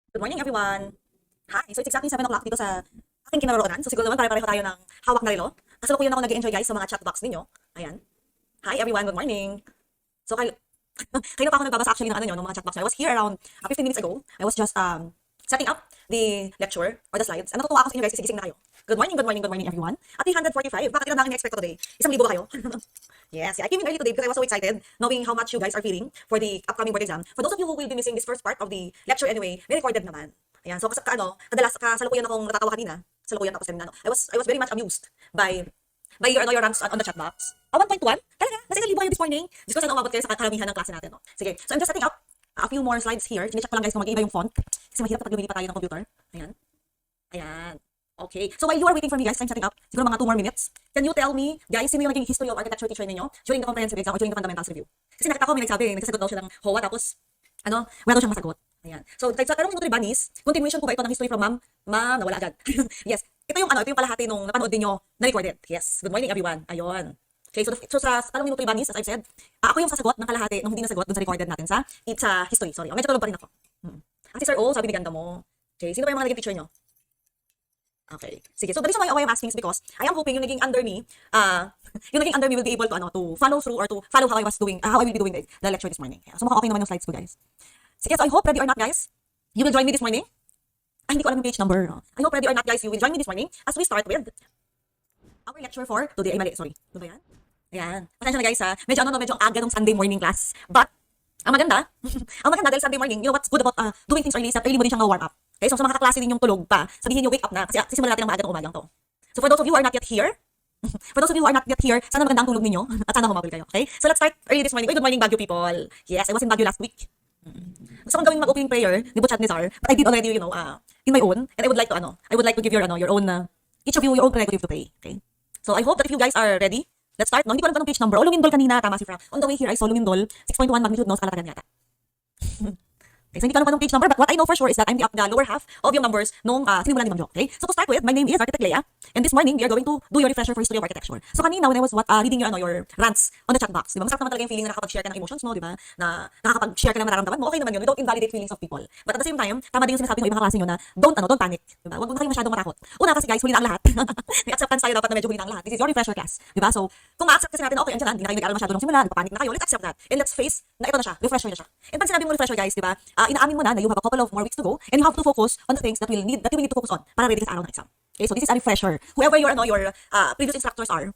Good morning, everyone. Hi. So, it's exactly 7 o'clock dito sa aking kinaroroonan. So, siguro naman pare-pareho tayo ng hawak na relo. Kasalukuyan ako nag-enjoy guys sa mga chat box ninyo. Ayan. Hi, everyone. Good morning. So, kayo pa ako nagbabasa actually ng ano nyo, ng mga chat box. I was here around 15 minutes ago. I was just setting up the lecture or the slides. And natutuwa ako sa inyo guys, sigising na kayo. Good morning, everyone. At 345, bakit ilan na aking expect ko today? 1,000 ba kayo? Yes, yeah, I came in early today because I was so excited knowing how much you guys are feeling for the upcoming board exam. For those of you who will be missing this first part of the lecture anyway, may recorded naman. Ayan, so kasalukuyan akong natatawa kanina. Salukuyan tapos kanina, no? I was very much amused by your ranks on the chat box. 1.1? Talaga? Nasa 1,000 kayo this morning? Diyos ko, sana umabot kayo sa karamihan ng klase natin, no? Sige, so I'm just setting up a few more slides here. Chine-check ko lang guys kung mag-iiba yung font. Kasi mahirap kapag lumilipat tayo ng computer. Ayan. Ayan. Okay. So while you are waiting for me guys, I'm setting up. Siguro mga 2 more minutes. Can you tell me, guys, sino yung naging history of architecture teacher ninyo during the comprehensive exam or during the fundamentals review? Kasi nakita ko may nagsasagot daw siya ng HOA tapos, wala daw siyang masagot. Ayan. So, kahit sa tanong minuto ni Banis, continuation po ba ito ng history from ma'am, nawala agad. Yes. Ito yung kalahati nung napanood niyo na recorded. Yes. Good morning everyone. Ayun. Okay, so sa tanong minuto ni Banis, as I've said, ako yung sasagot ng kalahati nung hindi nasagot dun sa recorded natin sa history. Sorry. Medyo tulog pa rin ako. At si Sir O, sabi ni ganda mo. Okay, sino pa yung mga naging teacher nyo? Okay. Sige. So the reason why I'm asking is because I am hoping yung naging under me, will be able to follow through or to follow how I was doing, how I will be doing the lecture this morning. Yeah. So mukhang okay naman yung slides ko, guys. Sige, so I hope ready or not, guys, you will join me this morning. Ay, hindi ko alam yung page number. No? I hope ready or not, guys, you will join me this morning as we start with our lecture for today. Ay, mali. Sorry. Ano ba yan? Ayan. Pasensya na, guys, ha. Medyo aga ng Sunday morning class. But, ang maganda dahil Sunday morning, you know what's good about doing things early is that early mo din siyang warm up. Okay, so sa mga kaklase din yung tulog pa, sabihin nyo wake up na kasi sisimulan natin ang maaga ng umagang to. So for those of you who are not yet here, sana magandang tulog ninyo at sana humabol kayo. Okay? So let's start early this morning. Good morning Baguio people. Yes, I was in Baguio last week. Gusto kong gawing mag-opening prayer ni Butchat Nizar, but I did already, in my own, and I would like to give your own, each of you your own prerogative to pray. Okay? So I hope that if you guys are ready, let's start. No, hindi ko alam anong page number. Lumindol kanina, tama si Frank. On the way here, I saw Lumindol, 6.1 magnitude, no, sa kalatagan yata. Okay, so hindi ko alam anong page number, but what I know for sure is that I'm the lower half of yung numbers nung sinimulan ni Ma'am Jo. Okay? So to start with, my name is Architect Lea, and this morning we are going to do your refresher for history of architecture. So kanina when I was reading your rants on the chat box, di ba? Masarap naman talaga yung feeling na nakakapag-share ka ng emotions mo, di ba? Na nakakapag-share ka ng nararamdaman mo. Okay naman yun. We don't invalidate feelings of people. But at the same time, tama din yung sinasabi ng ibang kaklase nyo na don't panic, di ba? Huwag na kayo masyadong matakot. Una kasi guys, huli na ang lahat. May acceptance tayo dapat na medyo huli na ang lahat. This is your refresher class, di ba? So kung ma-accept kasi natin, okay, andyan na, hindi na kayo nag-aaral masyado ng simula, nagpapanik na kayo, let's accept that. And let's face na ito na siya, refresher na siya. And pag sinabi mo refresher guys, di ba? Inaamin mo na you have a couple of more weeks to go and you have to focus on the things that you will need to focus on para ready ka sa araw ng exam. Okay, so this is a refresher. Whoever your previous instructors are,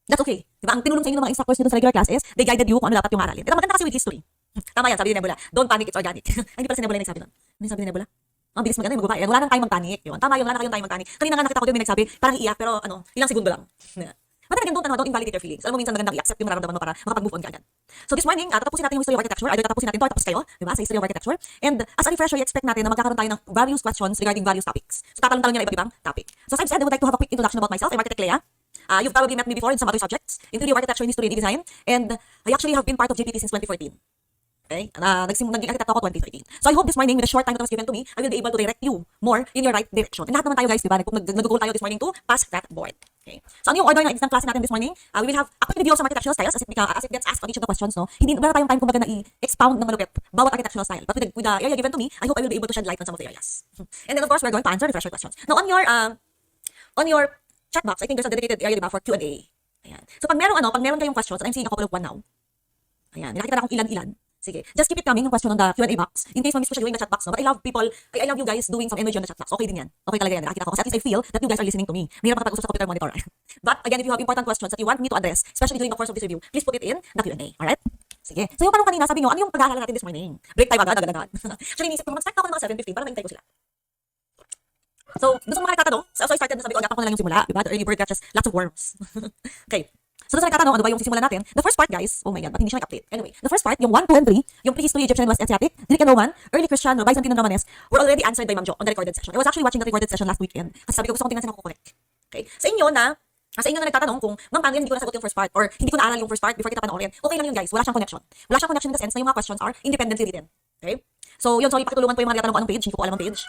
that's okay. Diba? Ang tinulong sa inyo ng mga instructors dito sa regular class is they guided you kung ano dapat yung aralin. Ito maganda kasi with history. Tama yan, sabi ni Nebula. Don't panic, it's organic. Hindi pala si Nebula yung nagsabi nun. Ano sabi ni Nebula? Ang bilis maganda yung magbabae. Wala nang time mag-panic. Yun. Tama yun, wala na kayong time mag-panic. Kanina nga nakita ko din may nagsabi, parang iiyak pero ilang segundo lang. But then again, don't invalidate your feelings. Alam mo, minsan magandang i-accept yung nararamdaman mo para makapag-move on ka agad. So this morning, tatapusin natin yung history of architecture. Either tatapusin natin to or tapos kayo, diba, sa history of architecture. And as a refresher, i-expect natin na magkakaroon tayo ng various questions regarding various topics. So tatalong-talong niya na iba't ibang topic. So as I've said, I would like to have a quick introduction about myself. I'm Architect Lea. You've probably met me before in some other subjects, including architecture, history, and design. And I actually have been part of JPT since 2014. Okay? Naging architect ako 2013. So I hope this morning, with the short time that was given to me, I will be able to direct you more in your right direction. And lahat naman tayo guys, diba? Nag-goal tayo this morning to pass that board. Okay? So ano yung order ng exam class natin this morning? We will have a quick review of some architectural styles as it gets asked on each of the questions. No? Hindi wala tayong time kumbaga na i-expound ng malupit bawat architectural style. But with the area given to me, I hope I will be able to shed light on some of the areas. And then of course, we're going to answer refresher questions. Now on your chat box, I think there's a dedicated area diba, for Q&A. Ayan. So pag meron kayong questions, and I'm seeing a couple of one now. Ayan, nakikita na akong ilan-ilan. Sige, just keep it coming yung question on the Q&A box in case ma-miss ko siya doing the chat box. No? But I love you guys doing some energy on the chat box. Okay din yan. Okay talaga yan. Nakikita ko. Kasi at least I feel that you guys are listening to me. Mahirap makapag-usap sa computer monitor. But again, if you have important questions that you want me to address, especially during the course of this review, please put it in the Q&A. Alright? Sige. So yung tanong kanina, sabi nyo, ano yung pag-aaral natin this morning? Break time agad. Actually, inisip ko, mag-start ako ng mga 7:15 para maintay ko sila. So, gusto ko mga nagtatanong. So I started na sabi ko, agad ko na lang yung simula. Diba? The early bird catches lots of worms. Okay. So doon sa nagtatanong, ano ba yung sisimulan natin? The first part, guys, oh my God, ba't hindi siya nag-update? Anyway, the first part, yung 1, 2, and 3, yung prehistory, Egyptian, West Asiatic, Greek and Roman, early Christian, Byzantine and Romanesque, were already answered by Ma'am Jo on the recorded session. I was actually watching the recorded session last weekend. Kasi sabi ko, gusto kong tingnan sila correct. Okay? Sa inyo na nagtatanong kung, Ma'am, paano hindi ko nasagot yung first part, or hindi ko naaral yung first part before kita panoorin, okay lang yun, guys. Wala siyang connection. Wala siyang connection in the sense na yung mga questions are independently written. Okay? So, yun, sorry, pakitulungan po yung mga nagtatanong ko anong page. Hindi ko alam ang page.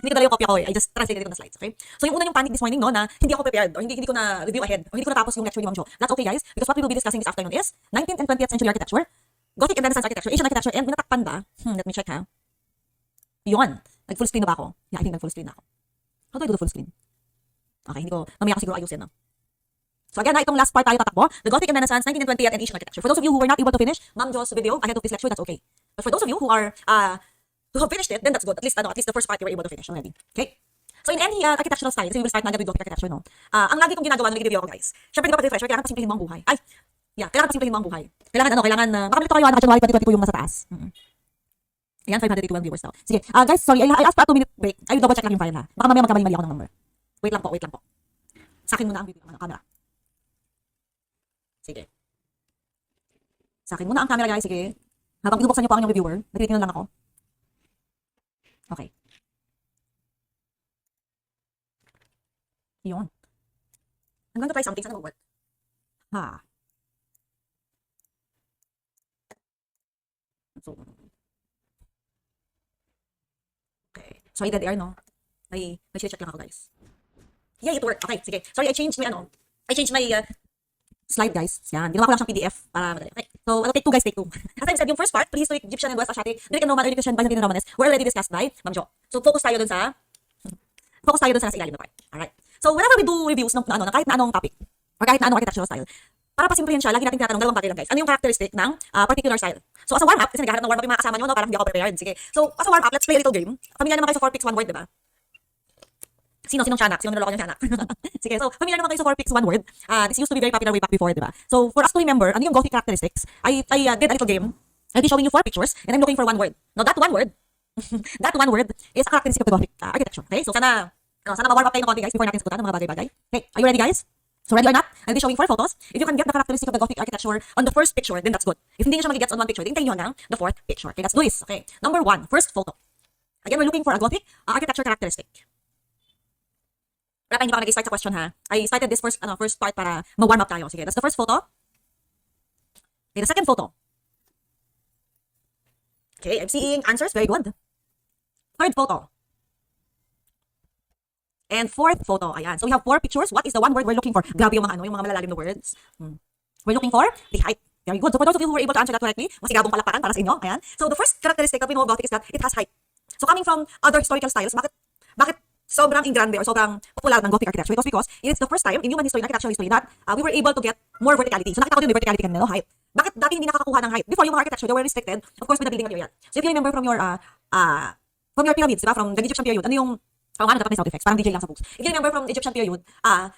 Hindi ko dala yung copy ko eh. I just translated it on the slides, okay? So, yung una yung panic this morning, no, na hindi ako prepared or hindi ko na review ahead or hindi ko natapos yung lecture ni Ma'am Jo. That's okay, guys, because what we will be discussing this afternoon is 19th and 20th century architecture, Gothic and Renaissance architecture, Asian architecture, and may natakpan ba? Let me check ha. Yun. Nag-full screen na ba ako? Yeah, I think nag-full screen na ako. How do I do the full screen? Okay, hindi ko, mamaya ko siguro ayusin, no? So again, itong last part tayo tatakbo. The Gothic and Renaissance, 19th and 20th and Asian architecture. For those of you who were not able to finish Ma'am Jo's video ahead of this lecture, that's okay. But for those of you who are, who have finished it, then that's good. At least the first part you were able to finish already. Okay? So in any architectural style, kasi we will start na agad with Gothic architecture, no? Ang lagi kong ginagawa nung nag-review ako, guys. Syempre, di ba pag-refresher, kailangan pasimplihin mo ang buhay. Ay, yeah, kailangan pasimplihin mo ang buhay. Kailangan, makamit kayo naka-January 2022 yung nasa taas. Ayan, 581 viewers daw. Sige, guys, sorry, I asked for a 2-minute break. I'll double check lang yung file, ha? Baka mamaya magkamali-mali ako ng number. Wait lang po. Sa akin muna ang video ng camera. Sige. Sa akin muna ang camera, guys, sige. Habang binubuksan niyo po ang inyong reviewer, nagtitingnan lang ako. Okay. Yun. I'm going to try something. Sana mag-work. Ha. So, okay. Sorry, dead air, no? May check lang ako, guys. Yeah, it worked. Okay, sige. Sorry, I changed my slide, guys. Yan. Ginawa ko lang siyang PDF para madali. Okay. So, take 2, guys. Take 2. As I said, yung first part, prehistoric Egyptian and West Asiatic, Greek and Roman, early Christian, Byzantine and Romanesque, were already discussed by Ma'am Jo. So, focus tayo dun sa nasa ilalim na part. Alright. So, whenever we do reviews ng kahit na anong topic, or kahit na anong architectural style, para pasimplihin siya, lagi natin tinatanong dalawang bagay lang, guys. Ano yung characteristic ng particular style? So, as a warm-up, kasi naghahanap ng warm-up yung mga kasama nyo, no? Parang hindi ako prepared. Sige. So, as a warm-up, let's play a little game. Familiar naman kayo sa 4 picks 1 word, diba? Sinong tiyanak? Sino niloloko yung tiyanak? Sige, so familiar naman kayo sa 4 picks 1 word. This used to be very popular way back before, diba? So for us to remember, ano yung Gothic characteristics, I did a little game. I'll be showing you 4 pictures and I'm looking for 1 word. Now that 1 word, is a characteristic of the Gothic architecture. Okay, so sana ma-warm up tayo ng konti, guys, before natin sagutan ng mga bagay-bagay. Okay, are you ready, guys? So ready or not, I'll be showing 4 photos. If you can get the characteristic of the Gothic architecture on the first picture, then that's good. If hindi nyo siya magigets on 1 picture, then tayo ng the 4th picture. Okay, let's do this. Okay, number 1, first photo. Again, we're looking for a Gothic architecture characteristic. Wala pa, hindi pa ako nag-start sa question, ha? I started this first part para ma-warm up tayo. Sige, that's the first photo. Okay, the second photo. Okay, I'm seeing answers. Very good. Third photo. And fourth photo. Ayan. So we have 4 pictures. What is the 1 word we're looking for? Grabe yung mga yung mga malalalim na words. We're looking for the height. Very good. So for those of you who were able to answer that correctly, masigabong palakpakan para sa inyo. Ayan. So the first characteristic that we know of Gothic is that it has height. So coming from other historical styles, bakit sobrang ingrande or sobrang popular ng Gothic architecture? It was because it's the first time in human history, in architectural history, that we were able to get more verticality. So nakita ko din yung verticality kanina, no? Height. Bakit dati hindi nakakakuha ng height? Before, yung mga architecture, they were restricted, of course, with the building material. So if you remember from your pyramids, diba? From the Egyptian period, ano yung, dapat may sound effects, parang DJ lang sa books. If you remember from the Egyptian period,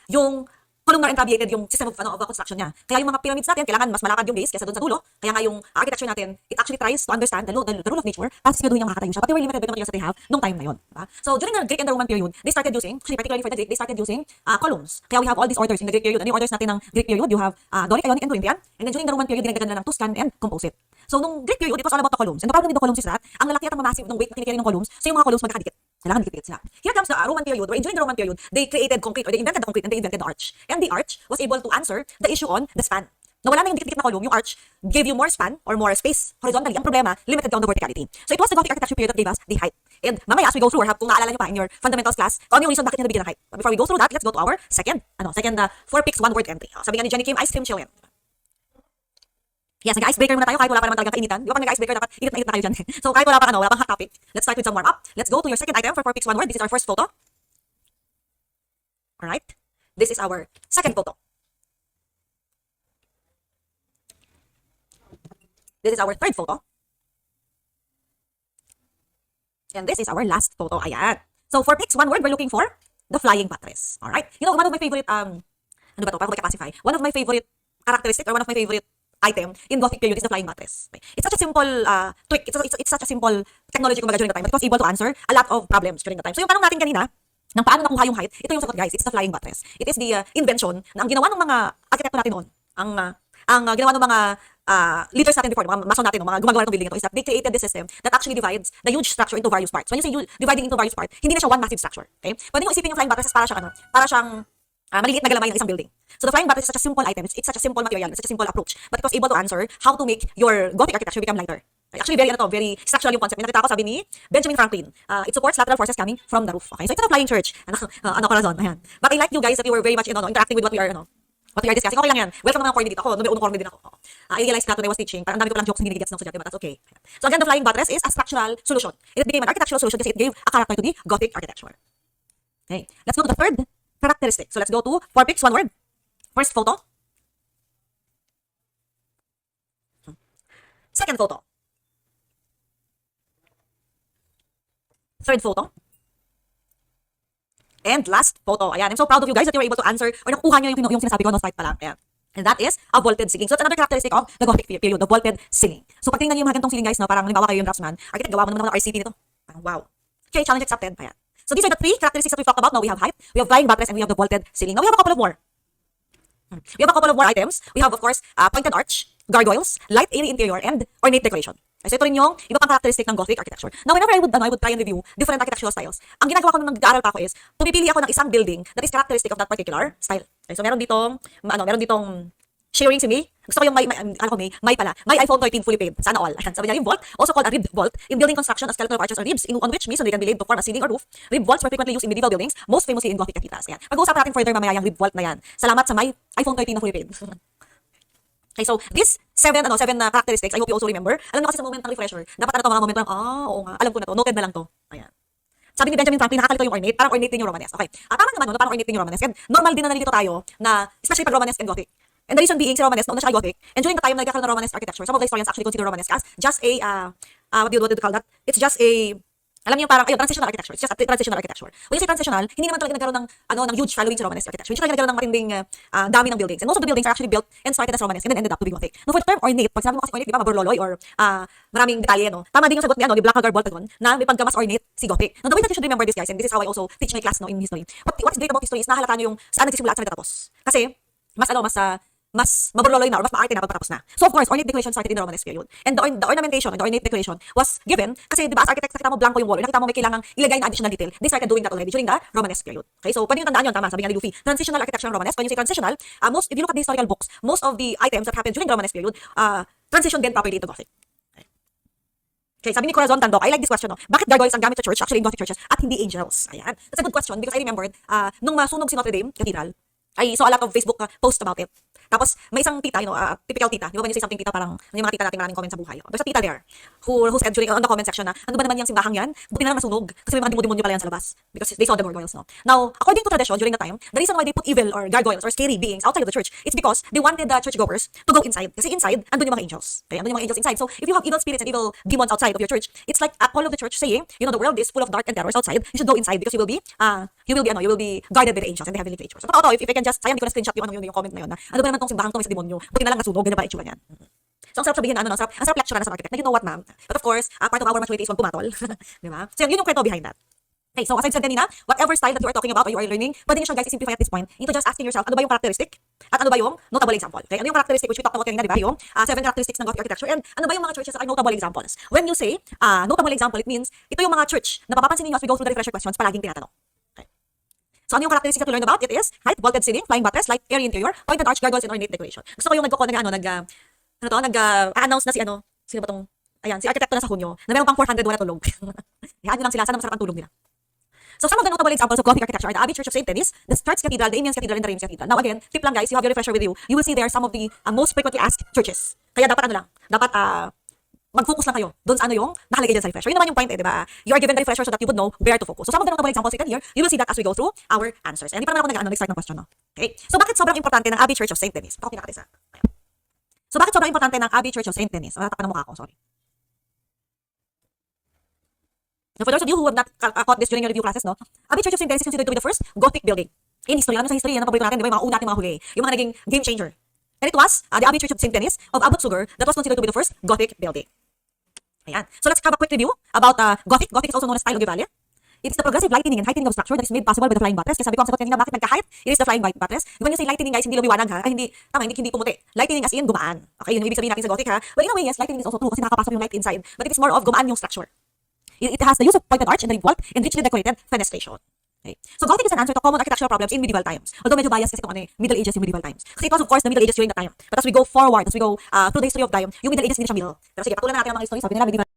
yung columnar and trabeated yung system of construction niya. Kaya yung mga pyramids natin, kailangan mas malakad yung base kaysa doon sa dulo. Kaya nga yung architecture natin, it actually tries to understand the rule of nature, tapos siguraduhin niyang makakatayo siya. But they were limited with the materials that they have nung time na yun. Diba? So during the Greek and the Roman period, they started using, particularly for the Greek, they started using columns. Kaya we have all these orders in the Greek period. Ano yung orders natin ng Greek period? You have Doric, Ionic, and Corinthian. And then during the Roman period, dinagdagan na ng Tuscan and Composite. So nung Greek period, it was all about the columns. And the problem with the columns is that, ang lalaki at ang massive ng weight na kinikerry ng columns, so yung mga columns magkakadikit. Kailangan dikit sila. Here comes the Roman period, where during the Roman period, they created concrete, or they invented the concrete, and they invented the arch. And the arch was able to answer the issue on the span. Na wala na yung dikit-dikit na column, yung arch gave you more span or more space horizontally. Ang problema, limited down the verticality. So it was the Gothic architecture period that gave us the height. And mamaya as we go through, or kung naalala nyo pa in your fundamentals class, kung ano yung reason bakit nyo nabigyan ng height. But before we go through that, let's go to our second 4 picks 1 word entry. Sabi nga ni Jenny Kim, ice cream chillin. Yes, nag-icebreaker muna tayo kahit wala pa naman talagang kainitan. Di ba pag nag-icebreaker dapat init na tayo dyan. So kahit wala pang hot topic, let's start with some warm up. Let's go to your second item for 4 picks 1 word. This is our first photo. Alright. This is our second photo. This is our third photo. And this is our last photo. Ayan. So for picks 1 word, we're looking for the flying buttress. Alright. You know, one of my favorite, ano ba to? Parang classify. One of my favorite characteristic or one of my favorite item in Gothic period is the flying buttress. Okay. It's such a simple trick. It's such a simple technology kumbaga during the time, but it was able to answer a lot of problems during the time. So yung tanong natin kanina, ng paano nakuha yung height, ito yung sagot, guys. It's the flying buttress. It is the invention na ang ginawa ng mga arkitekto natin noon, ang ginawa ng mga leaders natin before, mga mason natin, mga gumagawa ng building ito, is that they created this system that actually divides the huge structure into various parts. When you say dividing into various parts, hindi na siya one massive structure. Okay? Pwede nyo isipin yung flying buttress para siyang maliliit na galamay ng isang building. So the flying buttress is such a simple item. It's such a simple material. It's such a simple approach. But it was able to answer how to make your Gothic architecture become lighter. Actually, very structural yung concept. May nakita ako, sabi ni Benjamin Franklin. It supports lateral forces coming from the roof. Okay, so it's not a flying church. Corazon. Ayan. But I like you guys that you were very much interacting with what we are What we are discussing, okay lang yan. Welcome mga corny dito. Ako, numero 1 corny din ako. I realized that when I was teaching, parang ang dami ko lang jokes na hindi nagigets ng estudyante, but that's okay. So again, the flying buttress is a structural solution. It became an architectural solution kasi it gave a character to the Gothic architecture. Okay, let's go to the third characteristic. So let's go to 4 pics, 1 word. First photo. Second photo. Third photo. And last photo. Ayan, I'm so proud of you guys that you were able to answer or nakukuha nyo yung sinasabi ko no start pa lang. Ayan. And that is a vaulted ceiling. So, it's another characteristic of the Gothic period, the vaulted ceiling. So, pag tingnan nyo yung mga ganitong ceiling guys, no, parang halimbawa kayo yung draftsman, architect, gawa mo naman ng RCP nito. Parang wow. Okay, challenge accepted. Ayan. So, these are the 3 characteristics that we've talked about. Now, we have height, we have flying buttress, and we have the vaulted ceiling. Now, we have a couple of more. We have a couple of more items. We have, of course, pointed arch, gargoyles, light airy interior, and ornate decoration. So ito rin yung iba pang characteristic ng Gothic architecture. Now, whenever I would try and review different architectural styles, ang ginagawa ko nung nag-aaral pa ako is, pumipili ako ng isang building that is characteristic of that particular style. Okay, so meron ditong sharing si May. Gusto ko yung May pala. May iPhone 13 fully paid. Sana all. Sabi niya, yung vault, also called a ribbed vault. In building construction, a skeleton of arches or ribs on which masonry can be laid to form a ceiling or roof. Ribbed vaults were frequently used in medieval buildings, most famously in Gothic cathedrals. Yan. Pag-uusapan natin further mamaya yung ribbed vault na yan. Salamat sa May iPhone 13 na fully paid. Okay, so this 7 characteristics, I hope you also remember. Alam mo kasi sa moment ng refresher, dapat mga moment lang, oo nga, alam ko na to, noted na lang to. Ayan. Sabi ni Benjamin Franklin, nakakalito yung ornate, parang ornate din yung Romanesque. Okay. Tama naman, no, parang ornate din yung Romanesque. And normal din na nalilito tayo na, especially pag Romanesque and Gothic. And the reason being, si Romanesque, nauna siya kay Gothic. And during the time na nagkakaroon ng Romanesque architecture, some of the historians actually consider Romanesque as just a, what do you call that? It's just a, alam niyo parang, transitional architecture. It's just a transitional architecture. When you say transitional, hindi naman talaga nagkaroon ng huge following sa Romanesque architecture. Hindi talaga nagkaroon ng matinding dami ng buildings. And most of the buildings are actually built and started as Romanesque and then ended up to be Gothic. No, for the term ornate, pag sinabi mo kasi ornate, di ba, maburloloy or maraming detalye, no? Tama din yung sagot niya, no, ni Black Hagar Boltagon, na may pagkamas ornate si Gothic. Now, the way that you should remember this, guys, and this is how I also teach my class, no, in history. What's great about history is nahalata nyo yung saan nagsisimula at saan nagtatapos. Kasi, mas maburloloy na or mas maarte na pagpatapos na. So of course, ornate decoration started in the Romanesque period. And the ornamentation, the ornate decoration was given kasi diba as architect nakita mo blanco yung wall, nakita mo may kailangang ilagay na additional detail. They started doing that already during the Romanesque period. Okay, so pwede yung tandaan yun, tama, sabi nga ni Luffy. Transitional architecture ng Romanesque. When you say transitional, if you look at the historical books, most of the items that happened during the Romanesque period, transition then properly into Gothic. Okay, sabi ni Corazon Tandok, I like this question, no? Bakit gargoyles ang gamit sa church, actually in Gothic churches, at hindi angels? Ayan. That's a good question because I remembered, nung masunog si Notre Dame Cathedral, I saw a lot of Facebook posts about it. Tapos, may isang tita, typical tita. Di ba when you say something tita, parang yung mga tita natin maraming comments sa buhay. There's a tita there who said during on the comment section na, ano ba naman yung simbahang yan? Buti na lang nasunog. Kasi may mga demonyo pala yan sa labas. Because they saw the gargoyles, no? Now, according to tradition, during the time, the reason why they put evil or gargoyles or scary beings outside of the church, it's because they wanted the churchgoers to go inside. Kasi inside, andun yung mga angels. Okay, andun yung mga angels inside. So, if you have evil spirits and evil demons outside of your church, it's like a call of the church saying, the world is full of dark and terrors outside. You should go inside because you will be guarded by the angels and the heavenly creatures. So, totoo, if I can just, sayang, hindi ko na screenshot yung comment na yun na, ano ba naman tong simbahang to, may sa demonyo. Buti na lang nasunog, ganyan ba itsura niyan. So, ang sarap sabihin, ang sarap lecture na sa architect, na you know what, ma'am. But of course, part of our maturity is pumatol. Di ba? So, yun yung kwento behind that. Okay, so as I said kanina, whatever style that you are talking about or you are learning, pwede nyo siya guys i-simplify at this point into just asking yourself, ano ba yung characteristic? At ano ba yung notable example? Okay, ano yung characteristic which we talked about kanina, di ba? Yung 7 characteristics ng Gothic architecture and ano ba yung mga churches that are notable examples? When you say notable example, it means ito yung mga church na mapapansin niyo as we go through the refresher questions, palaging tinatanong. Okay. So, ano yung characteristics that we learned about? It is height, vaulted ceiling, flying buttress, light airy interior, pointed arch, gargoyles, and ornate decoration. Gusto ko yung announce na sino ba tong, ayan, si arkitekto na sa Hunyo, na meron pang 400 wala tulog. Hayaan nyo lang sila, sana masarap ang tulog nila. So some of the notable examples of Gothic architecture are the Abbey Church of St. Denis, the Chartres Cathedral, the Amiens Cathedral, and the Reims Cathedral. Now again, tip lang guys, you have your refresher with you. You will see there are some of the most frequently asked churches. Kaya dapat mag-focus lang kayo doon sa ano yung nakalagay dyan sa refresher. Yun naman yung point di ba? You are given the refresher so that you would know where to focus. So some of the notable examples written here, you will see that as we go through our answers. And di pa naman ako nag-start ng question, no? Okay? So bakit sobrang importante ng Abbey Church of St. Denis? Pakopin natin sa. So bakit sobrang importante ng Abbey Church of St. Denis? Tapan ng mukha ko, sorry. Now, for those of you who have not caught this during your review classes, no? Abbey Church of St. Denis is considered to be the first Gothic building in history. Alam mo sa history, yan ang paborito natin, di ba? Yung mga una natin mga huli. Yung mga naging game changer. And it was the Abbey Church of St. Denis of Abbotssugar that was considered to be the first Gothic building. Ayan. So let's have a quick review about Gothic. Gothic is also known as style Ogivale. It's the progressive lightening and heightening of structure that is made possible by the flying buttress. Kasi sabi ko ang sagot kanina, bakit nagka-height? It is the flying buttress. When you say lightening, guys, hindi lumiwanag ha. Ay, hindi pumuti. Lightening as in gumaan. Okay, yun yung ibig sabihin natin sa Gothic ha. Well, in a way, yes, lightening is also true kasi nakakapasok yung light inside. But it is more of gumaan yung structure. It has the use of pointed arch and the vault and richly decorated fenestration. Okay. So Gothic is an answer to common architectural problems in medieval times. Although medyo biased kasi kung Middle Ages yung medieval times. Kasi it was of course the Middle Ages during that time. But as we go forward, as we go through the history of time, yung Middle Ages hindi siya middle. Pero sige, patuloy na natin ang mga history. Sabi nila medieval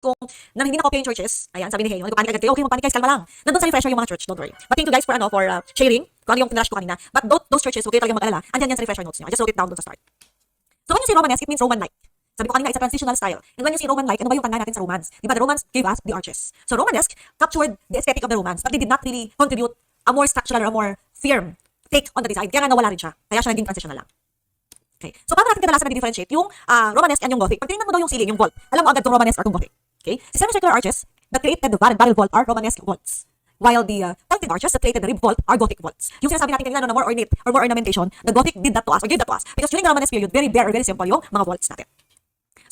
kung hindi nakopya yung churches, ayan, sabi ni Hey, nagpapanik agad kayo, okay, magpanik guys, kalma lang. Nandun sa refresher yung mga church, don't worry. But thank you guys for sharing, kung ano yung tinrush ko kanina. But those churches, huwag kayo talagang mag-alala, andyan yan sa refresher notes nyo. I just wrote it down doon sa start. So when you say Romanesque, it means Roman-like. Sabi ko kanina, it's a transitional style. And when you say Roman-like, ano ba yung tanda natin sa Romans? Diba, the Romans gave us the arches. So Romanesque captured the aesthetic of the Romans, but they did not really contribute a more structural or a more firm take on the design. Kaya nga nawala rin siya. Kaya siya naging transitional lang. Okay. So paano natin kadalasan nag-differentiate yung Romanesque and yung Gothic? Pag tinignan mo daw yung ceiling, yung vault, alam mo agad kung Romanesque or kung Gothic. Okay? The semicircular arches that created the barrel vault are Romanesque vaults. While the pointed arches that created the rib vault are Gothic vaults. Yung sinasabi natin kanina na more ornate or more ornamentation, the Gothic did that to us or gave that to us. Because during the Romanesque period, very bare or very simple yung mga vaults natin.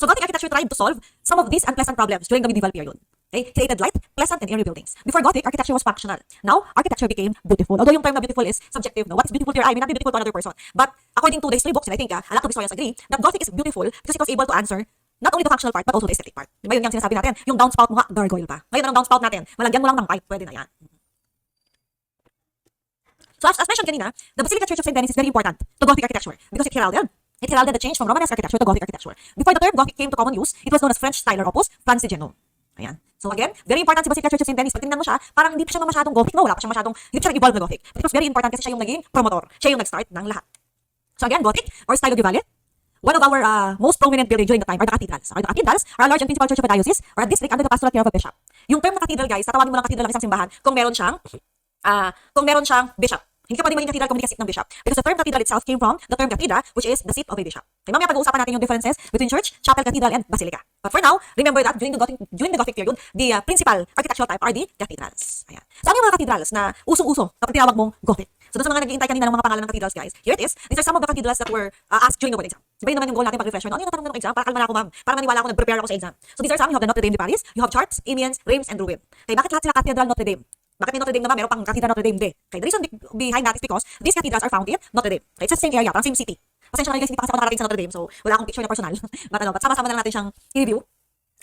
So Gothic architecture tried to solve some of these unpleasant problems during the medieval period. Okay? Created light, pleasant, and airy buildings. Before Gothic, architecture was functional. Now, architecture became beautiful. Although yung term na beautiful is subjective. No? What is beautiful to your eye may not be beautiful to another person. But according to the history books, and I think a lot of historians agree, that Gothic is beautiful because it was able to answer not only the functional part, but also the aesthetic part. Diba yun yung sinasabi natin? Yung downspout mo nga, gargoyle pa. Ngayon, anong downspout natin? Malagyan mo lang ng pipe, pwede na yan. So as mentioned kanina, the Basilica Church of St. Denis is very important to Gothic architecture because it heralded the change from Romanesque architecture to Gothic architecture. Before the term Gothic came to common use, it was known as French style or opus Francigenum. Ayan. So again, very important si Basilica Church of St. Denis. Pag tingnan mo siya, parang hindi pa siya masyadong Gothic, no? Wala pa hindi pa siya nag-evolve na Gothic. But it was very important kasi siya yung naging promotor. Siya yung nag-start ng lahat. So again, Gothic or style medievale. One of our most prominent buildings during the time are the cathedrals. The cathedrals are a large and principal church of a diocese or a district under the pastoral care of a bishop. Yung term na cathedral, guys, tatawagin mo lang cathedral ng isang simbahan kung meron siyang bishop. Hindi ka pwede maging cathedral kung hindi ka seat ng bishop. Because the term cathedral itself came from the term cathedra, which is the seat of a bishop. Okay, mamaya pag-uusapan natin yung differences between church, chapel, cathedral, and basilica. But for now, remember that during the Gothic period, the principal architectural type are the cathedrals. Ayan. So ano yung mga cathedrals na usong-uso kapag tinawag mong Gothic? So doon sa mga nag-iintay kanina ng mga pangalan ng cathedrals, guys, here it is. These are some of the cathedrals that were asked during the board exam. Diba yun naman yung goal natin pag-refresher? Ano yung natanong ng exam? Para kalma na ako, ma'am. Para maniwala ako, nag-prepare ako sa exam. So these are some. You have the Notre Dame de Paris, you have Chartres, Amiens, Reims, and Rouen. Okay, bakit lahat sila cathedral Notre Dame? Bakit may Notre Dame naman? Meron pang Cathedral Notre Dame de. Okay, the reason behind that is because these cathedrals are found in Notre Dame. Okay, it's the same area, parang same city. Pasensya na guys, hindi pa kasi ako nakarating sa Notre Dame, so wala akong picture na personal. But sama-sama na lang natin siyang i-review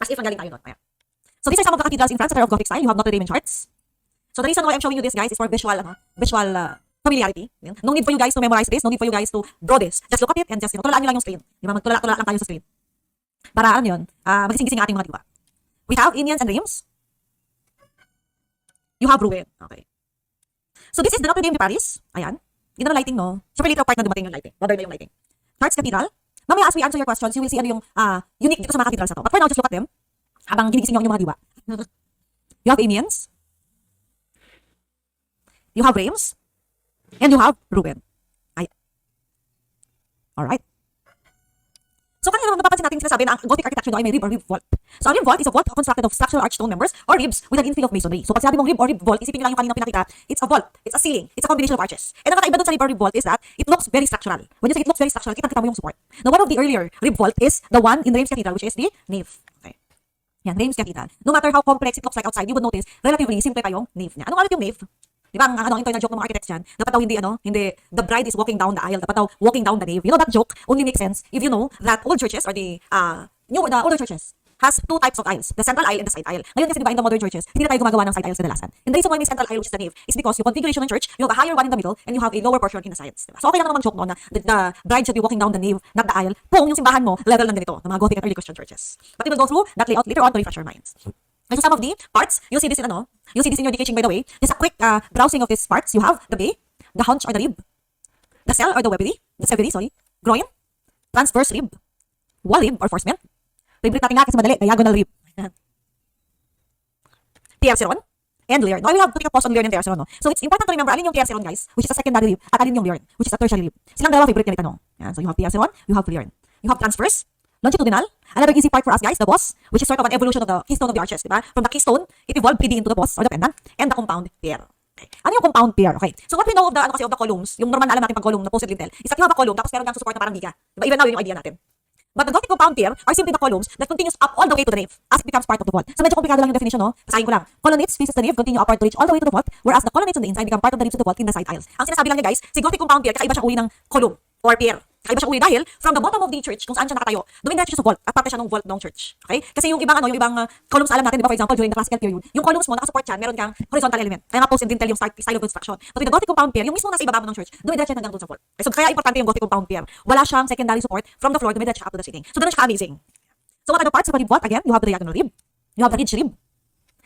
as if nanggaling tayo nun. Ayan. So these are some of the cathedrals in France that are of Gothic style. You have Notre Dame and Chartres. So the reason why I'm showing you this, guys, is for visual familiarity. No need for you guys to memorize this. No need for you guys to draw this. Just look at it and just, tulaan nyo lang yung screen. Diba? Magtulala lang tayo sa screen. Para ano yun, magising-gising ating mga diba. We have Amiens and Reims. You have Rouen. Okay. So this is the Notre Dame de Paris. Ayan. Ganda ng lighting, no? Super little part na dumating yung lighting. Bother na yung lighting. Chartres Cathedral. Mamaya as we answer your questions, you will see ano yung unique dito sa mga cathedrals na to. But for now, just look at them. Habang ginigising nyo yung mga diwa. You have Amiens. You have Reims. And you have Rouen. Ayan. Alright. So kanina naman mapapansin natin sinasabi na ang Gothic architecture ay may rib or rib vault. So ang rib vault is a vault constructed of structural arch stone members or ribs with an infill of masonry. So pag sinabi mong rib or rib vault, isipin nyo lang yung kanina pinakita, it's a vault, it's a ceiling, it's a combination of arches. And ang kakaiba dun sa rib or rib vault is that it looks very structural. When you say it looks very structural, kita mo yung support. Now one of the earlier rib vault is the one in Reims Cathedral, which is the nave. Okay. Yan, Reims Cathedral. No matter how complex it looks like outside, you would notice relatively simple pa yung nave niya. Anong yung nave? Di ba, ang internal joke ng mga architects dyan, dapat daw hindi, the bride is walking down the aisle, dapat daw walking down the nave. You know, that joke only makes sense if you know that old churches or the older churches has two types of aisles, the central aisle and the side aisle. Ngayon kasi diba in the modern churches, hindi na tayo gumagawa ng side aisles kadalasan. And the reason why may central aisle, which is the nave, is because yung configuration ng church, you have a higher one in the middle and you have a lower portion in the sides. Diba? So okay lang naman joke no na the bride should be walking down the nave, not the aisle, kung yung simbahan mo level lang ganito, ng mga Gothic and early Christian churches. But we will go through that layout later on to refresh our minds. And so some of the parts, you'll see this in your teaching by the way. Just a quick browsing of these parts. You have the bay, the haunch or the rib, the cell or the cavity, groin, transverse rib, wall rib or forcement. Favorite natin nga kasi madali, diagonal rib. Tierceron and Liern. Now we have to take a pause on Liern and Tierceron. No? So it's important to remember alin yung Tierceron, guys, which is a secondary rib, at alin yung Liern, which is a tertiary rib. Silang dalawa favorite nila tanong. Yan. So you have Tierceron, you have Liern. You have transverse, longitudinal. Another easy part for us, guys, the boss, which is sort of an evolution of the keystone of the arches, diba? From the keystone, it evolved 3D into the boss or the pendant, and the compound pier. Okay. Ano yung compound pier? Okay. So what we know of the columns, yung normal na alam natin pag column na posted lintel, is that you have a column tapos meron kang support na parang giga. Diba? Even now, yun yung idea natin. But the Gothic compound pier are simply the columns that continues up all the way to the nave as it becomes part of the vault. So medyo komplikado lang yung definition, no? Basahin ko lang. Colonnades faces the nave, continue upward to reach all the way to the vault, whereas the colonnades on the inside become part of the ribs of the vault in the side aisles. Ang sinasabi lang niya, guys, si Gothic compound pier, kakaiba siya uli ng column or pier. Kakaiba siya uli dahil from the bottom of the church, kung saan siya nakatayo, dumidiretso siya sa vault at parte siya ng vault ng church. Okay? Kasi yung ibang columns alam natin, diba, for example, during the classical period, yung columns mo nakasupport siya, meron kang horizontal element. Kaya nga post and dintel yung style of construction. But with the Gothic compound pier, yung mismo nasa ibaba ng church, dumidiretso hanggang doon sa vault. Okay? So kaya importante yung Gothic compound pier. Wala siyang secondary support from the floor, dumidiretso up to the ceiling. So doon siya amazing. So what are the parts of a rib vault? Again, you have the diagonal rib, You have the ridge rib.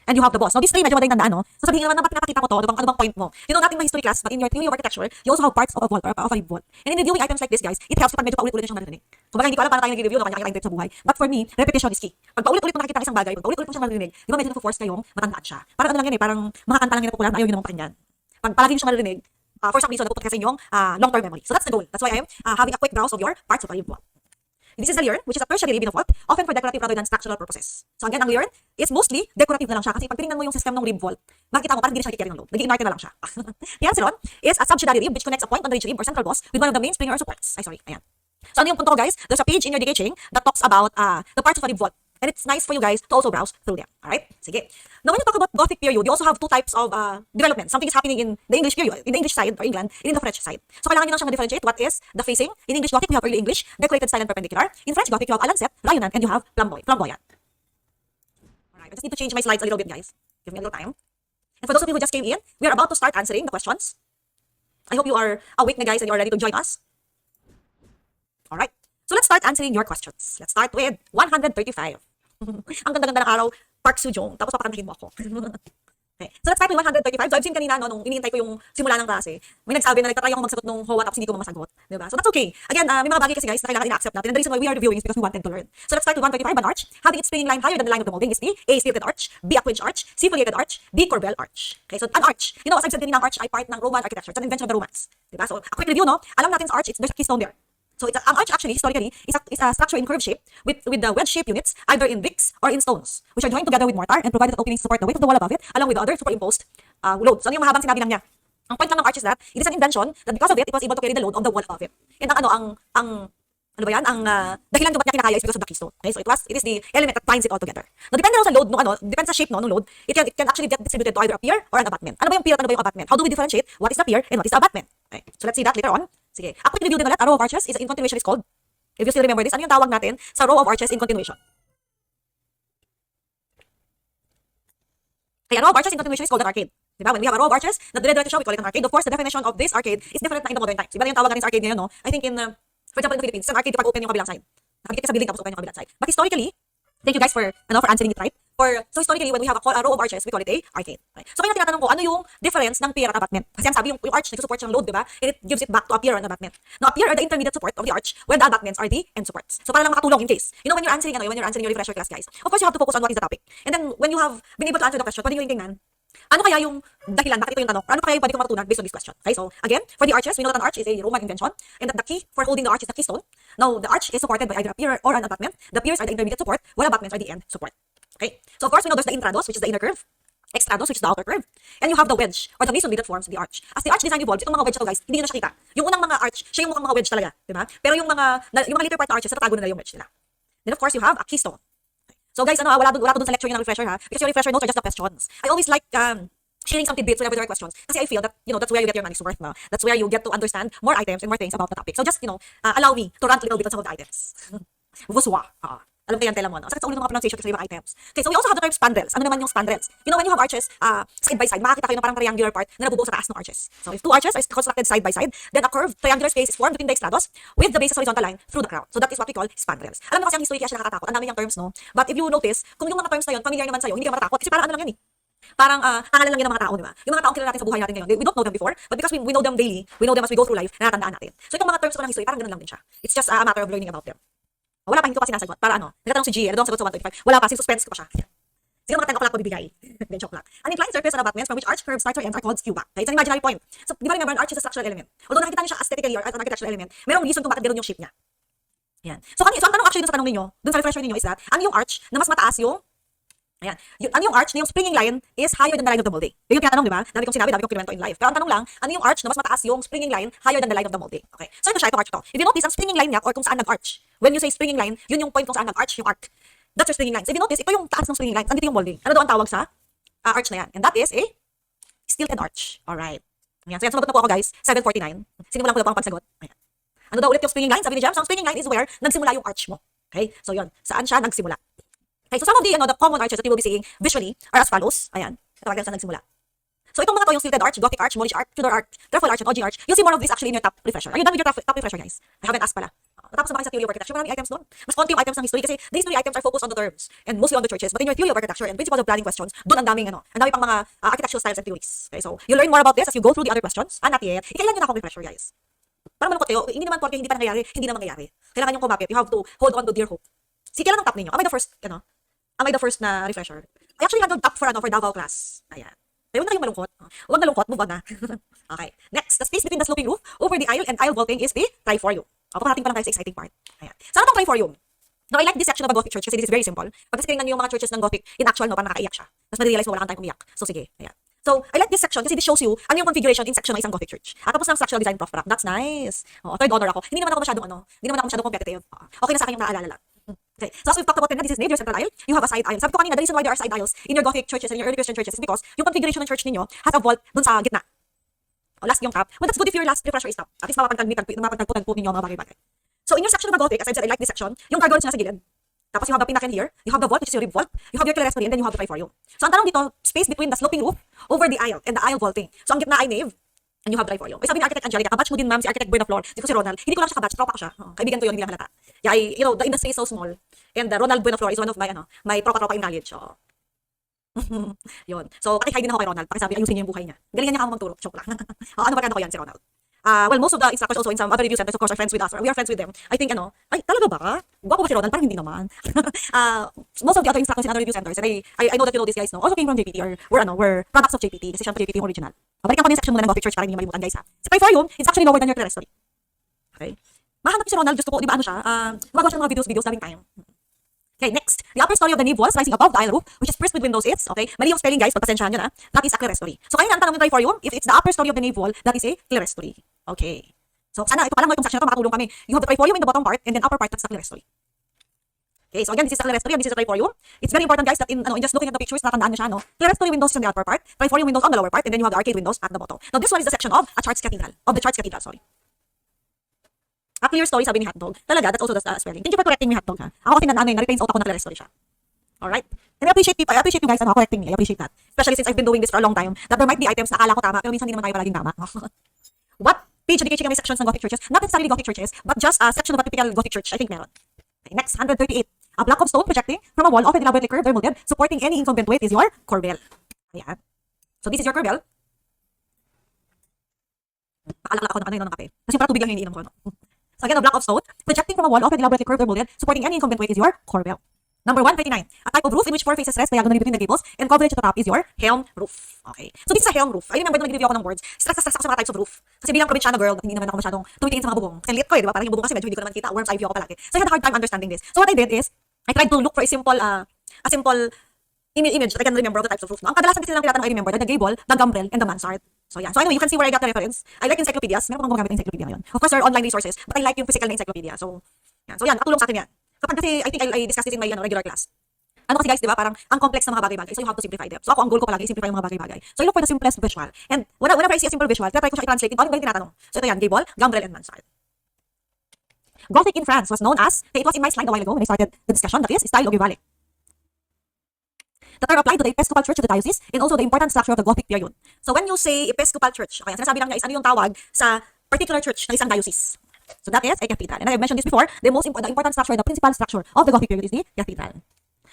And you have the boss. Now, these three, medyo madaling tandaan, no? So, sabihin naman na ba't pinapakita ko to? Ano bang point mo? You know natin mga history class, but in your theory of architecture, you also have parts of a vault or of a rib vault. And in reviewing items like this, guys, it helps kapag medyo paulit-ulit na siyang maririnig. Kumbaga, hindi ko alam paano tayo nag-review ng kanya-kanya trip sa buhay. But for me, repetition is key. Pag paulit-ulit mo nakikita ang isang bagay, pag paulit-ulit mo siyang maririnig, di ba medyo nag-force kayong matandaan siya? Parang ano lang yan eh, parang mga kanta lang yan na popular na ayaw nyo namang pakinggan. Pag palagi nyo siyang maririnig, for some reason, napupunta ka sa inyong long-term memory. So that's the goal. That's why I am having a quick browse of your parts of a rib vault. This is the lirn, which is a tertiary rib in a vault, often for decorative rather than structural purposes. So again, ang lirn is mostly decorative na lang siya kasi pag tinignan mo yung system ng rib vault, makikita mo parang hindi siya nagkikarry ng load. Nag-ignite na lang siya. The anseron is a subsidiary rib which connects a point on the ridge rib or central boss with one of the main springer or supports. Ayan. So ano yung punto ko, guys? There's a page in your DK Ching that talks about the parts of a rib vault. And it's nice for you guys to also browse through them. Alright? Sige. Now, when you talk about Gothic period, you also have two types of development. Something is happening in the English period, in the English side or England, and in the French side. So, kailangan nyo lang siyang differentiate what is the facing. In English Gothic, we have early English, decorated style and perpendicular. In French Gothic, you have Alancet, Rayonnant, and you have flamboyant. Alright, I just need to change my slides a little bit, guys. Give me a little time. And for those of you who just came in, we are about to start answering the questions. I hope you are awake na, guys, and you are ready to join us. Alright. So, let's start answering your questions. Let's start with 135. Ang ganda-ganda ng araw, Park Soo-joong, tapos papakantahin mo ako. Okay. So let's start with 135. So I've seen kanina, no, nung iniintay ko yung simula ng klase, may nagsabi na nagtatry ako magsagot ng HOA tapos hindi ko mamasagot. Diba? So that's okay. Again, may mga bagay kasi, guys, na kailangan ina-accept natin. And the reason why we are reviewing is because we wanted to learn. So let's start with 135. An arch having its springing line higher than the line of the molding is the A. Stilted arch, B. A quinch arch, C. Foliated arch, D. Corbel arch. Okay, so an arch, you know, as I've said kanina, ang arch ay part ng Roman architecture. It's an invention of the Romans. Diba? So a quick review, no? Alam natin sa arch, there's a keystone there. So ang arch actually, historically, is a structure in curved shape with the wedge-shaped units either in bricks or in stones, which are joined together with mortar and provided openings to support the weight of the wall above it, along with the other superimposed loads. So ano yung mahabang sinabi lang niya? Ang point lang ng arch is that it is an invention that because of it was able to carry the load of the wall above it. And ano ba yan? Ang dahilan kung ba't niya kinakaya is because of the keystone. Okay, so it is the element that binds it all together. Now, depende sa load depende sa shape ng load, it can actually get distributed to either a pier or an abutment. Ano ba yung pier at ano ba yung abutment? How do we differentiate what is the pier and what is the abutment? Okay, so let's see that later on. Sige, a quick review din ulit. A row of arches is in continuation is called, if you still remember this, ano yung tawag natin sa row of arches in continuation? Okay, a row of arches in continuation is called an arcade. Diba? When we have a row of arches na dire-diretso, we call it an arcade. Of course, the definition of this arcade is different na in the modern times. Iba na yung tawag natin sa arcade ngayon, no? I think in, for example, in the Philippines, an arcade kapag open yung kabilang side. Nakikita ka sa building tapos open yung kabilang side. But historically, thank you guys for answering it right. So historically, when we have a row of arches, we call it a arcade. Right? So kaya tinatanong ko, ano yung difference ng pier at abutment? Kasi ang sabi yung arch nagsusupport siyang load, diba? And it gives it back to a pier or an abutment. Now, a pier are the intermediate support of the arch, where the abutments are the end supports. So para lang makatulong in case. You know, when you're answering your refresher class, guys, of course you have to focus on what is the topic. And then when you have been able to answer the question, pwede nyo yung tingnan, ano kaya yung dahilan, bakit ito yung tanong? Ano kaya yung pwede ko matutunan based on this question? Okay, so again, for the arches, we know that an arch is a Roman invention, and that the key for holding the arch is the keystone. Now, the arch is supported by either a pier or an abutment. The piers are the intermediate support, while abutments are the end support. Okay, so of course, we know there's the intrados, which is the inner curve, extrados, which is the outer curve, and you have the wedge, or the masonry that forms the arch. As the arch design evolves, itong mga wedge ito, guys, hindi nyo na siya kita. Yung unang mga arch, siya yung mukhang mga wedge talaga, diba? Pero yung mga later part na arches, natatago na nila yung wedge nila. Then of course, you have a keystone. So guys, wala dun sa lecture yung refresher, ha? Because your refresher notes are just the questions. I always like sharing some tidbits whenever there are questions. Kasi I feel that, you know, that's where you get your money's worth now. That's where you get to understand more items and more things about the topic. So just, you know, allow me to rant a little bit on some of the items. Vuswa. Alam ko yan, tela mo, no? Sakit sa ulo ng mga pronunciation kasi mga items. Okay, so we also have the term spandrels. Ano naman yung spandrels? You know, when you have arches side by side, makakita kayo ng parang triangular part na nabubuo sa taas ng arches. So if two arches are constructed side by side, then a curved triangular space is formed between the extrados with the basis horizontal line through the crown. So that is what we call spandrels. Alam mo kasi ang history kaya siya nakakatakot. Ang dami niyang terms, no? But if you notice, kung yung mga terms na yun, familiar naman sa'yo, hindi ka matatakot kasi parang ano lang yan eh. Parang pangalan lang yan ng mga tao, di ba? Yung mga taong kilala natin sa buhay natin ngayon, we don't know them before, but because we know them daily, we know them as we go through life, natatandaan natin. So itong mga terms ko ng history, parang ganun lang din siya. It's just a matter of learning about them. Wala pa, hindi ko pa sinasagot. Para ano? Nagtatanong si G, ano daw ang sagot sa 125? Wala pa, suspense ko pa siya. Siguro mga 10 o'clock ko bibigay. Then joke lang. An inclined surface and abutments from which arch curves starts or ends are called scuba. Okay, it's an imaginary point. So, di ba remember, an arch is a structural element. Although nakikita niyo siya aesthetically or as an architectural element, merong reason kung bakit ganoon yung shape niya. Yan. So ang tanong actually dun sa tanong ninyo, dun sa refresher ninyo is that, ano yung arch na mas mataas yung ayan. Ano yung arch na yung springing line is higher than the line of the molding? Yun yung tinatanong, di ba? Dami kong sinabi, dami kong kinwento in life. Pero ang tanong lang, ano yung arch na mas mataas yung springing line higher than the line of the molding? Okay. So ito siya, itong arch ito. If you notice, ang springing line niya or kung saan nag-arch. When you say springing line, yun yung point kung saan nag-arch yung arc. That's your springing line. So if you notice, ito yung taas ng springing line. Andito yung molding. Ano daw ang tawag sa arch na yan? And that is a stilted arch. Alright. Ayan. So yan, sumagot na po ako, guys. 7:49. Sinimulan ko na po ang pagsagot. Ayan. Ano daw ulit yung springing line? Sabi ni Jam, so ang springing line is where nagsimula yung arch mo. Okay? So yun, saan siya nagsimula? Okay, so some of the common arches that you will be seeing visually are as follows. Ayan, ito talaga saan nagsimula. So itong mga to, yung stilted arch, Gothic arch, Moorish arch, Tudor arch, Truffle arch, and Oggi arch. You'll see more of this actually in your top refresher. Are you done with your top refresher, guys? I haven't asked pala. Matapos na ba kayo sa theory of architecture, marami items doon. Mas konti yung items ng history kasi the history items are focused on the terms and mostly on the churches. But in your theory of architecture and principles of planning questions, doon ang daming ang dami pang mga architectural styles and theories. Okay, so you learn more about this as you go through the other questions. Not yet. Ikailan nyo na akong refresher, guys. Para malungkot kayo, hindi naman porque hindi pa nangyayari, hindi na mangyayari. Kailangan yung kumapit. You have to hold on to dear hope. Si kailan ang top ninyo? Am I the first, Am I the first na refresher? I actually handled top for Davao class. Ayan. Ayun na kayong malungkot. Huwag malungkot, move on na. Okay. Next, the space between the sloping roof over the aisle and aisle vaulting is the triforium. Paparating pa lang tayo sa exciting part. Ayan. Saan itong triforium? Now, I like this section of a Gothic church kasi this is very simple. Pag screenan niyo yung mga churches ng Gothic, in actual, parang nakakaiyak siya. Tapos ma-realize mo wala kang time umiyak. So, sige. Ayan. So, I like this section kasi this shows you ano yung configuration in section ng isang Gothic church. At tapos ng structural design prof. That's nice. Third honor ako. Hindi naman ako masyadong competitive. Okay na sa akin yung naalala lang. Okay. So as we've talked about then, this is nave, your central aisle. You have a side aisle. Sabi ko kanina, the reason why there are side aisles in your Gothic churches and in your early Christian churches is because yung configuration ng church ninyo has a vault dun sa gitna. Last yung top. Well, that's good if your last refresher is top. At least mapapagtagpo ninyo mga bagay-bagay. So in your section of the Gothic, as I said, I like this section, yung gargoyles na sa gilid. Tapos you have the pinnacle here, you have the vault, which is your rib vault, you have your clerestory, and then you have the triforium. So ang tanong dito, space between the sloping roof over the aisle and the aisle vaulting. So ang gitna ay nave, and you have triforium. Ay sabi ni Architect Angelica, kabatch mo din ma'am si Architect Buenaflor. Dito si Ronald. Hindi ko lang siya kabatch, tropa ko siya. Kaibigan ko yun, hindi lang halata. Yeah, the industry is so small. And Ronald Buenaflor is one of my tropa-tropa in knowledge. So, yun. So, pakihide din ako kay Ronald. Pakisabi, ayusin niya yung buhay niya. Galingan niya ka magturo. Joke lang. Ano ba ko yan si Ronald? Well, most of the instructors also in some other review centers, of course, are friends with us. Or we are friends with them. I think, ay, talaga ba? Gwapo ba si Ronald? Parang hindi naman. Most of the other instructors in other review centers, and I know that you know these guys, no, also came from JPT, or were products of JPT. Kasi syempre JPT yung original. Balikan ko na yung section muna ng Gothic Church para hindi malimutan, guys, ha. Sa triforium, it's actually lower than your clerestory. Okay? Mahanap si Ronald, gusto ko, di ba siya? Gumagawa siya ng mga videos, daming time. Okay, next. The upper story of the nave walls rising above the aisle roof, which is pierced with windows, it's, okay, mali yung spelling, guys, pagpasensyahan nyo na, that is a clerestory. So, kaya na ang tanong ng triforium, if it's the upper story of the nave wall, that is a clerestory. Okay. So, sana, ito pa lang mo itong section na ito, makatulong kami. You have the triforium in the bottom part, and then upper part, that's the clerestory. Okay, so again, this is the clerestory and this is the triforium. It's very important, guys, that in just looking at the pictures, natandaan nyo siya, no? Clerestory windows is on the upper part, triforium windows on the lower part, and then you have the arcade windows at the bottom. Now, this one is the section of the Chartres Cathedral, sorry. A clear story, sabi ni Hotdog. Talaga, that's also the spelling. Thank you for correcting me, Hotdog, ha? Ako kasi na-retains out ako na clerestory siya. Alright? And I appreciate you guys correcting me. I appreciate that. Especially since I've been doing this for a long time, that there might be items na akala ko tama, pero minsan hindi naman tayo palaging tama. What page education kami sections ng Gothic churches? Not necessarily Gothic churches, but just a section of a typical Gothic church. I think meron. Okay, next, 138. A block of stone projecting from a wall of an elaborately curved or molded, supporting any incumbent weight is your corbel. Ayan. So this is your corbel. Pakalak ako ng kape. Kasi parang tubig lang yung iniinom ko. So again, a block of stone projecting from a wall of an elaborately curved or molded, supporting any incumbent weight is your corbel. Number 139. A type of roof in which four faces rest diagonally between the gables and coverage at the top is your helm roof. Okay. So this is a helm roof. I remember nung nag-review ako ng words, stress ako sa mga types of roof. Kasi bilang probinsyana girl, hindi naman ako masyadong tumitingin sa mga bubong. Kasi lit ko di ba? Parang yung bubong kasi medyo hindi ko naman kita. Worm's eye view ako palagi. So I had a hard time understanding this. So what I did is, I tried to look for a simple image that I can remember of the types of roof. No? Ang kadalasan kasi lang tinatanong I remember, the gable, the gambrel, and the mansard. So yeah. So anyway, you can see where I got the reference. I like encyclopedias. Meron akong gumagamit ng encyclopedia ngayon. Of course, there are online resources, but I like yung physical na encyclopedia. So, yan. So yan, nakatulong sa akin yan. Kapag kasi, I think I discussed this in my regular class. Ano kasi guys, di ba? Parang ang complex ng mga bagay-bagay. So you have to simplify them. So ako, ang goal ko palagi, simplify yung mga bagay-bagay. So I look for the simplest visual. And whenever I see a simple visual, try ko siya i-translate into ano ba yung tinatanong. So ito yan, gable, gambrel, and mansard. Gothic in France was known as, it was in my slide a while ago when I started the discussion, that is, style ogivale. The term applied to the Episcopal Church of the diocese and also the important structure of the Gothic period. So when you say Episcopal Church, okay, sinasabi lang niya is ano yung tawag sa particular church ng isang diocese. So that is a cathedral. And I have mentioned this before, the important structure, the principal structure of the Gothic period is the cathedral.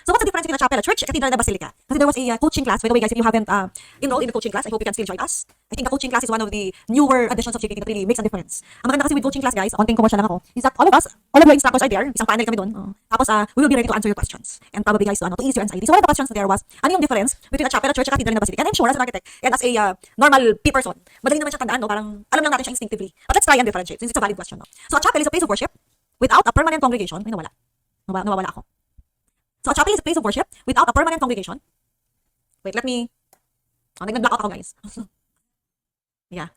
So what's the difference between a chapel, a church, a cathedral, and a basilica? Kasi there was a coaching class. By the way, guys, if you haven't enrolled in the coaching class, I hope you can still join us. I think the coaching class is one of the newer additions of JPT that really makes a difference. Ang maganda kasi with coaching class, guys, konting commercial lang ako, is that all of your instructors are there. Isang panel kami doon. Tapos, we will be ready to answer your questions. And probably, guys, to ease your anxiety. So one of the questions there was, ano yung difference between a chapel, a church, a cathedral, and a basilica? And I'm sure, as an architect, and as a normal person, madali naman siya tandaan, no? Parang alam lang natin siya instinctively. But let's try and differentiate, since it's a valid question, no? So a chapel is a place of worship without a permanent congregation. Ay, nawawala ako. So a chapel is a place of worship without a permanent congregation. Wait, let me... nag-black out ako, guys. Yeah.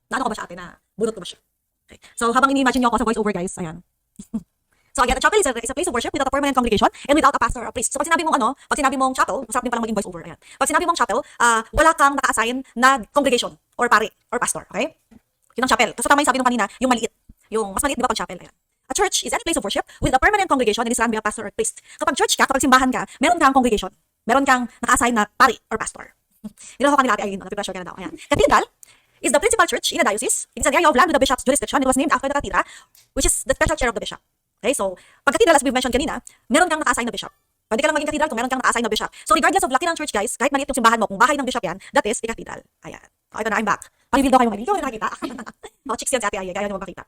Naano ko ba siya ate na? Bunot ko ba siya? Okay. So habang ini-imagine nyo ako sa voice over, guys, ayan. So again, a chapel is a place of worship without a permanent congregation and without a pastor or a priest. So pag sinabi mong chapel, masarap din palang maging voice over, ayan. Pag sinabi mong chapel, wala kang naka-assign na congregation or pare or pastor, okay? Yun ang chapel. So tama yung sabi nung kanina, yung maliit. Yung mas maliit, di ba, pag chapel, ayan. A church is any place of worship with a permanent congregation and is run by a pastor or priest. Kapag church ka, kapag simbahan ka, meron kang congregation. Meron kang naka-assign na pari or pastor. Niloko kanila ate Aileen, napipressure ka na daw. Ayan. Cathedral, is the principal church in a diocese. It is an area of land with the bishop's jurisdiction. It was named after the cathedra, which is the special chair of the bishop. Okay, so pag cathedral, as we've mentioned kanina, meron kang naka-assign na bishop. Pwede ka lang maging cathedral kung meron kang naka-assign na bishop. So regardless of laki ng church, guys, kahit maliit yung simbahan mo, kung bahay ng bishop yan, that is the cathedral. Ayan. O, ito na, I'm back. Pa-reveal daw kayo mga video, nakakita. O, chicks yan si Ate Aye, kaya nyo makita.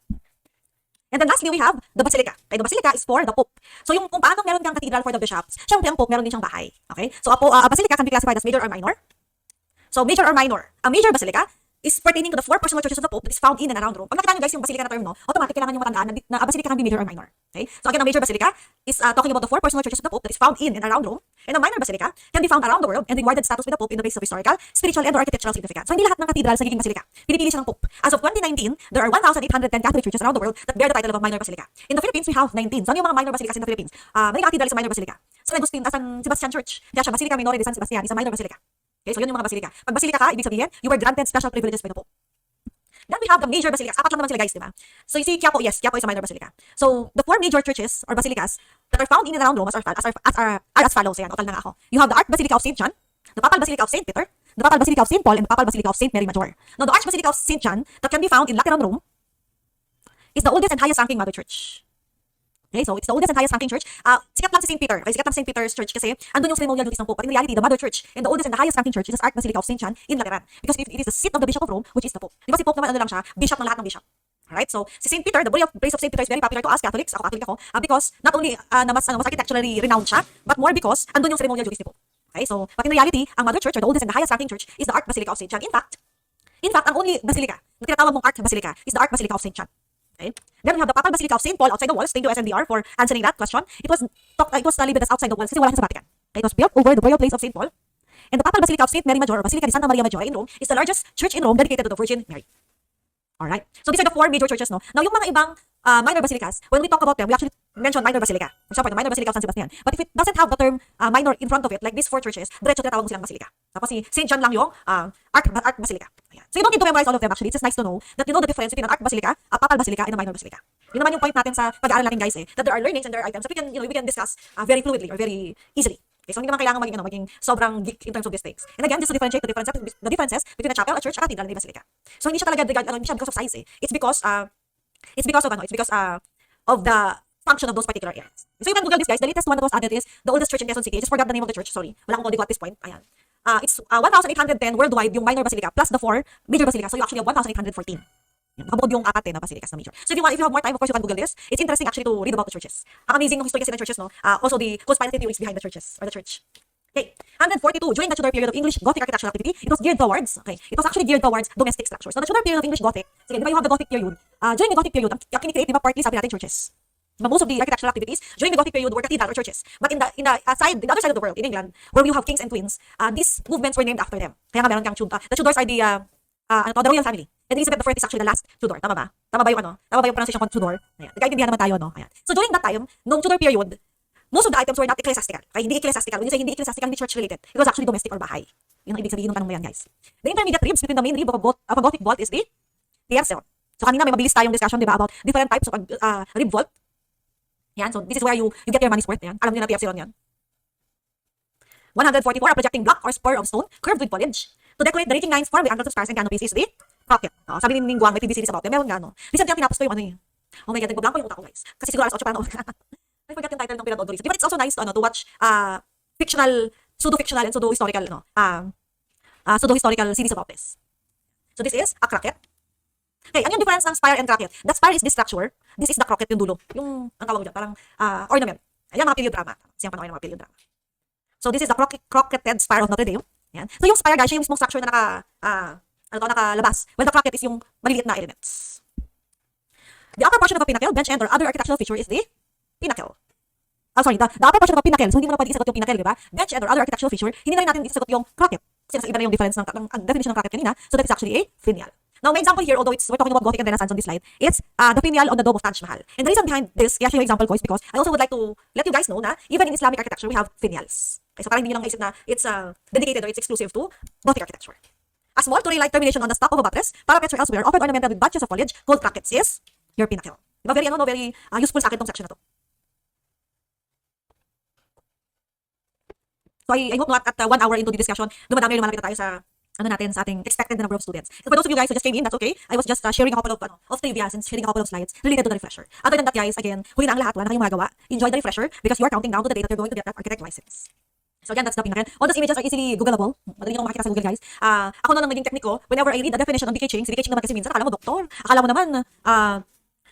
And then lastly, we have the basilica. Okay, the basilica is for the pope. So yung kung paano meron kang cathedral for the bishops, syempre ang pope meron din siyang bahay. Okay? So a basilica can be classified as major or minor. So major or minor. A major basilica is pertaining to the four personal churches of the pope that is found in and around Rome. Pag nakita nyo guys yung basilica na term, no, automatic kailangan nyo matandaan na a basilica can be major or minor. Okay? So again, a major basilica is talking about the four personal churches of the pope that is found in and around Rome. And a minor basilica can be found around the world and rewarded status with the pope in the basis of historical, spiritual, and or architectural significance. So hindi lahat ng cathedrals nagiging basilica. Pinipili siya ng pope. As of 2019, there are 1,810 Catholic churches around the world that bear the title of minor basilica. In the Philippines, we have 19. So ano yung mga minor basilicas in the Philippines? Manila Cathedral is a minor basilica. San Agustin, San Sebastian Church, kaya siya Basilica Minore de San Sebastian is a minor basilica. Okay, so yun yung mga basilica. Pag basilica ka, ibig sabihin, you were granted special privileges by the pope. Then we have the major basilicas. Apat lang naman sila guys, di ba? So you see, Quiapo, yes, Quiapo is a minor basilica. So the four major churches or basilicas that are found in and around Rome are as follows. Ayan, total na nga ako. You have the Archbasilica of St. John, the Papal Basilica of St. Peter, the Papal Basilica of St. Paul, and the Papal Basilica of St. Mary Major. Now the Archbasilica of St. John that can be found in Lateran, Rome is the oldest and highest ranking mother church. Okay, so it's the oldest and highest ranking church. Sikat lang si St. Peter. Okay, sikat lang si St. Peter's church kasi andun yung ceremonial duties ng Pope. But in reality, the mother church and the oldest and the highest ranking church is the Archbasilica of St. John in Lateran. Because it is the seat of the Bishop of Rome, which is the Pope. Di ba si Pope naman ano lang siya? Bishop ng lahat ng bishop. Alright, so si St. Peter, the burial place of St. Peter is very popular to us Catholics. Ako Catholic ako. Because not only mas architecturally renowned siya, but more because andun yung ceremonial duties ni Pope. Okay, so but in reality, ang mother church or the oldest and the highest ranking church is the Archbasilica of St. John. In fact, ang only basilica na tinatawag mong Archbasilica is the Archbasilica of St. John. Okay. Then we have the Papal Basilica of St. Paul outside the walls. Thank you SNDR for answering that question. It was labeled as outside the walls kasi wala sa Vatican. Okay, it was built over the burial place of St. Paul. And the Papal Basilica of St. Mary Major or Basilica di Santa Maria Maggiore in Rome is the largest church in Rome dedicated to the Virgin Mary. Alright. So these are the four major churches, no? Now yung mga ibang minor basilicas, when we talk about them, we actually mention minor basilica. For example, the minor basilica of San Sebastian. But if it doesn't have the term minor in front of it, like these four churches, diretso tinatawag mo silang basilica. Tapos si St. John lang yung Archbasilica. So you don't need to memorize all of them actually. It's just nice to know that you know the difference between an Archbasilica, a Papal Basilica, and a minor basilica. Yun naman yung point natin sa pag-aaral natin guys that there are learnings and there are items that we can discuss very fluidly or very easily. Okay, so hindi naman kailangan maging sobrang geek in terms of these things. And again, just to differentiate the differences between a chapel, a church, a cathedral, and a basilica. So hindi siya talaga hindi siya because of size. It's because of the function of those particular areas. So you can Google this guys. The latest one that was added is the oldest church in Quezon City. I just forgot the name of the church. Sorry, wala akong kodigo at this point. Ayan. It's 1,810 worldwide yung minor basilica plus the four major basilica. So you actually have 1,814. Nakabukod yung apat na basilikas na major. So if you have more time, of course, you can Google this. It's interesting actually to read about the churches. Ang amazing ng history kasi ng churches, no? Also the conspiracy theories behind the churches or the church. Okay, 142. During the Tudor period of English Gothic architectural activity, it was geared towards, it was actually geared towards domestic structures. So the Tudor period of English Gothic, sige, di ba you have the Gothic period? During the Gothic period, ang kinikreate, di ba partly sabi natin churches. But most of the architectural activities during the Gothic period were cathedral or churches. But in the other side of the world, in England, where you have kings and queens, these movements were named after them. Kaya nga meron kang the Tudors are the royal family. And Elizabeth I is actually the last Tudor. Tama ba? Tama ba yung pronunciation ng Tudor? Ayan. Nagkaintindihan naman tayo, no? Ayan. So during that time, nung Tudor period, most of the items were not ecclesiastical. Okay? Hindi ecclesiastical. When you say hindi ecclesiastical, hindi church related. It was actually domestic or bahay. Yun ang ibig sabihin ng tanong mo yan, guys. The intermediate ribs between the main rib of a Gothic vault is the tercel. So kanina may mabilis tayong discussion, di ba, about different types of rib vault. Yan. So this is where you get your money's worth. Yan. Alam niyo na TFC yan. 144, a projecting block or spur of stone curved with foliage. To decorate the reaching lines formed with angles of stars and canopies is the crocket. Sabi ni Ningguang, may TV series about them. Meron nga, no? Recently, tinapos ko yung oh my God, nagpablanko yung utak ko, guys. Kasi siguro alas 8 pa na I forgot yung title ng Pinanood recently. But it's also nice to watch fictional, pseudo-fictional, and pseudo-historical, pseudo-historical series about this. So this is a crocket. Okay, ano yung difference ng spire and crocket? The spire is this structure. This is the crocket, yung dulo. Yung, ang tawag mo dyan, parang ornament. Ayan, mga period drama. Siyang panahon ng mga period drama. So this is the crocketed spire of Notre Dame. Yan. So yung spire, guys, yung mismong structure na nakalabas. Well, the crocket is yung maliliit na elements. The upper portion of a pinnacle, bench end, or other architectural feature is the pinnacle. The upper portion of a pinnacle. So hindi mo na pwede isagot yung pinnacle, di ba? Bench end or other architectural feature, hindi na rin natin isagot yung crocket. Kasi nasa iba na yung difference ng definition ng crocket kanina. So that is actually a finial. Now, my example here, although we're talking about Gothic and Renaissance on this slide, it's the finial on the dome of Taj Mahal. And the reason behind this, kaya yung example ko is because I also would like to let you guys know na even in Islamic architecture, we have finials. Okay, so parang hindi nyo lang maisip na it's dedicated or it's exclusive to Gothic architecture. A small turret-like termination on the stock of a buttress, parapets or elsewhere, often ornamented with bunches of foliage, called crockets, is your pinnacle. Diba very useful sa akin tong section na to. So I hope not at 1 hour into the discussion, dumadami yung lumalapit na tayo sa natin sa ating expected na number of students. And for those of you guys who just came in, that's okay. I was just sharing a couple of trivia and sharing a couple of slides related to the refresher. Other than that, guys, again, huli na ang lahat. Wala na kayong magagawa. Enjoy the refresher because you are counting down to the date that you're going to get that architect license. So again, that's the pinaka. All those images are easily Googleable. Madali nyo makikita sa Google, guys. Ako na nang naging technique ko, whenever I read the definition of DK Ching, si DK Ching naman kasi minsan, akala mo doktor. Akala mo naman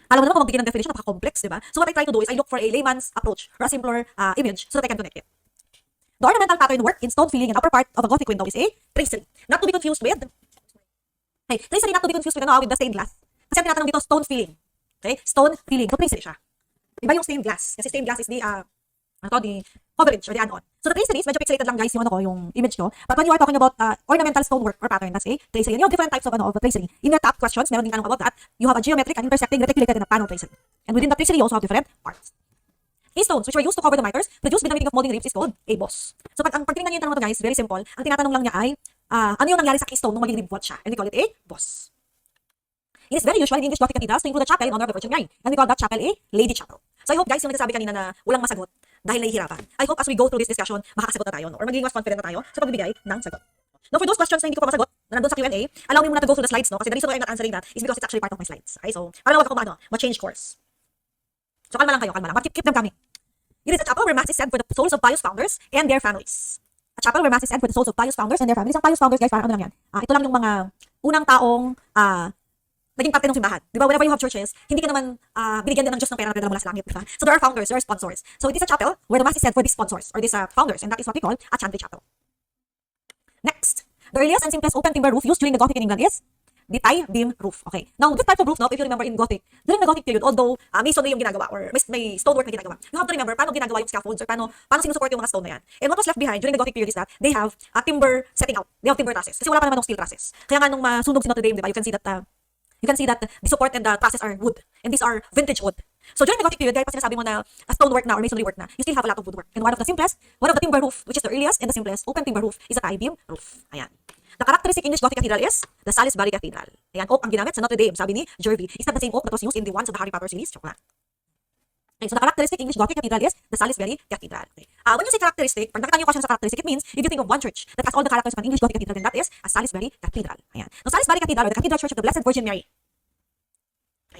kung magbigay ng definition, napaka-complex, di ba? So what I try to do is I look for a layman's approach or a simpler image so that I can connect it. The ornamental pattern work in stone filling in upper part of a Gothic window is a tracery. Not to be confused with, tracery not to be confused with, with the stained glass. Kasi ang tinatanong dito, stone filling. Okay? Stone filling. So tracery siya. Iba yung stained glass. Kasi stained glass is the coverage or the add-on. So the traceries, medyo pixelated lang guys yung image ko. But when you are talking about ornamental stonework or pattern, that's a tracery. And you have different types of tracery. In your top questions, meron din tanong about that. You have a geometric and intersecting reticulated and a panel tracery. And within the tracery, you also have different parts. Keystones, which were used to cover the miters, produced with the making of molding ribs, is called a boss. So pag tingnan niyo yung tanong mo to guys, very simple. Ang tinatanong lang niya ay, ano yung nangyari sa keystone nung maging rib vault siya? And we call it a boss. It is very usual in English Gothic cathedrals to include a chapel in honor of the Virgin Mary. And we call that chapel a Lady Chapel. So I hope guys, yung nagsasabi kanina na walang masagot dahil nahihirapan. I hope as we go through this discussion, makakasagot na tayo, no? Or magiging mas confident na tayo sa pagbibigay ng sagot. Now for those questions na hindi ko pa masagot, na nandun sa Q&A, allow me muna to go through the slides, no? Kasi the reason why I'm not answering that is because it's actually part of my slides. Okay, so para lang wag ako ma-change course. So kalma lang kayo, kalma lang. But keep them coming. It is a chapel where mass is said for the souls of pious founders and their families. A chapel where mass is said for the souls of pious founders and their families. Ang pious founders, guys, parang ano lang yan. Ito lang yung mga unang taong naging parte ng simbahan. Di ba? Whenever you have churches, hindi ka naman binigyan din ng Diyos ng pera na pinadala mula sa langit. Diba? So there are founders, there are sponsors. So it is a chapel where the mass is said for these sponsors or these founders, and that is what we call a chantry chapel. Next, the earliest and simplest open timber roof used during the Gothic in England is the tie beam roof. Okay. Now, this type of roof, no, if you remember in Gothic, during the Gothic period, although masonry yung ginagawa or may stonework na ginagawa, you have to remember paano ginagawa yung scaffolds or paano sinusupport yung mga stone na yan. And what was left behind during the Gothic period is that they have timber setting out. They have timber trusses. Kasi wala pa naman ng steel trusses. Kaya nga nung masunog si Notre Dame, diba, you can see that the support and the trusses are wood. And these are vintage wood. So during the Gothic period, dahil pa sinasabi mo na stonework na or masonry work na, you still have a lot of woodwork. And one of the timber roof, which is the earliest and the simplest open timber roof, is a tie beam roof. Ayan. The characteristic English Gothic cathedral is the Salisbury Cathedral. Ayan, oak ang ginamit sa Notre Dame, sabi ni Jervy. Is that the same oak that was used in the ones of the Harry Potter series? Joke lang. Okay, so the characteristic English Gothic cathedral is the Salisbury Cathedral. Okay. When you say characteristic, pag nakita niyo kasi sa characteristic, it means if you think of one church that has all the characters of an English Gothic cathedral, then that is a Salisbury Cathedral. Ayan. Now, Salisbury Cathedral or the Cathedral Church of the Blessed Virgin Mary.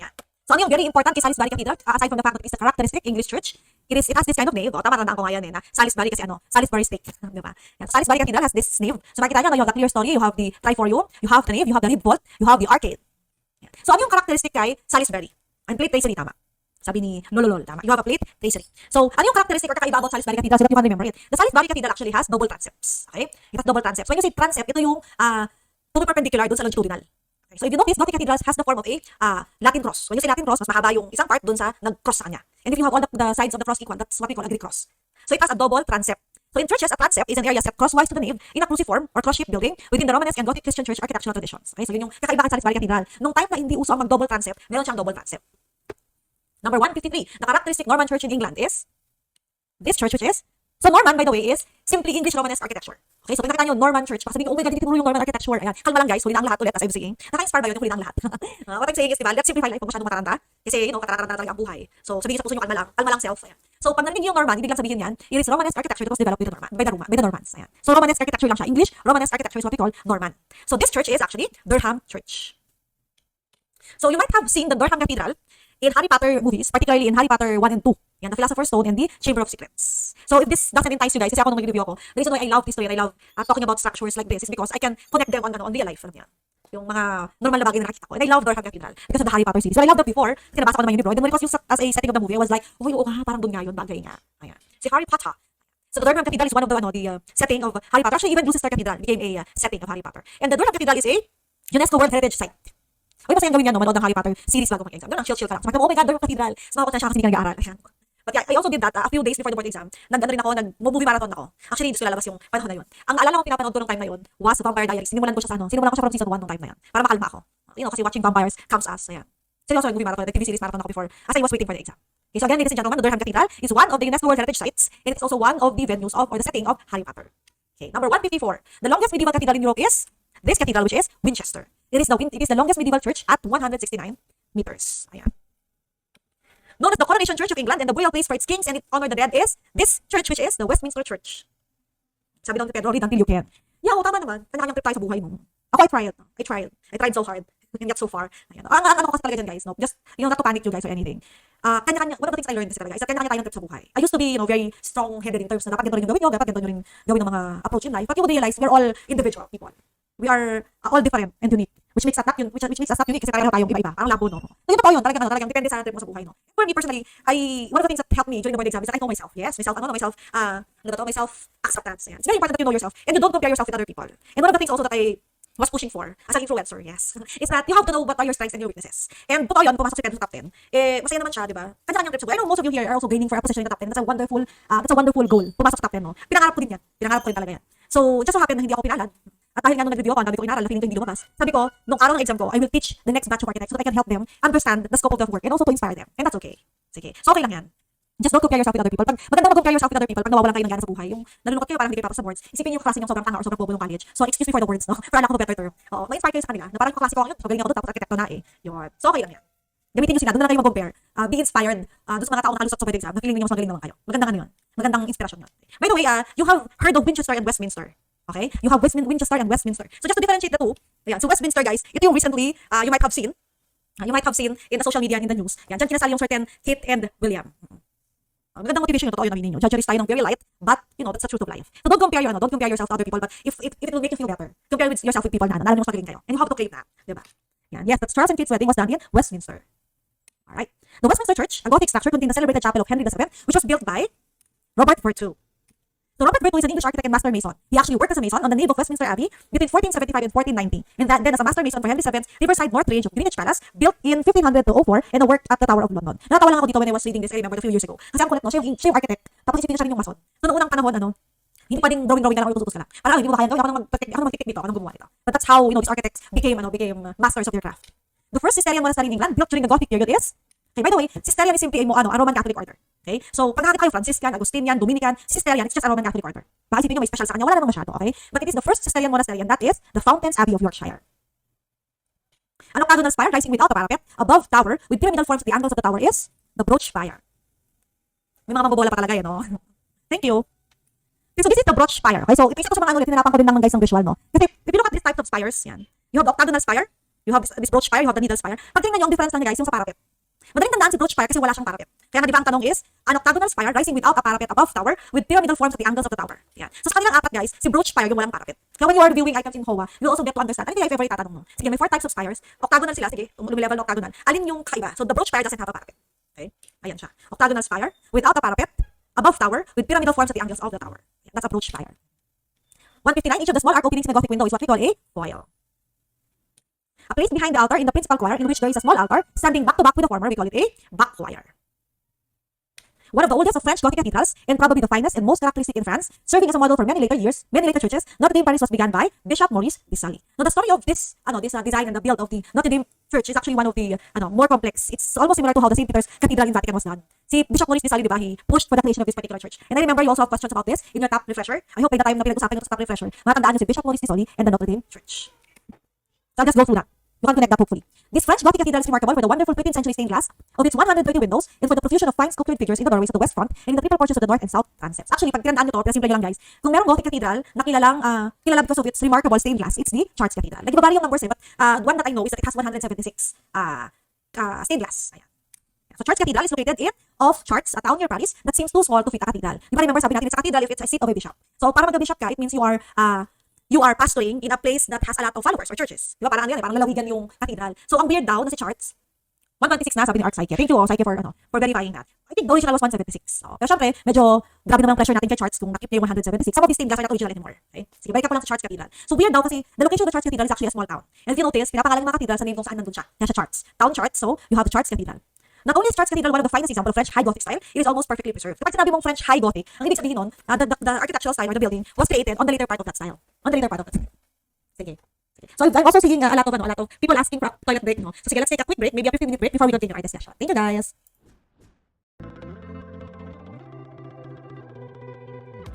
Ayan. So ano yung very important kay Salisbury Cathedral, aside from the fact that it's a characteristic English church, it has this kind of nave. Tama, tandaan ko nga yan na Salisbury kasi Salisbury steak. Diba? Yan, Salisbury Cathedral has this nave. So makikita nyo, you have the clear story, you have the triforium, you have the nave, you have the rib vault, you have the arcade. Yan. So ano yung characteristic kay Salisbury? Ang plate tracery, tama. Sabi ni Lololol, tama. You have a plate tracery. So ano yung characteristic or kakaiba about Salisbury Cathedral so that you can remember it? The Salisbury Cathedral actually has double transepts. Okay? It has double transepts. When you say transept, ito yung perpendicular dun sa longitudinal. So if you notice, Gothic cathedrals has the form of a Latin cross. When you say Latin cross, mas mahaba yung isang part dun sa nag-cross sa kanya. And if you have all the sides of the cross equal, that's what we call a Greek cross. So it has a double transept. So in churches, a transept is an area set crosswise to the nave in a cruciform or cross-shaped building within the Romanesque and Gothic Christian church architectural traditions. Okay, so yun yung kakaibahan sa Salisbury Cathedral. Nung time na hindi uso ang mag-double transept, meron siyang double transept. Number 153, the characteristic Norman church in England is this church, which is so Norman, by the way, is simply English Romanesque architecture. Okay, so pag nakita nyo Norman church, baka sabihin ko, oh my God, hindi tinuro yung Norman architecture. Ayan, kalma lang guys, huli na ang lahat ulit as I'm saying. Naka-inspire ba yun yung huli na ang lahat? What I'm saying is, diba, let's simplify life, huwag masyadong mataranta. Kasi, kataranta talaga ang buhay. So, sabihin sa puso nyo, kalma lang self. Ayan. So, pag narinig niyo yung Norman, ibig lang sabihin yan, it is Romanesque architecture that was developed by the Normans. Ayan. So, Romanesque architecture lang siya. English, Romanesque architecture is what we call Norman. So, this church is actually Durham Church. So, you might have seen the Durham Cathedral in Harry Potter movies, particularly in Harry Potter 1 and 2. Yan, the Philosopher's Stone and the Chamber of Secrets. So if this doesn't entice you guys, kasi ako nung mag-review ako, the reason why I love this story and I love talking about structures like this is because I can connect them on real life. Alam niya. Yung mga normal na bagay na nakikita ko. And I love Durham Cathedral because of the Harry Potter series. But I loved that before, kasi nabasa ko naman yung libro. And then when it was used as a setting of the movie, I was like, oh, oo nga, parang dun nga yun, bagay nga. Ayan. Si Harry Potter. So the Durham Cathedral is one of the setting of Harry Potter. Actually, even Gloucester Cathedral became a setting of Harry Potter. And the Durham Cathedral is a UNESCO World Heritage Site. Uy, masayang gawin yan, no? Manood ng Harry Potter series bago mag-exam. Doon ang chill ka lang. So, oh my God, Durham Cathedral. Sumakot na siya kasi hindi ka nag-aaral. Ayan. But yeah, I also did that a few days before the board exam. Nag-movie marathon ako. Actually, hindi ko lalabas yung panahon na yun. Ang alala ko pinapanood ko nung time na yun was Vampire Diaries. Sinimulan ko siya from season 1 nung time na yun. Para makalma ako. You know, kasi watching vampires comes us. Ayan. Seryoso, movie marathon, TV series marathon ako before as I was waiting for the exam. Okay, so again, ladies and gentlemen, the Durham Cathedral is one of the UNESCO World Heritage Sites, and it's also one of the venues of, or the setting of Harry Potter. Okay, number 154. The longest medieval cathedral in Europe is this cathedral, which is Winchester. It is the longest medieval church at 169 meters. Ayan. Known as the Coronation Church of England and the burial place for its kings and it honored the dead is this church, which is the Westminster Church. Sabi daw ni Pedro, read until you can. Yeah, tama naman. naman, kanya-kanyang trip tayo sa buhay, no? Ako, I tried so hard and get so far. Ayan. Ang ano ko kasi talaga dyan, guys, no? Just, not to panic you guys or anything. Kanya-kanya, one of the things I learned kasi talaga is that kanya-kanya tayong trip sa buhay. I used to be, very strong-headed in terms na dapat ganito rin yung gawin nyo, dapat ganito nyo rin gawin ng mga approach in life. But you would realize we're all individual people. We are all different and unique. Which makes us not unique kasi pareho tayong iba-iba. Parang labo, no? So yun totoo yun, talagang depende sa trip mo sa buhay, no? For me personally, one of the things that helped me during the board exam is that I know myself. Yes, myself acceptance. Yan. It's very important that you know yourself and you don't compare yourself with other people. And one of the things also that I was pushing for as an influencer, yes, is that you have to know what are your strengths and your weaknesses. And totoo yun, pumasok si Ted sa top 10. Masaya naman siya, di ba? Kanya-kanyang trip sa buhay. I know most of you here are also gaining for a position in the top 10. That's a wonderful goal. Pumasok sa top 10, no? Pinangarap ko din yan. Pinangarap ko din talaga yan. So, just so happen na hindi ako pinalad. At dahil nga nung nag-video ako, ang dami ko inaral, na feeling ko hindi lumabas. Sabi ko, nung araw ng exam ko, I will teach the next batch of architects so that I can help them understand the scope of the work and also to inspire them. And that's okay. Sige. So, okay lang yan. Just don't compare yourself with other people. Pag maganda mag-compare yourself with other people, pag nawawalan kayo ng gana sa buhay, yung nalulungkot kayo parang hindi kayo tapos sa boards, isipin niyo yung klase niyong sobrang tanga or sobrang bobo ng college. So, excuse me for the words, no? For lack of a better term. Oo, ma-inspire kayo sa kanila. Na parang yung klase ko, yun, magaling ako doon, tapos arkitekto na eh. Yun. So, okay lang yan. Gamitin niyo sila, doon na kayo mag-compare. Be inspired doon sa mga tao na kalusot sa board exam, na feeling niyo mas magaling naman kayo. Magandang ano yun. Magandang inspirasyon yun. By the way, you have heard of Winchester and Westminster. Okay? You have Winchester and Westminster. So just to differentiate the two, ayan, so Westminster, guys, ito yung recently, you might have seen in the social media and in the news. Yan, dyan kinasali yung certain Kate and William. Magandang motivation yung totoo yung aminin nyo. Judgeries tayo ng very light, but, that's the truth of life. So don't compare yourself to other people, but if it will make you feel better, compare with yourself with people na alam nyo mas magaling kayo. And you have to claim that. Diba? Yan. Yes, that's Charles and Kate's wedding was done in Westminster. Alright. The Westminster Church, a Gothic structure, contained the celebrated chapel of Henry VII, which was built by Robert Virtue. So Robert Virtue is an English architect and master mason. He actually worked as a mason on the nave of Westminster Abbey between 1475 and 1490. And then as a master mason for Henry VII's Riverside North range of Greenwich Palace, built in 1500 to 04 and worked at the Tower of London. Natatawa lang ako dito when I was reading this, I remember a few years ago. Kasi ang kulit, no? Siya yung architect, tapos isipin niya siya rin yung mason. So noong unang panahon, hindi pwedeng drawing ka lang o tutus ka lang. Parang hindi mo kaya gawin, ako nang mag-tick dito, ako nang gumawa nito. But that's how, these architects became masters of their craft. The first Cistercian monastery in England built during the Gothic period is, okay, by the way, Cistercian is simply a Roman Catholic order. Okay? So, pag nakakita kayo Franciscan, Agustinian, Dominican, Cistercian, it's just a Roman Catholic order. Baka isipin nyo may special sa kanya, wala namang masyado, okay? But it is the first Cistercian monastery, and that is the Fountains Abbey of Yorkshire. An octagonal spire rising without a parapet, above tower, with pyramidal forms at the angles of the tower is the Broach Spire. May mga mabobola pa talaga, Thank you. Okay, so this is the Broach Spire. Okay, so ito isa ko sa mga tinanapan ko rin ng guys ng visual, no? Kasi if you look at this type of spires, yan. You have the octagonal spire, you have this Broach Spire, you have the Needle Spire. Pag tingnan nyo, ang difference lang guys, yung sa parapet. Madaling tandaan si Broach Spire kasi wala siyang parapet. Kaya nga, di ba, ang tanong is, an octagonal spire rising without a parapet above tower with pyramidal forms at the angles of the tower. Yan. So sa kanilang apat, guys, si Broach Spire yung walang parapet. Kaya when you are viewing items in HOA, you'll also get to understand. Ano yung favorite tatanong mo? Sige, may 4 types of spires. Octagonal sila, sige, level na octagonal. Alin yung kaiba? So the Broach Spire doesn't have a parapet. Okay? Ayan siya. Octagonal spire without a parapet above tower with pyramidal forms at the angles of the tower. Yan. That's a Broach Spire. 159, each of the small arc openings in the Gothic window is what we call a foil. A place behind the altar in the principal choir in which there is a small altar standing back to back with the former, we call it a back choir. One of the oldest of French Gothic cathedrals, and probably the finest and most characteristic in France, serving as a model for many later churches, Notre Dame Paris was begun by Bishop Maurice de Sully. Now the story of this design and the build of the Notre Dame Church is actually one of the more complex. It's almost similar to how the St. Peter's Cathedral in Vatican was done. Si Bishop Maurice de Sully, diba, he pushed for the creation of this particular church. And I remember you also have questions about this in your top refresher. I hope by the time na pinag-usapan nyo sa top refresher, matandaan nyo si Bishop Maurice de Sully and the Notre Dame Church. So I'll just go through that. You can connect that hopefully. This French Gothic cathedral is remarkable for the wonderful 15th century stained glass of its 130 windows and for the profusion of fine sculptured figures in the doorways of the west front and in the triple porches of the north and south transepts. Actually, pag tinandaan nyo to, pero simple nyo lang guys, kung merong Gothic cathedral na kilala because of its remarkable stained glass, it's the Chartres Cathedral. Like, iba yung numbers but one that I know is that it has 176 stained glass. Ayan. So Chartres Cathedral is located in Chartres, a town near Paris that seems too small to fit a cathedral. Di ba remember sabi natin, it's a cathedral if it's a seat of a bishop. So para magka-bishop ka, it means you are pastoring in a place that has a lot of followers or churches. Di ba? Parang parang lalawigan yung cathedral. So ang weird daw na si Chartres, 126 na sabi ni Arc Psyche. Thank you, Psyche, for verifying that. I think the original was 176. So, pero syempre, medyo grabe naman ang pressure natin kay Chartres kung nakip niya yung 176. Some of these stained glass are not original anymore. Okay? Sige, balik ko lang sa Chartres Cathedral. So weird daw kasi the location of the Chartres Cathedral is actually a small town. And if you notice, pinapangalan ng mga cathedral sa name kung saan nandun siya. Kaya siya Chartres. Town Chartres, so you have the Chartres Cathedral. Not only is Chartres Cathedral one of the finest examples of French High Gothic style, it is almost perfectly preserved. Kapag sinabi mong French High Gothic, ang ibig sabihin nun, the architectural style or the building was created on the later part of that style. Sige. So I'm also seeing a lot of people asking for a toilet break, no? So sige, let's take a quick break, maybe a 15-minute break before we continue our discussion. Thank you, guys.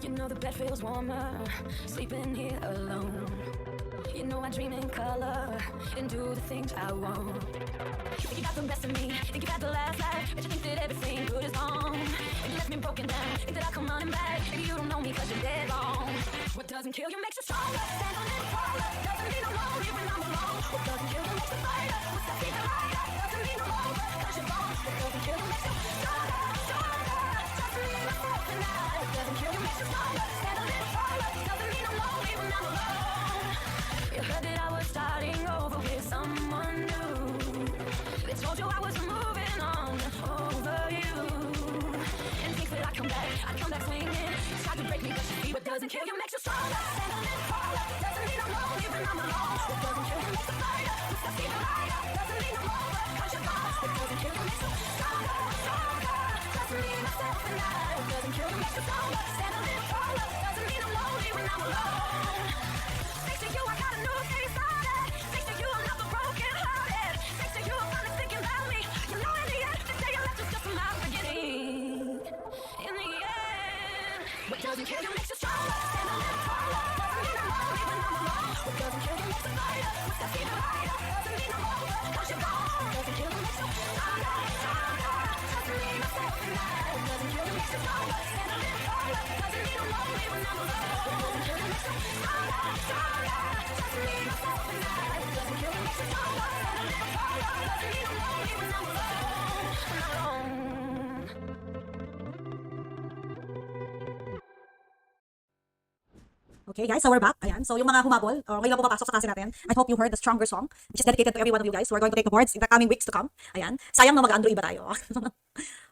You know the bed feels warmer, sleeping here alone. You know I dream in color and do the things I want. Think you got the best of me, think you got the last life, but you think that everything good is gone. And you left me broken down, think that I'll come running back. Maybe you don't know me cause you're dead wrong. What does doesn't kill you makes you stronger. Stand a little taller. Doesn't mean I'm lonely when I'm alone. What doesn't kill you makes you fighter. What's that fever lighter? Doesn't mean I'm over. 'Cause you're gone. What doesn't kill you makes you stronger, stronger. Just me and myself tonight. What doesn't kill you makes you stronger. Stand a little taller. Doesn't mean I'm lonely when I'm alone. You heard that I was starting over with someone new. They told you I was moving on over you. And think that I'd come back swinging. Tried to break me, but you see what doesn't kill you makes you stronger. Stand a little taller. Doesn't mean I'm lonely when I'm alone. What doesn't kill you makes you fighter. What's that fever lighter? Doesn't mean I'm over. 'Cause you're gone. What doesn't kill you makes you stronger, stronger. Just me, myself, and I. What doesn't kill you makes you stronger. Stand a little taller. Doesn't mean I'm lonely when I'm alone. Thanks to you, I got a new day started. Thanks to you, I'm not the broken hearted. Thanks to you, I'm finally thinking about me. You know, in the end, the day I left was just my beginning. In the end, what doesn't kill you makes you stronger. Stand a little taller. Doesn't mean I'm lonely when I'm alone. What doesn't kill you makes you fighter. What's that fever lighter? Doesn't mean I'm over. 'Cause you're gone. What doesn't kill you makes you stronger, stronger. Just me, myself, and I. What doesn't kill you makes you stronger. Stand a little taller. Doesn't mean I'm lonely when I'm alone. What doesn't kill you makes you stronger, stronger. Just me, myself, and I. What doesn't kill you makes you stronger. Stand a little taller. Doesn't mean I'm lonely when I'm alone. Okay guys, so we're back. Ayan. So yung mga humabol, or ngayon lang pumapasok sa klase natin, I hope you heard the stronger song, which is dedicated to every one of you guys who are going to take the boards in the coming weeks to come. Ayan. Sayang na mag-andro iba tayo.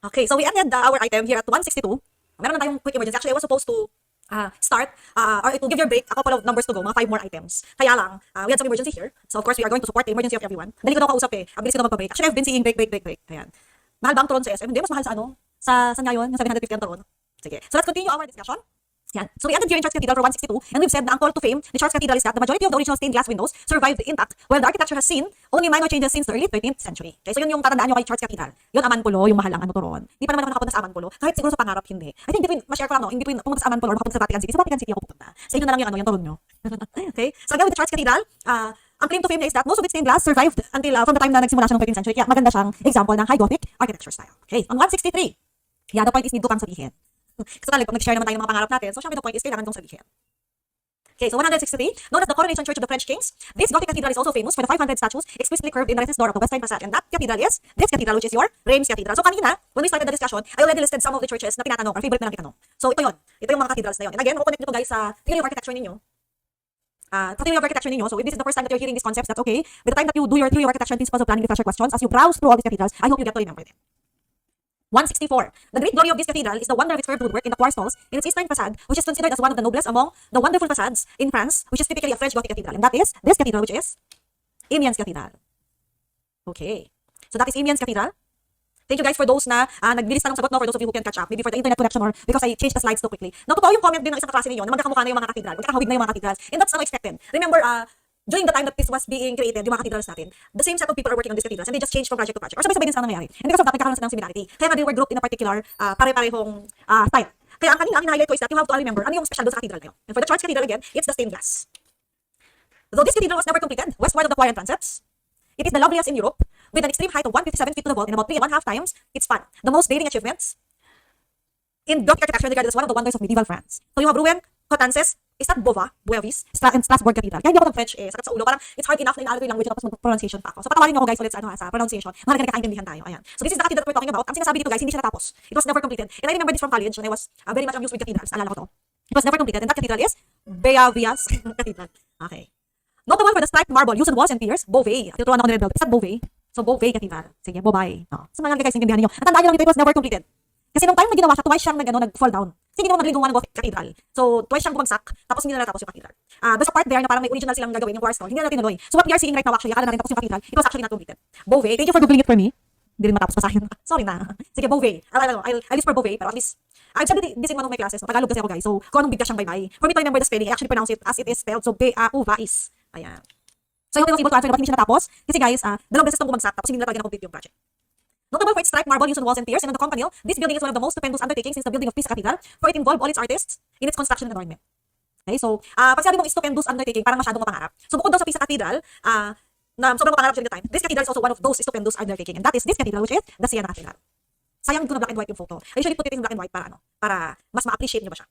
Okay, so we ended our item here at 162. Meron na tayong quick emergency. Actually, I was supposed to start, or it will give your break a couple of numbers to go, mga 5 more items. Kaya lang, we had some emergency here. So of course, we are going to support the emergency of everyone. Dali ko daw kausap eh. Abilis ko daw magpa-break. Actually, I've been seeing break. Ayan. Mahal ba ang turon sa SM? Hindi, mas mahal sa ano? Saan nga yun? Yung 750 ang turon. Sige. So let's continue our discussion. Yan. So we ended here in Charles Cathedral for 162, and we've said na ang call to fame ni Charles Cathedral is that the majority of the original stained glass windows survived intact, while the architecture has seen only minor changes since the early 13th century. Okay, so yun yung tatandaan nyo kay Charles Cathedral. Yun Amanpulo, yung mahal ang ano turon. Hindi pa naman ako nakapunta sa Amanpulo, kahit siguro sa pangarap hindi. I think ma-share ko lang no, in between pumunta sa Amanpulo or makapunta sa Vatican City. Sa Vatican City ako pupunta. Sa inyo na lang yung ano, yung turon nyo. Okay, so again with the Charles Cathedral, ang claim to fame niya is that most of its stained glass survived until from the time na nagsimula siya ng 13th century. Kaya maganda siyang example ng high Gothic architecture style. Okay, on 163. Yeah, the point is need ko pang sabihin. Kasi talaga, pag nag-share naman tayo ng mga pangarap natin, so syempre the point is kailangan kong sabihin. Okay, so 163, known as the Coronation Church of the French Kings, this Gothic cathedral is also famous for the 500 statues explicitly curved in the recess door of the western facade. And that cathedral is this cathedral, which is your Reims Cathedral. So kanina, when we started the discussion, I already listed some of the churches na tinatanong, or favorite na lang itanong. So ito yun. Ito yung mga cathedrals na yun. And again, makukonect nyo to guys sa theory of architecture ninyo. Sa theory of architecture ninyo, so if this is the first time that you're hearing these concepts, that's okay. By the time that you do your theory of architecture and principles of planning refresher questions, as you browse through all these cathedrals, I hope you get to remember them. 164. The great glory of this cathedral is the wonder of its curved woodwork in the choir stalls in its eastern facade, which is considered as one of the noblest among the wonderful facades in France, which is typically a French Gothic cathedral. And that is this cathedral, which is Amiens Cathedral. Okay. So that is Amiens Cathedral. Thank you guys for those na naglilista ng sagot, no, for those of you who can catch up, maybe for the internet connection or because I changed the slides too quickly. Now, totoo yung comment din ng isang klase ninyo na magkakamukha na yung mga cathedral, magkakahawig na yung mga cathedrals. And that's unexpected. Remember, during the time that this was being created, yung mga cathedrals natin, the same set of people are working on these cathedrals and they just changed from project to project. Or sabay-sabay din sila nangyayari. And because of that, nagkakaroon sila ng similarity. Kaya nga they were grouped in a particular pare-parehong style. Kaya ang kanina, ang hinighlight ko is that you have to remember ano yung special doon sa cathedral na yun. And for the Charles Cathedral again, it's the stained glass. Though this cathedral was never completed, westward of the choir and transepts, it is the loveliest in Europe, with an extreme height of 157 feet to the vault and about 3.5 times its span. The most daring achievements in Gothic architecture regarded as one of the wonders of medieval France. So you have Rouen, Coutances, Estad-Bova, Boevis, and Strasbourg Cathedral. Kaya hindi ako ng French sakit sa ulo. Parang it's hard enough na inaalala ko yung language tapos mag-pronunciation pa ako. So patawarin niyo ako guys ulit sa pronunciation. Mga nagkakaintindihan tayo. Ayan. So this is the cathedral that we're talking about. Ang sinasabi dito guys, hindi siya natapos. It was never completed. And I remember this from college when I was very much amused with cathedrals. Alala ko to. It was never completed. And that cathedral is Beavias Cathedral. Okay. Notable for the striped marble used on walls and piers, Beauvais. Tinuturuan ako ni Red Belt. Is that Beauvais? So Beauvais Cathedral. Sige, Beauvais. No. So mga guys, intindihan niyo. Natandaan niyo lang dito, it was never completed. Kasi nung time na ginawa siya, twice siyang nag-fall down. Kasi ginawa magaling gumawa ng Gothic Cathedral. So, twice siyang bumagsak, tapos hindi na natapos yung cathedral. There's a part there na parang may original silang gagawin, yung choir stall. Hindi na natin tinuloy. So, what we are seeing right now actually, akala natin tapos yung cathedral, it was actually not completed. Beauvais, thank you for googling it for me. Hindi rin matapos pasahin. Sorry na. Sige, Beauvais. I'll list for Beauvais, pero at least, I've studied this in one of my classes. No? Tagalog kasi ako guys. So, kung anong bigla siyang bye-bye. For me to remember the spelling, I actually pronounce it as it is spelled. So, Beauvais. Ayan. So, I hope I was able to answer ba't hindi siya natapos. Kasi guys, dalawang beses itong bumagsak, tapos hindi na talaga na-complete yung project. Notable for its striped marble used on walls and piers and on the campanile, this building is one of the most stupendous undertakings since the building of Pisa Cathedral, for it involved all its artists in its construction and adornment. Okay, so, pag sabi mong stupendous undertaking, parang masyadong mapangarap. So, bukod daw sa Pisa Cathedral, na sobrang mapangarap during the time, this cathedral is also one of those stupendous undertaking, and that is this cathedral, which is the Siena Cathedral. Sayang ko na black and white yung photo. I usually put it in black and white para mas ma-appreciate nyo ba siya.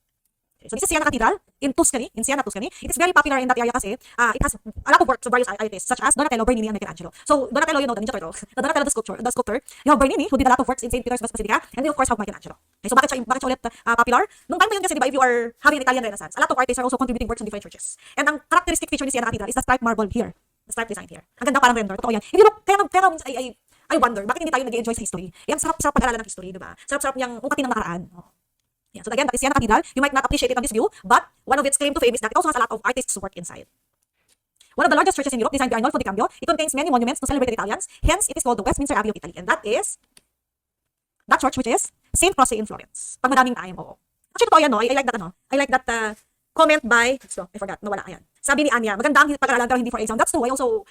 So this is Siena Cathedral in Tuscany, in Siena, Tuscany. It is very popular in that area kasi it has a lot of works of various artists such as Donatello, Bernini, and Michelangelo. So Donatello, you know, the Ninja Turtle. The Donatello, the sculptor. You have Bernini, who did a lot of works in St. Peter's Basilica, and then of course have Michelangelo. Okay, so bakit siya ulit popular? Nung time na yun kasi, di ba, if you are having an Italian Renaissance, a lot of artists are also contributing works in different churches. And ang characteristic feature ni Siena Cathedral is the striped marble here. The striped design here. Ang ganda parang render. Totoo yan. If you look, kaya I wonder, bakit hindi tayo nag-enjoy sa history? Yan, sarap pag-aralan ng history, di ba? Sarap yung ungkatin ng nakaraan. Oh. Yeah, so again, that is Siena Cathedral. You might not appreciate it on this view, but one of its claim to fame is that it also has a lot of artists' work inside. One of the largest churches in Europe, designed by Arnolfo di Cambio, it contains many monuments to celebrated Italians. Hence, it is called the Westminster Abbey of Italy, and that is that church which is Saint Croce in Florence. Pag madaming time, oo. Actually, totoo yan, no? I like that, I like that comment by, so, I forgot, nawala, ayan. Sabi ni Anya, maganda ang pag-aralan pero hindi for exam. That's true. I also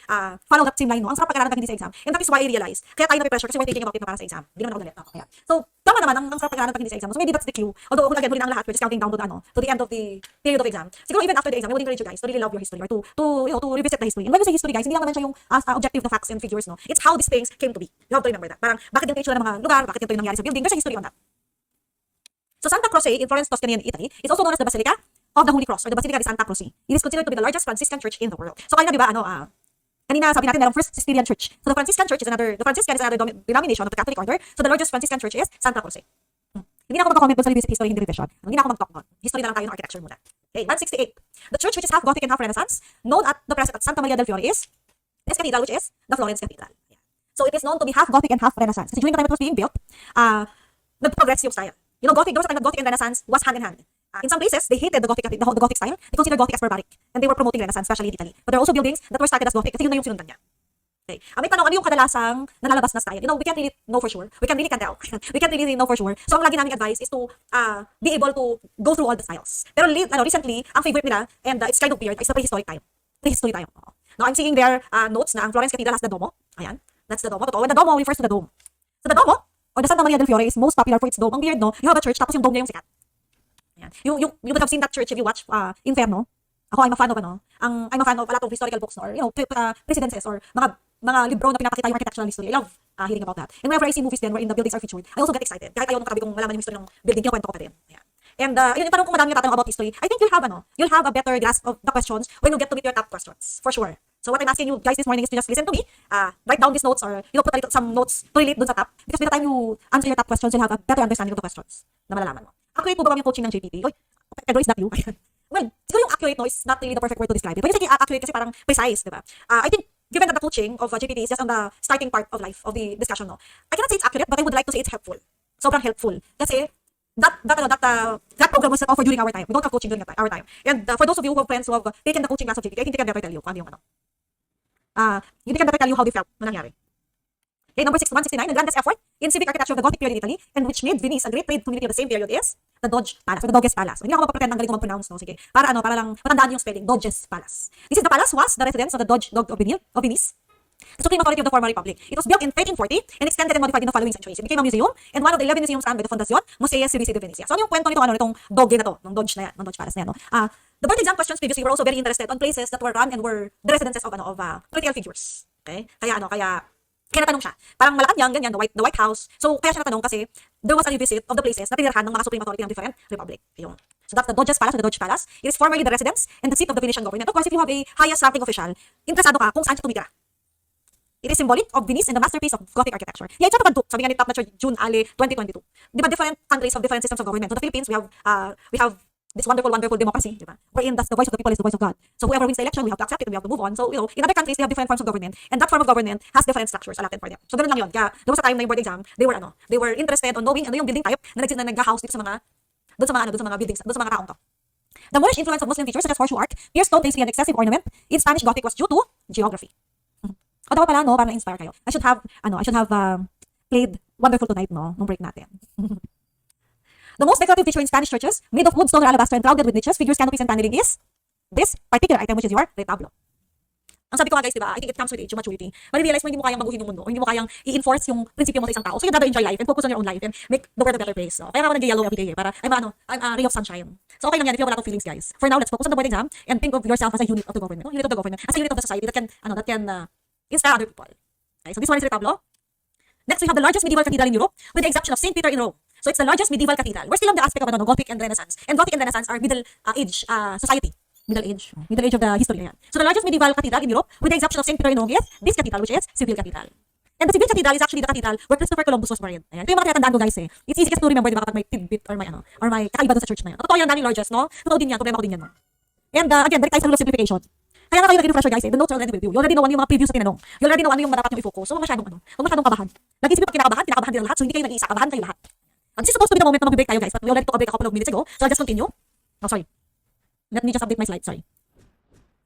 follow that same line, no? Ang sarap pag-aralan pero hindi sa exam. And that is why I realize, kaya tayo na-pressure kasi we're thinking about it para sa exam. Hindi naman ako galit. Kaya. So, tama naman, ang sarap pag-aralan pero hindi sa exam. So maybe that's the clue. Although, again, huli na ang lahat, we're just counting down to the end of the period of exam. Siguro even after the exam, I would encourage you guys to really love your history or to revisit the history. And when you say history, guys, hindi lang naman siya yung objective na facts and figures, no? It's how these things came to be. You have to remember that. Parang, bakit yung itsura ng mga lugar, bakit yung nangyari sa building, there's a history on that. So Santa Croce in Florence, Tuscany, and Italy is also known as the Basilica of the Holy Cross or the Basilica di Santa Croce. It is considered to be the largest Franciscan church in the world. So kanina, di ba, kanina sabi natin merong First Cistercian Church. So the Franciscan Church is the Franciscan is another denomination of the Catholic order. So the largest Franciscan church is Santa Croce. Hindi na ako magko-comment sa revisit history, hindi revision. Hindi na ako mag-talk doon. History na lang tayo ng architecture muna. Okay, 168. The church which is half Gothic and half Renaissance, known at the present at Santa Maria del Fiore is this cathedral which is the Florence Cathedral. Yeah. So it is known to be half Gothic and half Renaissance. Kasi during the time it was being built, nag-progress yung style. You know, Gothic, there was a time that Gothic and Renaissance was hand in hand. In some places, they hated the Gothic style. They considered Gothic as barbaric. And they were promoting Renaissance, especially in Italy. But there are also buildings that were started as Gothic kasi yun na yung sinundan niya. Okay. May tanong, ano yung kadalasang nalalabas na style? You know, we can't really know for sure. We can't tell. We can't really know for sure. So, ang lagi naming advice is to be able to go through all the styles. Pero recently, ang favorite nila, and it's kind of weird, is the prehistoric time. Prehistory time. Now, I'm seeing their notes na ang Florence Cathedral has the Duomo. Ayan. That's the Duomo. Totoo. And the Duomo refers to the dome. So, the Duomo, or the Santa Maria del Fiore, is most popular for its dome. Ang weird, no? You have a church, tapos yung dome niya yung sikat. Ayan. You would have seen that church if you watch Inferno. Ako, I'm a fan of I'm a fan of a lot of historical books, or presidences, or mga libro na pinapakita yung architectural history. I love hearing about that. And whenever I see movies then wherein the buildings are featured, I also get excited. Kahit ayaw nung katabi kong malaman yung history ng building, kinukwento ko pa rin. Ayan. And yung tanong kung madami yung tatanong about history, I think you'll have a better grasp of the questions when you get to meet your top questions. For sure. So what I'm asking you guys this morning is to just listen to me, write down these notes, or put some notes to relate dun sa top. Because by the time you answer your top questions, you'll have a better understanding of the questions na malalaman mo. Accurate po ba yung coaching ng JPT? Oy, Pedro, is that you? Well, siguro yung accurate, no, is not really the perfect word to describe it. When you say accurate kasi parang precise, di ba? I think, given that the coaching of JPT is just on the starting part of life, of the discussion, no, I cannot say it's accurate, but I would like to say it's helpful. Sobrang helpful. Kasi, that program was offered during our time. We don't have coaching during our time. And for those of you who have friends who have taken the coaching class of JPT, I think they can better tell you kung ano yung they can better tell you how they felt na nangyari. Okay, number 169, the grandest effort in civic architecture of the Gothic period in Italy, and which made Venice a great trade community of the same period, is the Doge Palace, or the Doges Palace. Hindi ako magpapretend ng galing ko mag-pronounce, no? Sige. Para lang matandaan yung spelling, Doges Palace. This is the palace was the residence of the Doge of Venice, the supreme authority of the former republic. It was built in 1340 and extended and modified in the following centuries. It became a museum and one of the 11 museums run by the Fondazione Musei Civici di Venezia. So ano yung kwento nitong Doge na to, ng Doge na yan, ng Doge Palace na yan, no? The board exam questions previously were also very interested on places that were run and were the residences of political figures. Okay? Kaya natanong siya. Parang Malacanang, ganyan, the White House. So, kaya siya natanong kasi there was a revisit of the places na tinirahan ng mga supreme authority ng different republic. Ayun. So, that's the Doges Palace or the Doge Palace. It is formerly the residence and the seat of the Venetian government. Of course, if you have a highest ranking official, interesado ka kung saan siya tumira. It is symbolic of Venice and the masterpiece of Gothic architecture. Yeah, it's not a sabi nga ni Top Notch June Ali 2022. Di ba different countries have different systems of government. So, the Philippines, we have this wonderful democracy, di ba? Wherein the voice of the people is the voice of God. So whoever wins the election, we have to accept it and we have to move on. So, in other countries, they have different forms of government, and that form of government has different structures allotted for them. So, ganun lang yun. Kaya, there was a time na yung board exam, they were interested on knowing ano yung building type na nag-house dito sa mga buildings, doon sa mga taong to. The Moorish influence of Muslim features such as horseshoe arc, pierced stone pastry, and excessive ornament in Spanish Gothic was due to geography. O, dapat pala, no? Para na-inspire kayo. I should have played Wonderful Tonight, no? Nung break natin. The most decorative feature in Spanish churches, made of wood, stone, or alabaster, and crowded with niches, figures, canopies, and paneling, is this particular item, which is your retablo. Ang sabi ko nga guys, diba, I think it comes with age, maturity. Mali-realize mo hindi mo kayang baguhin yung mundo, o hindi mo kayang i-enforce yung prinsipyo mo sa isang tao. So you gotta enjoy life and focus on your own life and make the world a better place. So, kaya nga ako nag-yellow every day, para I'm a ray of sunshine. So okay lang yan if you have a lot of feelings, guys. For now, let's focus on the board exam and think of yourself as a unit of the government. No? Unit of the government, as a unit of the society that can inspire other people. Okay, so this one is retablo. Next, we have the largest medieval cathedral in Europe, with the exception of St. Peter in Rome. So it's the largest medieval cathedral. We're still on the aspect of Gothic and Renaissance. And Gothic and Renaissance are Middle Age society. Middle Age of the history. Yan. So the largest medieval cathedral in Europe, with the exception of St. Peter in Rome, is this cathedral, which is Seville Cathedral. And the Seville Cathedral is actually the cathedral where Christopher Columbus was buried. Ayan. Ito yung mga tinatandaan ko, guys, eh. It's easy just to remember, di ba, kapag may tidbit or may kakaiba doon sa church na yun. Totoo yan, daming largest, no? Totoo din yan, problema ko din yan, no? And again, there is a rule of simplification. Kaya nga kayo nag-refresher, guys, eh. The notes are already with you. You already know ano yung mga previews na tinanong. You already know ano yung dapat yung i-focus. So, huwag masyadong kabahan. Lagi isipin pag kinakabahan din ang lahat. So, hindi kayo nag-iisa, kabahan kayo lahat. This is supposed to be the moment na mag-break tayo, guys, but we already took a break a couple of minutes ago. So, I'll just continue. Oh, sorry. Let me just update my slide, sorry.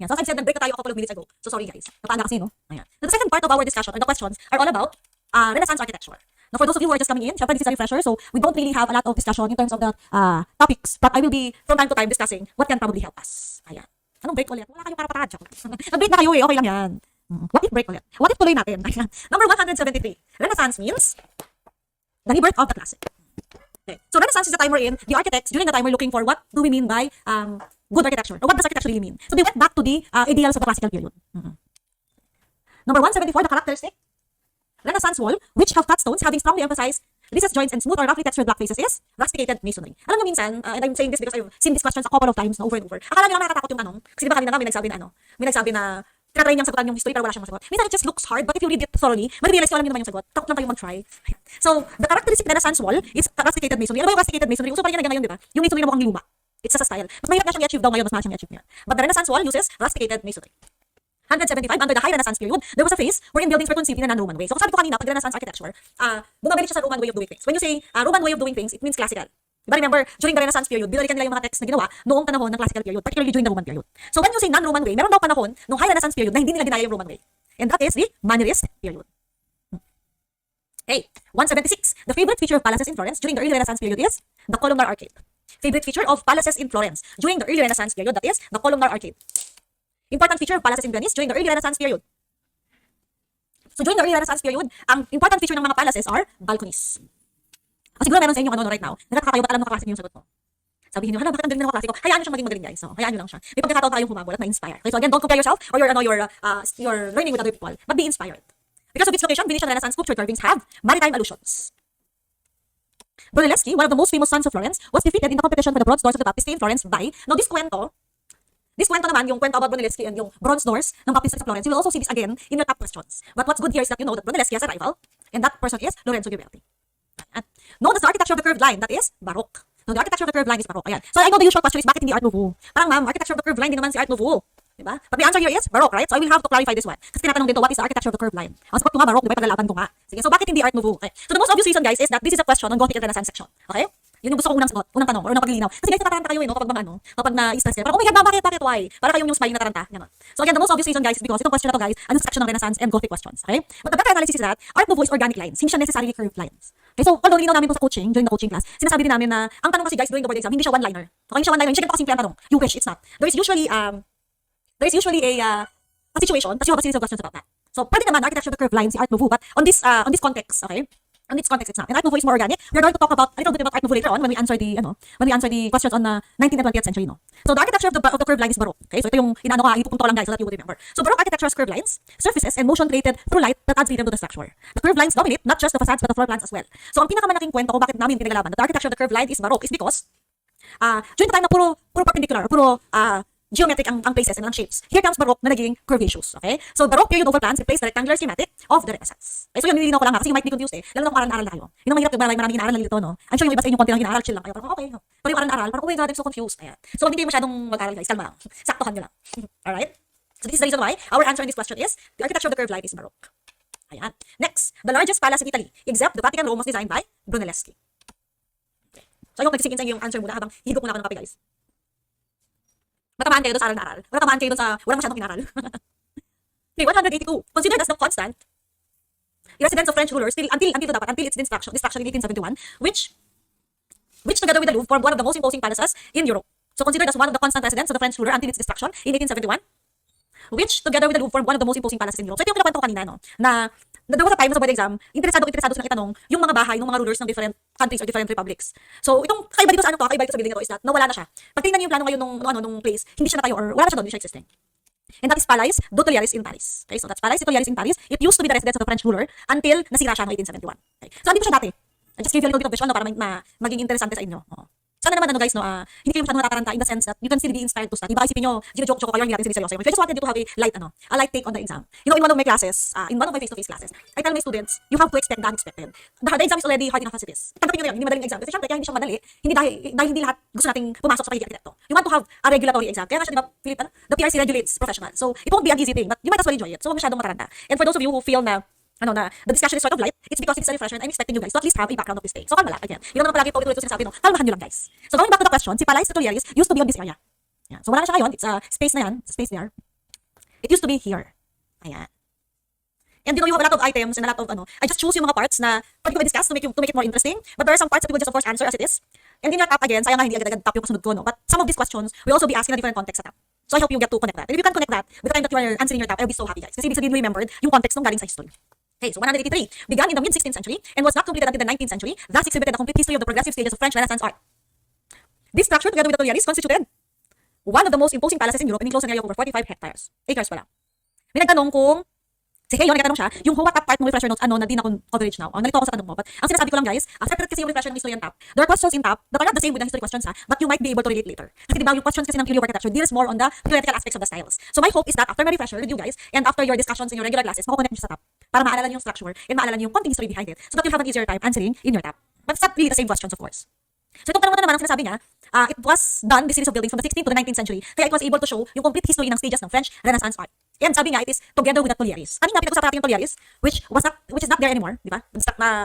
Yeah, so as I said, nag-break na tayo a couple of minutes ago. So, sorry, guys. Napaaga kasi, no? Ayan. So, the second part of our discussion, or the questions, are all about Renaissance architecture. Now, for those of you who are just coming in, syempre, this is a refresher, so we don't really have a lot of discussion in terms of the topics, but I will be, from time to time, discussing what can probably help us. Ayan. Anong break ulit? Wala kayong para-para. Nag-break na kayo eh, okay lang yan. What if break ulit? What if tuloy natin? Ayan. Number 173. Renaissance means the rebirth of the classic. Okay. So, Renaissance is the time we're in. The architects, during the time, we're looking for what do we mean by good architecture, or what does architecture really mean? So, they went back to the ideals of the classical period. Number 174, the characteristic Renaissance wall, which have cut stones having strongly emphasized recessed joints and smooth or roughly textured block faces, is rusticated masonry. Alam nyo minsan, and I'm saying this because I've seen these questions a couple of times over and over. Akala nyo lang nakakatakot yung tanong. Kasi diba kanina nga may nagsabi na tinatry niyang sagutan yung history pero wala siyang masagot. Minsan it just looks hard, but if you read it thoroughly, ma-realize nyo alam nyo naman yung sagot. Takot lang kayo mag-try. So, the characteristic Renaissance wall is rusticated masonry. Ano ba yung rusticated masonry? Uso pa rin yan ngayon, di ba? Yung masonry na mukhang luma. It's just a style. Mas mahirap na siyang i-achieve daw ngayon, mas mahal siyang i-achieve ngayon. But the Renaissance wall uses rusticated masonry. 175, under the High Renaissance period, there was a phase wherein buildings were conceived in a non-Roman way. So, sabi ko kanina, pag Renaissance architecture, bumabalik siya sa Roman way of doing things. When you say Roman way of doing things, it means classical. Diba, remember, during the Renaissance period, binalikan nila yung mga texts na ginawa noong panahon ng classical period, particularly during the Roman period. So, when you say non-Roman way, meron daw panahon noong High Renaissance period na hindi nila ginaya yung Roman way. And that is the Mannerist period. Okay, 176. The favorite feature of palaces in Florence during the early Renaissance period is the columnar arcade. Favorite feature of palaces in Florence during the early Renaissance period, that is the columnar arcade. Important feature of palaces in Venice during the early Renaissance period. So during the early Renaissance period, ang important feature ng mga palaces are balconies. Kasi siguro meron sa inyo right now, nagkakakayo ba't alam ng kaklase niyo yung sagot mo? Sabihin niyo, hala, bakit ang galing ng kaklase ko? Hayaan niyo siyang maging magaling, guys. So, hayaan niyo lang siya. May pagkakataon tayong humabol at ma-inspire. Okay, so again, don't compare yourself or your learning with other people, but be inspired. Because of its location, Venetian Renaissance sculpture carvings have maritime allusions. Brunelleschi, one of the most famous sons of Florence, was defeated in the competition for the bronze doors of the Baptistery in Florence by, now this kwento naman, yung kwento about Brunelleschi and yung bronze doors ng Baptistery sa Florence, you will also see this again in your top questions. But what's good here is that you know that Brunelleschi has a rival, and that person is Lorenzo Ghiberti. Known as the architecture of the curved line, that is Baroque. So the architecture of the curved line is Baroque. Ayan. So I know the usual question is, bakit hindi Art Nouveau? Parang ma'am, architecture of the curved line din naman si Art Nouveau. Diba? But the answer here is Baroque, right? So I will have to clarify this one. Kasi tinatanong din to, what is the architecture of the curved line? Ang sagot ko nga Baroque, diba? Paglalaban ko nga. Sige, so bakit hindi Art Nouveau? Okay. So the most obvious reason, guys, is that this is a question on Gothic and Renaissance section. Okay? Yun yung gusto ko unang sagot, unang tanong, or unang paglilinaw. Kasi guys, natataranta kayo no, kapag na-stress kayo. Parang, oh my God, bakit, why? Para kayong yung smiling nataranta. Ganun. So again, the most obvious reason, guys, is because itong question na to, guys, ano section ng Renaissance and Gothic questions. Okay? But the better analysis is that Art Nouveau is organic lines. Hindi siya necessarily curved lines. Okay, so although nilinaw namin ito sa coaching, during the coaching class, sinasabi din namin na, ang tanong kasi guys, during the board exam, hindi siya one-liner. Okay, hindi siya one-liner, hindi siya ganito kasimple ang tanong. You wish, it's not. There is usually a situation, tapos you have a series of questions about that. So, pwede naman, architecture of the curved lines, si Art Nouveau, but on this context, okay? On this context, it's not. And Art Nouveau is more organic. We're going to talk about a little bit about Art Nouveau later on when we answer the questions on the 19th and 20th century, no? So, the architecture of the curved line is Baroque. Okay? So, ito yung inaano ko, ipupunto ko lang guys so that you would remember. So, Baroque architecture has curved lines, surfaces, and motion created through light that adds freedom to the structure. The curved lines dominate not just the facades but the floor plans as well. So, ang pinakamalaking kwento ko bakit namin pinaglalaban that the architecture of the curved line is Baroque is because during the time na puro perpendicular, puro geometric ang places and ang shapes. Here comes Baroque na naging curvaceous. Okay? So, Baroque period over plans replaced the rectangular schematic of the Renaissance. Okay, so yun, nililinaw ko lang kasi you might be confused eh. Lalo na kung aral-aral na kayo. Yun ang mahirap, maraming inaaral na dito, no? I'm sure yung iba sa inyo konti lang inaaral, chill lang kayo. Parang okay, no? Pero yung aral-aral, parang oh my God, I'm so confused. Ayan. So, hindi kayo masyadong mag-aral guys, kalma lang. Saktohan nyo lang. Alright? So, this is the reason why our answer in this question is the architecture of the curved line is Baroque. Ayan. Next, the largest palace in Italy, except the Vatican Rome, was designed by Brunelleschi. Okay. So, I hope nagsisigin sa inyo yung answer muna habang higop muna ako ng kape guys. Matamaan kayo doon sa aral na aral. Matamaan kayo doon sa walang masyadong inaral. Okay, 182. Considered as the constant residence of French rulers until its destruction in 1871, which together with the Louvre formed one of the most imposing palaces in Europe. So considered as one of the constant residents of the French ruler until its destruction in 1871, which together with the Louvre formed one of the most imposing palaces in Europe. So ito yung kinakwento ko kanina, no? Na there was a time sa board exam, interesado silang itanong yung mga bahay ng mga rulers ng different countries or different republics. So itong kakaiba dito sa building na to is that nawala na siya. Pag tingnan niyo yung plano ngayon nung place, hindi siya natayo or wala na siya doon, hindi siya existing. And that is Palais de Tuileries in Paris. Okay, so that's Palais de Tuileries in Paris. It used to be the residence of the French ruler until nasira siya noong 1871. Okay. So andito siya dati. I just gave you a little bit of visual no, para maging interesante sa inyo. Oo. Sana naman guys no, hindi kayo masyadong natataranta in the sense that you can still be inspired to study. Baka isipin nyo, gino-joke ko kayo, hindi natin siniseryoso. I just wanted you to have a light take on the exam. You know, in one of my classes, in one of my face-to-face classes, I tell my students, you have to expect the unexpected. The exam is already hard enough as it is. Tanggapin nyo na yan, hindi madaling exam. Kasi syempre, kaya hindi siya madali. Hindi dahil hindi lahat gusto nating pumasok sa pagiging arkitekto. You want to have a regulatory exam. Kaya nga siya, di ba, Philip, the PRC regulates professional. So, it won't be an easy thing, but you might as well enjoy it. So, masyadong mataranta. And for those of you who feel na the discussion is sort of light, it's because it's a refresher and I'm expecting you guys to at least have a background of this day. So, kalma lang, again. Yun naman palagi paulit-ulit ko sinasabi, no? Kalmahan nyo lang, guys. So, going back to the question, si Palais Tutulieris used to be on this area. Yan. So, wala na siya ngayon. It's a space na yan. Space there. It used to be here. Ayan. And you know, you have a lot of items and a lot of, I just choose yung mga parts na pwede ko i-discuss to make it more interesting. But there are some parts that we will just, of course, answer as it is. And in your top, again, sayang nga hindi agad-agad top yung kasunod ko, no? But some of these questions will also be asked in a different context sa top. So, I hope you get to connect that. And if you can connect that with the time that you are answering your top, I'll be so happy, guys. Kasi ibig sabihin, remembered yung context ng galing sa history. Okay, so 183 began in the mid-16th century and was not completed until the 19th century, thus exhibited a complete history of the progressive stages of French Renaissance art. This structure, together with the Tuileries, constituted one of the most imposing palaces in Europe and enclosed an area of over 45 hectares. Acres pala. May nagtanong kung, si Heyon, nagtanong siya, yung HOA top part ng refresher notes, na di na coverage now. Nalito ako sa tanong mo. But ang sinasabi ko lang guys, separate kasi yung refresher ng history and top. There are questions in top that are not the same with the history questions but you might be able to relate later. Kasi diba, yung questions kasi ng theory of architecture deals more on the theoretical aspects of the styles. So my hope is that after my refresher with you guys and after your discussions in your regular classes, makukonect nyo sa top para maalala nyo yung structure and maalala nyo yung konting history behind it so that you'll have an easier time answering in your top. But it's not really the same questions, of course. So itong tanong naman ang sinasabi niya, it was done, this series of buildings from the 16th to the 19th century, kaya it was able to show yung complete history ng stages ng French Renaissance art. And sabi nga, it is together with the Tuileries. Kanina pinag-usapan natin yung Tuileries, which is not there anymore, di ba?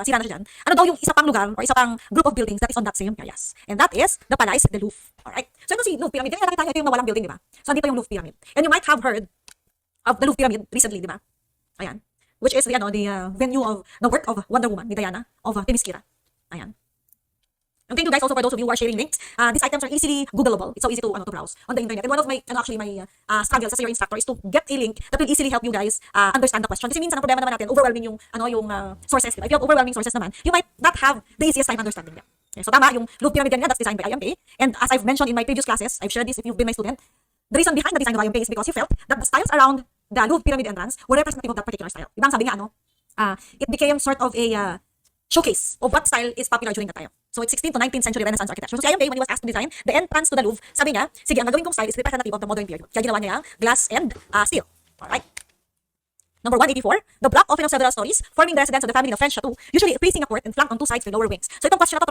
Sira na siya dyan. Ano daw yung isa pang lugar or isa pang group of buildings that is on that same areas? And that is the Palais de Louvre. Alright? So ito si Louvre Pyramid, yan nakita nyo, ito yung nawalang building, di ba? So dito yung Louvre Pyramid. And you might have heard of the Louvre Pyramid recently, di ba? Ayan. Which is the venue of the work of Wonder Woman, ni Diana, of Themyscira. Ayan. And thank you guys also for those of you who are sharing links. These items are easily Googleable. It's so easy to browse on the internet. And one of my struggles as your instructor is to get a link that will easily help you guys understand the question. Kasi minsan ang problema naman natin, overwhelming yung sources. Diba? If you have overwhelming sources naman, you might not have the easiest time understanding them. Okay, so tama, yung Louvre Pyramid that's designed by IMK. And as I've mentioned in my previous classes, I've shared this if you've been my student, the reason behind the design of IMK is because he felt that the styles around the Louvre Pyramid entrance were representative of that particular style. Diba ang sabi nga, it became sort of a showcase of what style is popular during that time. So it's 16th to 19th century Renaissance architecture. So si IMK, when he was asked to design the entrance to the Louvre, sabi niya, sige, ang gagawin kong style is representative of the modern period. Kaya ginawa niya yung glass and steel. Alright. Number 184, the block often of several stories, forming the residence of the family of French chateau, usually facing a court and flanked on two sides with lower wings. So itong question na to,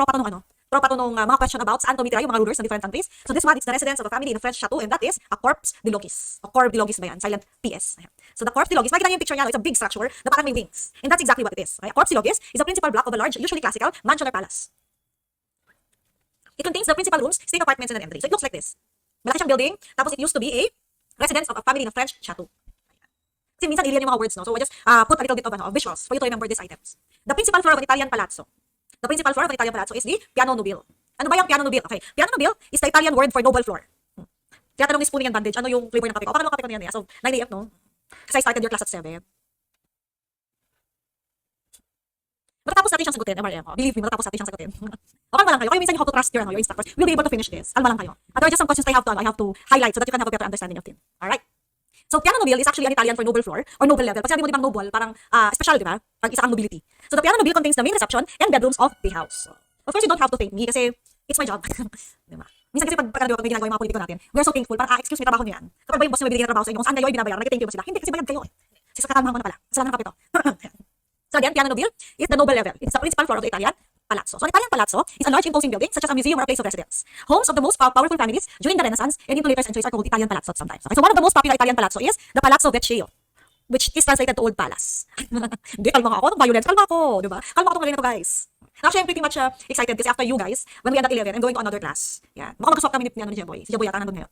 tropa to nung mga question about saan tumitira yung mga rulers ng different countries. So this one, it's the residence of a family in a French chateau, and that is a corpus de logis. A corps de logis ba yan? Silent PS. Ayan. So the corpus de logis, makikita niyo yung picture niya, it's a big structure na parang may wings. And that's exactly what it is. Okay? A corpus de logis is a principal block of a large, usually classical, mansion or palace. It contains the principal rooms, state apartments, and an entry. So it looks like this. Malaki siyang building, tapos it used to be a residence of a family in a French chateau. Kasi minsan alien yung mga words, no? So I just put a little bit of visuals for you to remember these items. The principal floor of an Italian palazzo. The principal floor of an Italian palazzo is the piano nobile. Ano ba yung piano nobile? Okay, piano nobile is the Italian word for noble floor. Kaya tanong ni Spooning and Bandage, ano yung flavor ng kape ko? Paano kape ko na yan? So, 9 AM, no? Kasi I started your class at 7. Matatapos natin siyang sagutin, MRM. Believe me, matatapos natin siyang sagutin. Okay, lang kayo. Kaya minsan you have to trust your instructors. We'll be able to finish this. Alma lang kayo. At there are just some questions I have to highlight so that you can have a better understanding of it. Alright? So, piano nobile is actually an Italian for noble floor or noble level. Pag sabi mo di bang noble, parang special, di ba? Parang isa ang nobility. So, the piano nobile contains the main reception and bedrooms of the house. So, of course, you don't have to thank me kasi it's my job. Diba? Minsan kasi pag may ginagawa yung mga politiko natin, we're so thankful. Parang, excuse me, trabaho niyo yan. Kapag ba yung boss nyo may bibigyan ng trabaho sa inyo, kung saan kayo ay binabayaran, nag-thank you ba sila? Hindi, kasi bayad kayo eh. Kasi kakalmahan ko na pala. Kasalanan ng kapito. So again, piano nobile is the noble level. It's the principal floor of the Italian palazzo. So an Italian palazzo is a large imposing building such as a museum or a place of residence. Homes of the most powerful families during the Renaissance and into later centuries are called Italian palazzos sometimes. Okay, so one of the most popular Italian palazzo is the Palazzo Vecchio, which is translated to Old Palace. Hindi, kalma ako. Anong violence? Kalma ako, di ba? Kalma ako itong kanina to, guys. Actually, I'm pretty much excited kasi after you guys, when we end at 11, I'm going to another class. Yeah. Mukhang mag-swap kami ni Jeboy. Si Jeboy yata nandun ngayon.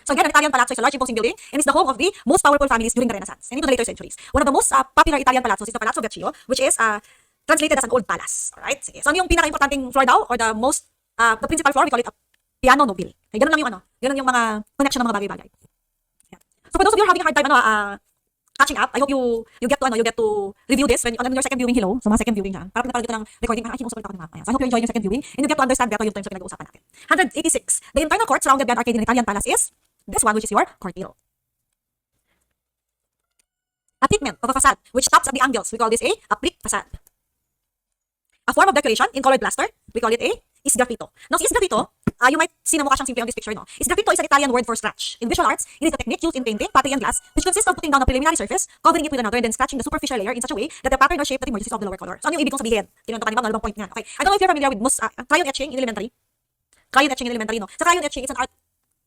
So again, an Italian palazzo is a large imposing building and it's the home of the most powerful families during the Renaissance and into the later centuries. One of the most popular Italian palazzos is the Palazzo Vecchio, which is translated as an old palace. Alright? Sige. So ano yung pinaka-importanting floor daw or the principal floor, we call it a piano nobile. Okay, ganun lang yung ganun yung mga connection ng mga bagay-bagay. Yeah. So for those of you who are having a hard time catching up, I hope you get to review this when on your second viewing. Hello. So mga second viewing dyan. Para pinapalagay ito ng recording. Actually, most of ako So I hope you're enjoying your second viewing and you get to understand better yung terms na pinag-uusapan natin. 186. The internal court surrounded by an arcade in an Italian palace is this one, which is your cortile. A treatment of a facade which stops at the angles. We call this a applique facade. a form of decoration in colored plaster. We call it a sgraffito. Now, si sgraffito, you might see na mukha siyang simple on this picture, no? Sgraffito is an Italian word for scratch. In visual arts, it is a technique used in painting, pottery, and glass, which consists of putting down a preliminary surface, covering it with another, and then scratching the superficial layer in such a way that the pattern or shape that emerges is of the lower color. So, ano yung ibig kong sabihin? Kinunta ka ni ma'am, ano bang point niyan? Okay. I don't know if you're familiar with crayon etching in elementary. Crayon etching in elementary, no? Sa crayon etching, it's an art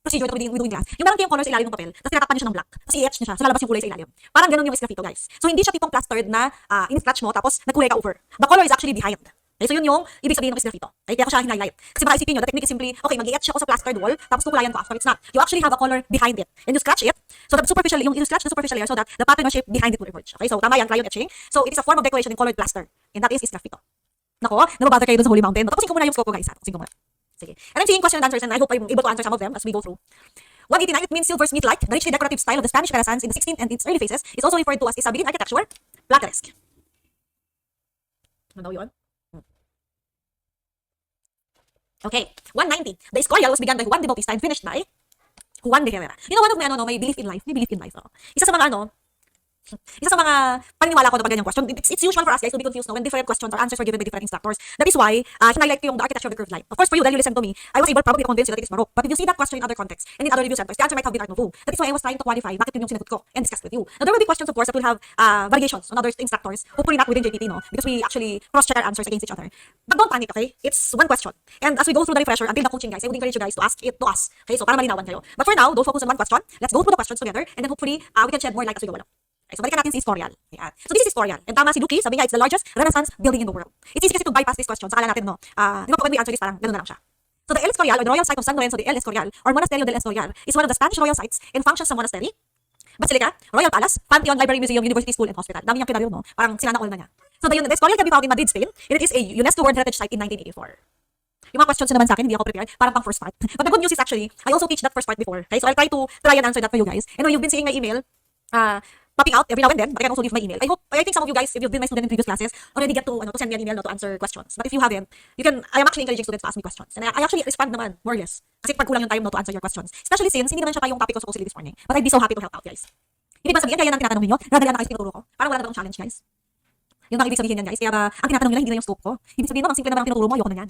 procedure that we do in glass. Yung meron kayong color sa ilalim ng papel, tapos tinatapan niyo siya ng black, tapos i-etch niyo siya, so lalabas yung kulay sa ilalim. Parang ganun yung sgraffito, guys. So, hindi siya tipong plastered na in-scratch mo, tapos nagkulay ka over. The color is actually behind. Okay, so yun yung ibig sabihin ng sgraffito. Okay, kaya ko siya highlight. Kasi baka isipin nyo, the technique is simply, okay, mag-i-etch ako sa plastered wall, tapos kukulayan ko after. It's not. You actually have a color behind it. And you scratch it, so that superficial, you scratch the superficial layer so that the pattern or shape behind it will emerge. Okay, so tama yan, crayon etching. So it is a form of decoration in colored plaster. And that is sgraffito. Nako, nababother kayo dun sa Holy Mountain. Tapusin ko muna yung scope ko, guys. Tapusin ko muna. Sige. And I'm seeing question and answers, and I hope I'm able to answer some of them as we go through. 189, it means silversmith-like. The richly decorative style of the Spanish Renaissance in the 16th and its early phases is also referred to as Isabelline architecture, plateresque. Ano daw yun? Okay, 190. The Escorial was begun by Juan de Bautista and finished by Juan de Herrera. You know, one of my, may belief in life. May belief in life. Oh. Isa sa mga paniniwala ko na pag ganyang question, it's usual for us guys to be confused, no, when different questions or answers were given by different instructors. That is why, highlight ko yung the architecture of the curved line. Of course, for you, that you listen to me, I was able probably to convince you that it is Baroque. But if you see that question in other contexts and in other review centers, the answer might have been Art Nouveau. That is why I was trying to qualify bakit yun yung sinagot ko and discuss with you. Now, there will be questions, of course, that will have variations on other instructors, hopefully not within JPT, no, because we actually cross-check our answers against each other. But don't panic, okay? It's one question. And as we go through the refresher until the coaching, guys, I would encourage you guys to ask it to us. Okay, so para malinawan kayo. But for now, don't focus on one question. Let's go through the questions together, and then hopefully we can shed more light as we go along. Okay, so balikan natin si Escorial. Ayan. So this is Escorial. And tama si Duki, sabi niya it's the largest Renaissance building in the world. It's easy kasi to bypass this question. Sakala natin, no? Di ba, when we answer this, parang ganun na lang siya. So the El Escorial, or the royal site of San Lorenzo de El Escorial, or Monasterio del Escorial, is one of the Spanish royal sites and functions as a monastery, basilica, royal palace, pantheon, library, museum, university, school, and hospital. Dami niyang kinaril, no? Parang sinana all na niya. So the Escorial can be found in Madrid, Spain, and it is a UNESCO World Heritage Site in 1984. Yung mga questions naman sa akin, hindi ako prepared, parang pang first part. But the good news is actually, I also teach that first part before. Okay, so I'll try and answer that for you guys. And you've been seeing my email, popping out every now and then, but I can also leave my email. I think some of you guys, if you've been my student in previous classes, already get to send me an email, no, to answer questions. But if you haven't, I am actually encouraging students to ask me questions. And I actually respond naman, more or less. Kasi pag kulang yung time, no, to answer your questions. Especially since, hindi naman siya pa yung topic ko supposedly this morning. But I'd be so happy to help out, guys. Hindi ba sabihin, kaya lang tinatanong ninyo, nadalian na kayo sa tinuturo ko? Parang wala na akong challenge, guys. Yung bang ibig sabihin yan, guys? Kaya ba, ang tinatanong nila, hindi na yung scope ko. Ibig sabihin mo, ang simple naman ang tinuturo mo, ayoko na yan.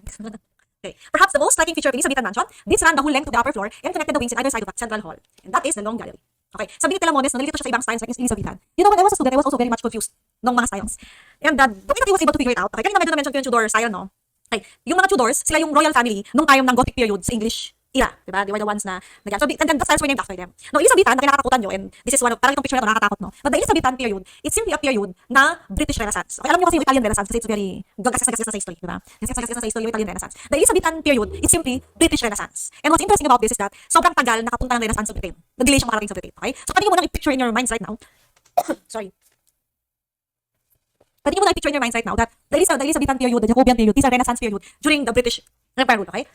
Okay. Perhaps the most striking feature of Elisabetan Mansion, this ran the whole length of the upper floor and connected the wings in either side of that central hall. And that is the Long Gallery. Okay. Sabi ni Telamones, nalilito siya sa ibang styles like Elisabetan. You know, when I was a student, I was also very much confused ng mga styles. And the way that he was able to figure it out, okay, kanina medyo na-mention ko yung Tudor style, no? Okay. Yung mga Tudors, sila yung royal family nung time ng Gothic period sa English era, diba? They were the ones na nagyan. So, and then the styles were named after them. No, Elisabetan, na kinakatakutan nyo, and this is one of, parang itong picture na ito, nakakatakot, no? But the Elisabetan period, it's simply a period na British Renaissance. Okay, alam nyo kasi yung Italian Renaissance kasi it's very gagasgas na sa history, diba? Gagasgas na sa history yung Italian Renaissance. The Elisabetan period, it's simply British Renaissance. And what's interesting about this is that sobrang tagal nakapunta ng Renaissance sa Britain. Nag-delay siya makarating sa Britain, okay? So, pwede mo nang i-picture in your minds right now. Sorry. Pwede mo nang i-picture in your minds right now that the Elisabetan period, the Jacobean period, these are Renaissance period during the British Empire, okay?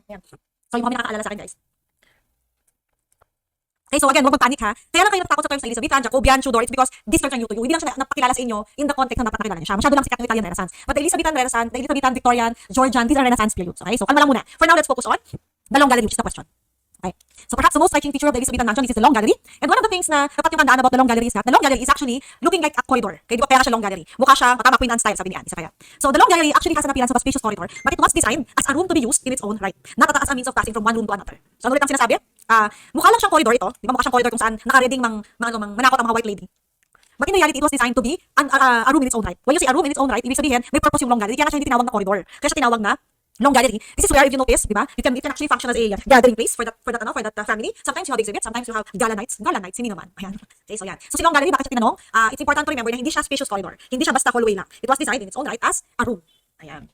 Ayan. So, yung mga nakakaalala sa akin, guys. Okay, so again, huwag mag-panic ha. Kaya lang kayo natakot sa terms na Elizabethan, Jacobean, Tudor, it's because these terms are new to you. Hindi lang siya napakilala sa inyo in the context na dapat nakilala niyo siya. Masyado lang sikat ng Italian Renaissance. But the Elizabethan Renaissance, the Elizabethan, Victorian, Georgian, these are Renaissance periods. Okay, so kalma lang muna. For now, let's focus on the Long Gallery, which is the question. Okay. So perhaps the most striking feature of the Elizabethan mansion is the Long Gallery. And one of the things na dapat yung tandaan about the Long Gallery is that the Long Gallery is actually looking like a corridor. Okay, di ba kaya siya Long Gallery? Mukha siya matama Queen Anne style, sabi ni Anne. Isa kaya. So the Long Gallery actually has an appearance of a spacious corridor, but it was designed as a room to be used in its own right, not as a means of passing from one room to another. So ano ulit ang sinasabi? Mukha lang siyang corridor ito. Di ba mukha siyang corridor kung saan nakareding manakot ang mga white lady. But in reality, it was designed to be a room in its own right. When you say a room in its own right, ibig sabihin, may purpose yung Long Gallery. Kaya na siya hindi tinawag na corridor. Kaya siya tinawag na Long Gallery. This is where, if you notice, di ba, it can actually function as a gathering place for that family. Sometimes you have exhibits, sometimes you have gala nights. Gala nights, hindi naman. Ayan. Okay, so yan. So si Long Gallery, bakit siya tinanong? It's important to remember na hindi siya spacious corridor. Hindi siya basta hallway lang. It was designed in its own right as a room. Ayan.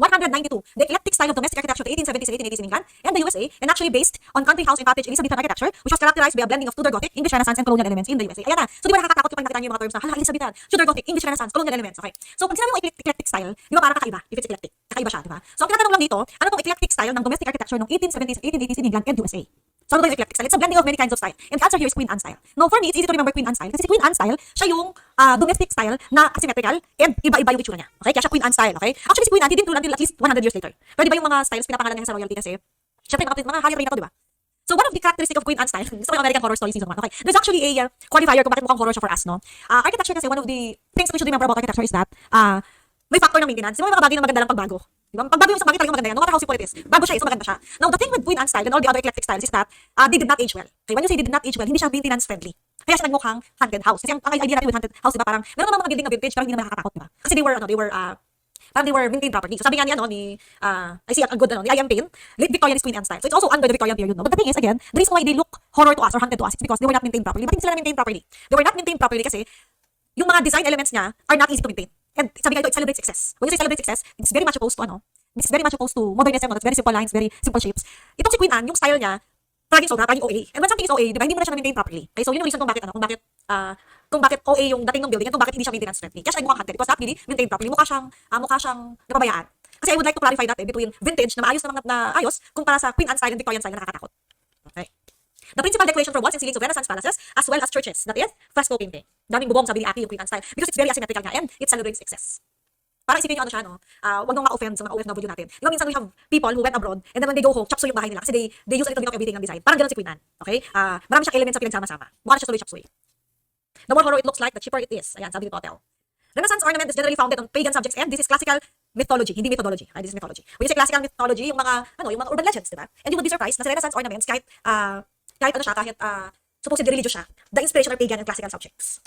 192. The eclectic style of domestic architecture of the 1870s and 1880s in England and the USA, and actually based on country house and cottage Elizabethan architecture, which was characterized by a blending of Tudor Gothic, English Renaissance, and colonial elements in the USA. Ayan na. So di ba nakakatakot yung pag nakita niyo yung mga terms na Elizabethan, Tudor Gothic, English Renaissance, colonial elements. Okay. So pag sinabi mo eclectic style, di ba parang kakaiba? If it's eclectic, kakaiba siya, di ba? So ang tinatanong lang dito, ano tong eclectic style ng domestic architecture ng 1870s, 1880s in England and USA? So ano ba yung eclectic style? It's a blending of many kinds of style. And the answer here is Queen Anne style. Now for me, it's easy to remember Queen Anne style kasi si Queen Anne style, siya yung domestic style na asymmetrical and iba-iba yung itsura niya. Okay? Kaya siya Queen Anne style, okay? Actually si Queen Anne, he didn't rule until at least 100 years later. Pero di ba yung mga styles pinapangalan niya sa royalty kasi syempre mga hali reyna to, di ba? So one of the characteristic of Queen Anne style, gusto ko yung American Horror Story season 1. Okay. There's actually a qualifier kung bakit mukhang horror siya for us, no? Architecture kasi, one of the things that we should remember about architecture is that may factor ng maintenance. Di ba may mga bagay na maganda lang pagbago? Di ba? Pagbago yung isang bagay talagang maganda yan. No matter how simple it is. Bago siya, maganda siya. Now, the thing with Queen Anne's style and all the other eclectic styles is that they did not age well. Okay, when you say they did not age well, hindi siya maintenance friendly. Kaya siya nagmukhang haunted house. Kasi ang idea natin with haunted house, di ba, parang meron naman mga building na vintage pero hindi naman nakakatakot, di ba? Kasi they were maintained properly. So sabi nga niya, I see a good, ni I.M. Payne, late Victorian is Queen Anne style. So it's also under the Victorian period, no? But the thing is, again, the reason why they look horror to us or haunted to us is because they were not maintained properly. Bakit hindi sila maintained properly? They were not maintained properly kasi yung mga design elements niya are not easy to maintain. And sabi nga ito, it celebrates success. When you say celebrate success, it's very much opposed to, it's very much opposed to modernism, no? That's very simple lines, very simple shapes. Itong si Queen Anne, yung style niya, parang sobra, parang OA. And when something is OA, di ba, hindi mo na siya na-maintain properly. Okay, so yun yung reason kung bakit OA yung dating ng building at kung bakit hindi siya maintenance friendly. Kaya siya mukhang haunted. It was not really maintained properly. Mukha siyang napabayaan. Kasi I would like to clarify that between vintage na maayos na ayos kumpara sa Queen Anne style and Victorian style na nakakatakot. Okay. The principal decoration for walls and ceilings of Renaissance palaces as well as churches, that is, fresco painting. Daming bubong sabi ni Aki yung Queen Anne style because it's very asymmetrical nga and it celebrates excess. Parang isipin nyo siya, wag nang ma-offend sa mga OFW natin. Di ba minsan we have people who went abroad and then when they go home, chop suey yung bahay nila kasi they use a little bit of everything ng design. Parang ganun si Queen Anne. Okay? Marami siyang elements sa pinagsama-sama. Mukha na siya tuloy chop suey. The more horror it looks like, the cheaper it is. Ayan, sabi ni Potel. Renaissance ornament is generally founded on pagan subjects and this is classical mythology, hindi methodology. Okay, this is mythology. When you say classical mythology, yung mga urban legends, di ba? And you would be surprised na sa Renaissance ornaments, kahit supposedly religious siya, the inspiration are pagan and classical subjects.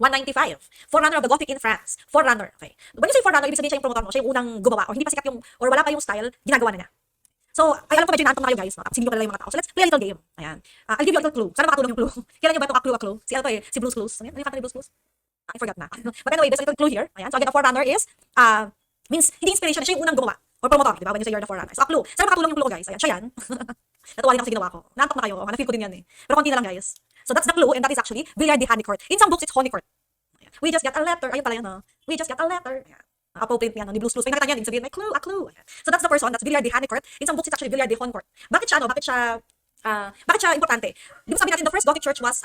195. Forerunner of the Gothic in France. Forerunner. Okay. When you say forerunner, ibig sabihin siya yung promotor mo, siya yung unang gumawa or hindi pa sikat or wala pa yung style, ginagawa na niya. So, ay alam ko medyo naantong na kayo guys, tapos hindi ko pala yung mga tao. So, let's play a little game. Ayan. I'll give you a little clue. Sana makatulong yung clue. Kailan nyo ba itong a clue? Si ano to si Blue's Clues. Ano yung kanta ni Blue's Clues? I forgot na. But anyway, there's a little clue here. Ayan. So, again, the forerunner is, means, hindi inspiration, siya yung unang gumawa. Or promotor, di ba? When you say you're the forerunner. So, a clue. Sana makatulong yung clue guys. Ayan, siya yan. Natuwa din ako sa ginawa ko. Naantok na kayo. Na-feel ko din yan eh. Pero konti na lang guys. So, that's the clue and that is actually Villar de Honeycourt. In some books, it's Honeycourt. We just got a letter. Ayun pala yan, We just got a letter. Ayan. Appropriate yan, ni Blue's Clues. Pag nakita niya, din sabihin, may clue, a clue. Ayan. So that's the person, that's Villar de Honeycourt. In some books, it's actually Villar de Honcourt. Bakit siya importante? Di ba sabi natin, the first Gothic church was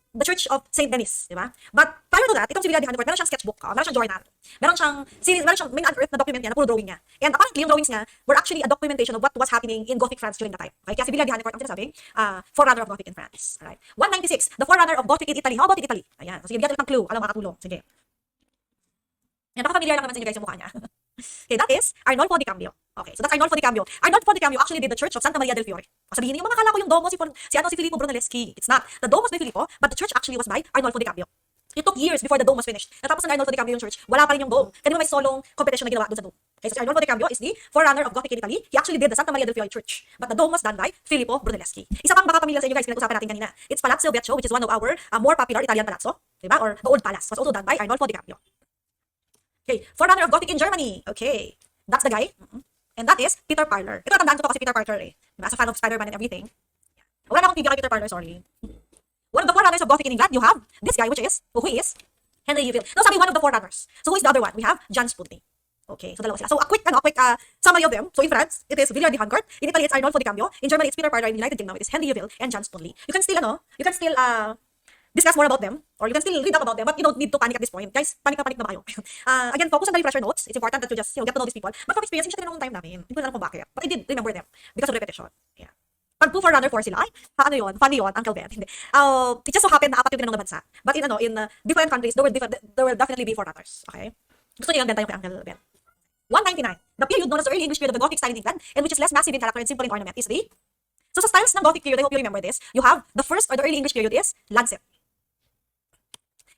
the Church of St. Denis, di ba? But prior to that, itong si Villar de Honeycourt, meron siyang sketchbook, meron siyang journal. Meron siyang series, meron siyang main unearthed na document niya, na puro drawing niya. And apparently, yung drawings niya were actually a documentation of what was happening in Gothic France during the time. Okay? Kaya si Villar de Honeycourt, ang sinasabing, forerunner of Gothic in France. Alright. 196, the forerunner of Gothic in Italy. How about in Italy? Ayan. So, sige, bigyan ulit ng clue. Alam, makatulong. Sige. Yan, familiar lang naman sa inyo guys yung mukha niya. Okay, that is Arnolfo di Cambio. Okay, so that's Arnolfo di Cambio. Arnolfo di Cambio actually did the Church of Santa Maria del Fiore. Sabihin niyo, makakala ko yung domo si Filippo Brunelleschi. It's not. The dome was by Filippo, but the church actually was by Arnolfo di Cambio. It took years before the dome was finished. Natapos na Arnolfo di Cambio yung church, wala pa rin yung dome. Kaya may solong competition na ginawa doon sa dome. Okay, so si Arnolfo di Cambio is the forerunner of Gothic in Italy. He actually did the Santa Maria del Fiore church, but the dome was done by Filippo Brunelleschi. Isa pang baka pamilya sa inyo guys, pinag-usapan natin kanina. It's Palazzo Vecchio, which is one of our more popular Italian palazzo, diba? Or the Old Palace was also done by Arnolfo di Cambio. Okay, forerunner of Gothic in Germany. Okay, that's the guy. And that is Peter Parler. Ito natandaan ko to kasi Peter Parker eh. Diba? As a fan of Spider-Man and everything. Wala na akong trivia kay Peter Parler, sorry. One of the forerunners of Gothic in England, you have this guy, who is Henry Yeville. No, sabi one of the forerunners. So who is the other one? We have Jan Spudny. Okay, so dalawa sila. So a quick summary of them. So in France, it is Villar de Honcourt. In Italy, it's Arnolfo di Cambio. In Germany, it's Peter Parler. In the United Kingdom, it is Henry Yeville and Jan Spudny. You can still discuss more about them, or you can still read up about them, but you don't need to panic at this point. Guys, panic na ba kayo? Again, focus on the refresher notes. It's important that you just, get to know these people. But from experience, hindi siya tinanong time namin. Hindi ko alam kung bakit. But I did remember them because of repetition. Yeah. Pag 2 forerunner 4 sila, ano yun? Funny yun, Uncle Ben. Hindi. It just so happened na 4 yung tinanong na bansa. But in different countries, there will definitely be forerunners. Okay? Gusto niyo yung benta yung kay Uncle Ben. 199. The period known as the early English period of the Gothic style in England, and which is less massive in character and simple in ornament, is the... So sa styles ng Gothic period, I hope you remember this, you have the first or the early English period is lancet.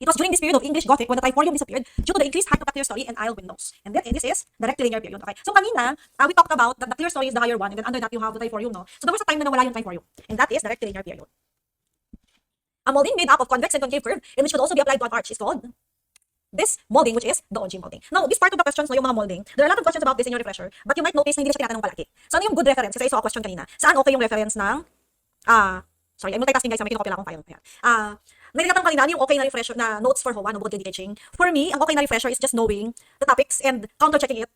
It was during this period of English Gothic when the triforium disappeared due to the increased height of the clerestory and aisle windows. And then, this is the rectilinear period. Okay. So kanina, we talked about that the clerestory is the higher one, and then under that you have the triforium, no? So there was a time na nawala yung triforium, and that is the rectilinear period. A molding made up of convex and concave curve, and which could also be applied to an arch, is called this molding, which is the Oggi molding. Now, this part of the questions, no, yung mga molding, there are a lot of questions about this in your refresher, but you might notice na hindi na siya tinatanong palagi. So ano yung good reference? Kasi I saw a question kanina. Saan okay yung reference ng sorry, I'm multitasking guys, may kinokopya lang akong file. Ayan. Nagtatanong kanina, ano yung okay na refresher na notes for HOA, no, about daily teaching. For me, ang okay na refresher is just knowing the topics and counter-checking it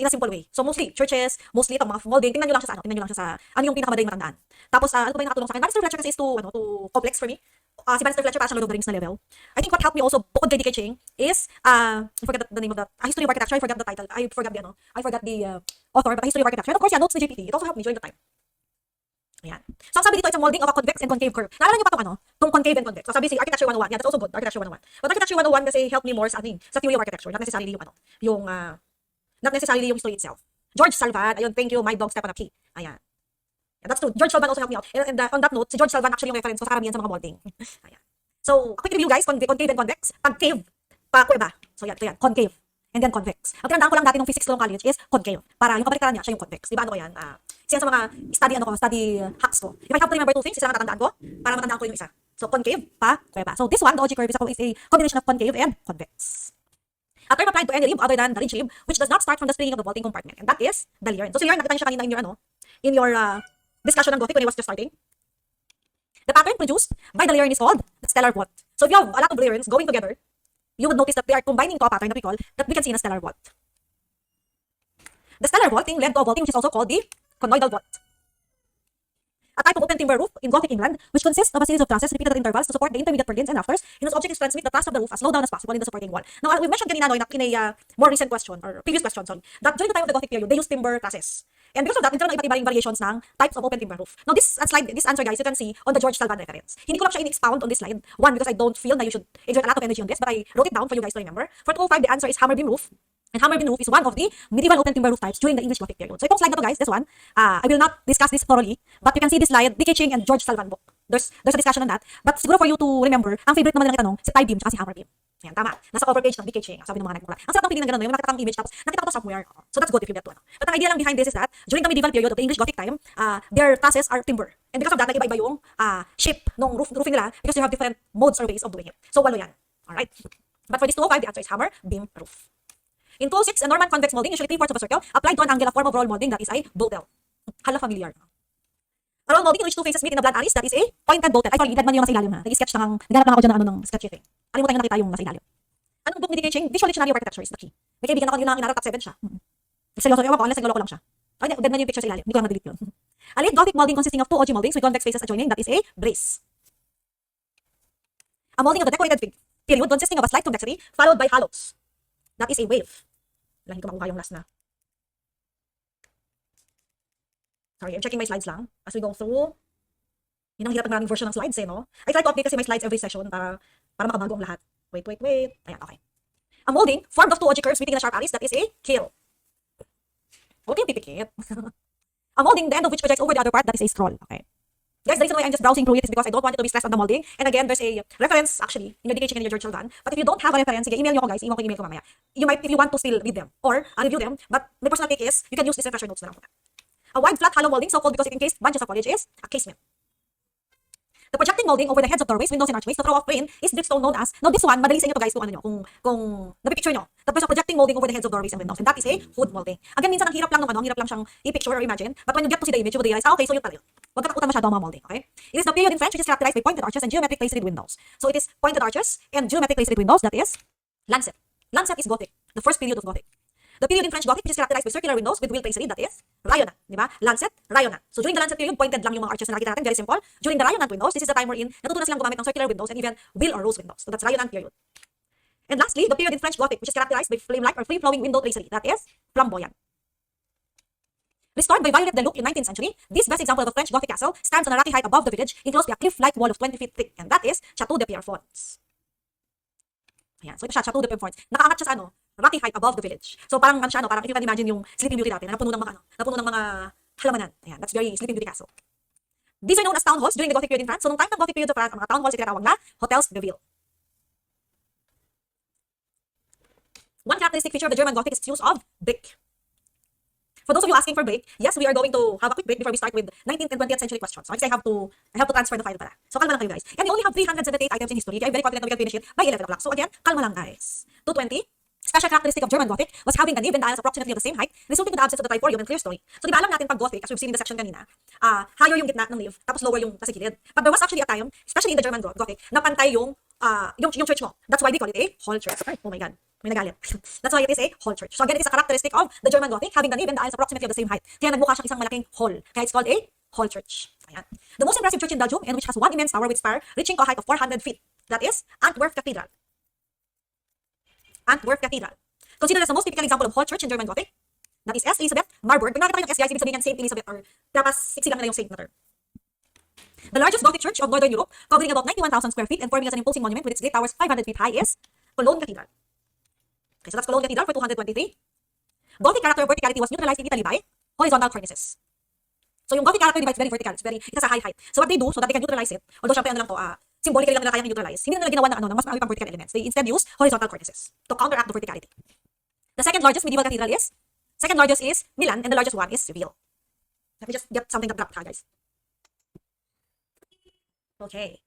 in a simple way. So mostly churches, mostly itong mga molding, tingnan nyo lang siya sa ano yung pinakamadaling matandaan. Tapos ano ba yung nakatulong sa akin? Bannister Fletcher kasi is too complex for me. Si Bannister Fletcher para sa Lord of the Rings na level. I think what helped me also bukod kay DK Ching is I forgot the name of the History of Architecture. I forgot the title. I forgot the author, but History of Architecture. And of course, yeah, notes ni JPT. It also helped me during the time. Ayan. So, ang sabi dito, it's a molding of a convex and concave curve. Naalala niyo pa itong concave and convex. So, sabi si Architecture 101. Yeah, that's also good. Architecture 101. But Architecture 101 kasi help me more sa, sa theory of architecture. Not necessarily not necessarily yung history itself. George Salvan, ayun, thank you, my dog Step on a key. Ayan. Yeah, that's true. George Salvan also helped me out. And on that note, si George Salvan actually yung reference ko sa karamihan sa mga molding. Ayan. So, a quick review guys, concave and convex. Pag cave, pa kuweba. So, yan, ito yan, concave. And then convex. Ang tinandaan ko lang dati nung physics ko nung college is concave. Para yung kabaliktaran niya, siya yung convex. Diba ano ko yan? Siya sa mga study hacks ko. If I have to remember two things, isa lang natandaan ko, para matandaan ko yung isa. So, concave, pa, kuweba. So, this one, the OG curve is a combination of concave and convex. A term applied to any rib other than the ridge rib, which does not start from the springing of the vaulting compartment. And that is the Lierne. So, si Lierne, nakita niyo siya kanina in your discussion on Gothic when I was just starting. The pattern produced by the Lierne is called the stellar vault. So, if you have a lot of Liernes going together, you would notice that they are combining to a pattern that we can see in a stellar vault. The stellar vaulting led to a vaulting which is also called the conoidal vault. A type of open timber roof in Gothic England, which consists of a series of trusses repeated at intervals to support the intermediate purlins and rafters, in whose object is transmit the thrust of the roof as low down as possible in the supporting wall. Now, we mentioned kanina in a more recent question, or previous question, sorry, that during the time of the Gothic period, they used timber trusses. And because of that, nagkaroon ng iba't ibang variations ng types of open timber roof. Now, this answer, guys, you can see on the George Salvan reference. Hindi ko lang siya in-expound on this slide. One, because I don't feel that you should exert a lot of energy on this, but I wrote it down for you guys to remember. For 205, the answer is hammer beam roof. And hammer beam roof is one of the medieval open timber roof types during the English Gothic period. So itong slide na to, guys, this one, I will not discuss this thoroughly, but you can see this slide, D.K. Ching and George Salvan book. There's a discussion on that. But siguro for you to remember, ang favorite naman nila ng tanong, si tie beam tsaka si hammer beam. Ayan, tama. Nasa cover page ng D.K. Ching. Sabi ng mga nagpapala. Ang sarap ng tingin ng gano'n, yung nakita kang image tapos nakita ko to somewhere. So that's good if you get to. But ang idea lang behind this is that during the medieval period of the English Gothic time, their trusses are timber. And because of that, nag-iba-iba yung shape ng roofing nila because you have different modes or ways of doing it. So walo yan. Alright? But for this 205, the answer is hammer beam roof. In 206, a Norman convex molding, usually 3/4 of a circle, applied to an angle, a form of roll molding that is a boltel. Hala familiar. A roll molding in which two faces meet in a blunt aris, that is a pointed boltel. Ay, sorry, edad man yung nasa ilalim ha. Nag-sketch naghanap lang ako dyan ng sketchy thing. Alimutan nyo nakita yung nasa ilalim. Anong book ni D.K. Ching? Visual Dictionary of Architecture is the key. May kaibigan ako yun na inaral, top 7 siya. Seryoso, ewan ko, unless naglolo ko lang siya. Ay, dead man yung picture sa ilalim. Hindi ko lang na-delete yun. A late Gothic molding consisting of two OG moldings with convex faces adjoining, that is a brace. A molding of the decorated period consisting of a slight convexity followed by hollows. That is a wave. Wala, hindi ko makuha yung last na. Sorry, I'm checking my slides lang as we go through. Yun ang hirap ng maraming version ng slides no? I try to update kasi my slides every session para makabago ang lahat. Wait. Ayan, okay. A molding formed of two OG curves meeting in a sharp aris, that is a keel. Huwag kayong pipikit. A molding, the end of which projects over the other part, that is a scroll. Okay. Guys, the reason why I'm just browsing through it is because I don't want it to be stressed on the molding. And again, there's a reference, actually, in your D.K. Ching and your George Salvan. But if you don't have a reference, sige, email nyo ko guys. Iwan ko email ko mamaya. You might, if you want to still read them or review them, but my personal take is, you can use this refresher notes na lang. A wide, flat, hollow molding, so-called because it encased bunches of foliage, is a casement. The projecting molding over the heads of doorways, windows, and archways to throw off rain is dripstone known as, now this one, madali sa inyo to guys kung ano nyo, kung napipicture nyo. Tapos a projecting molding over the heads of doorways and windows, and that is a hood molding. Again, minsan ang hirap lang ang hirap lang siyang i-picture or imagine, but when you get to see the image, you will realize, okay, so yun pala yun. Huwag katakutan masyado ang mga molding, okay? It is the period in French which is characterized by pointed arches and geometric lacerid windows. So it is pointed arches and geometric lacerid windows, that is lancet. Lancet is Gothic, the first period of Gothic. The period in French Gothic which is characterized by circular windows with wheel tracery, that is rayonnant, di ba? Lancet, rayonnant. So during the Lancet period, pointed lang yung mga arches na nakita natin, very simple. During the rayonnant windows, this is the time wherein natutunan silang gumamit ng circular windows and even wheel or rose windows. So that's rayonnant period. And lastly, the period in French Gothic which is characterized by flame-like or free-flowing window tracery, that is flamboyant. Restored by Violet Deluc in 19th century, this best example of a French Gothic castle stands on a rocky height above the village, enclosed by a cliff-like wall of 20 feet thick, and that is Chateau de Pierrefonds. Ayan, so ito siya, Chateau de Pierrefonds. Nakaangat siya sa rocky height above the village. So parang siya, parang if you can imagine yung Sleeping Beauty dati, na napuno ng mga halamanan. Ayan, that's very Sleeping Beauty castle. These are known as town halls during the Gothic period in France. So nung time ng Gothic period sa France, ang mga town halls ay tinatawag na hotels de ville. One characteristic feature of the German Gothic is its use of brick. For those of you asking for break, yes, we are going to have a quick break before we start with 19th and 20th century questions. So I have to transfer the file para. So kalma lang kayo guys. And we only have 378 items in history. I'm very confident that we can finish it by 11 o'clock. So again, kalma lang guys. 220. Special characteristic of German Gothic was having the nave and the aisles approximately of the same height, resulting in the absence of the triforium and clear story. So di ba alam natin pag Gothic, as we've seen in the section kanina, higher yung gitna ng nave, tapos lower yung nasa gilid. But there was actually a time, especially in the German Gothic, na pantay yung church mo. That's why they call it a hall church. Ay, oh my God. May nagalit. That's why it is a hall church. So again, it is a characteristic of the German Gothic, having the nave and the aisles approximately of the same height. Kaya nagmukha siyang isang malaking hall. Kaya it's called a hall church. Ayan. The most impressive church in Belgium, and which has one immense tower with spire reaching a height of 400 feet. That is Antwerp Cathedral. Antwerp Cathedral. Considered as the most typical example of hall church in German Gothic. That is S. Elizabeth Marburg. Pag nakita ko yung S, guys, ibig sabihin yan Saint Elizabeth or dapat siksi lang nila yung saint na term. The largest Gothic church of Northern Europe, covering about 91,000 square feet and forming as an imposing monument with its great towers 500 feet high, is Cologne Cathedral. Okay, so that's Cologne Cathedral for 223. Gothic character of verticality was neutralized in Italy by horizontal cornices. So yung Gothic character divides very vertical, it's a high height. So what they do, so that they can neutralize it, although syempre ano lang to, symbolically lang nila kayang neutralize, hindi nila ginawa ng mas marami pang vertical elements. They instead use horizontal cornices to counteract the verticality. The second largest medieval cathedral is Milan, and the largest one is Seville. Let me just get something that dropped, guys. Okay.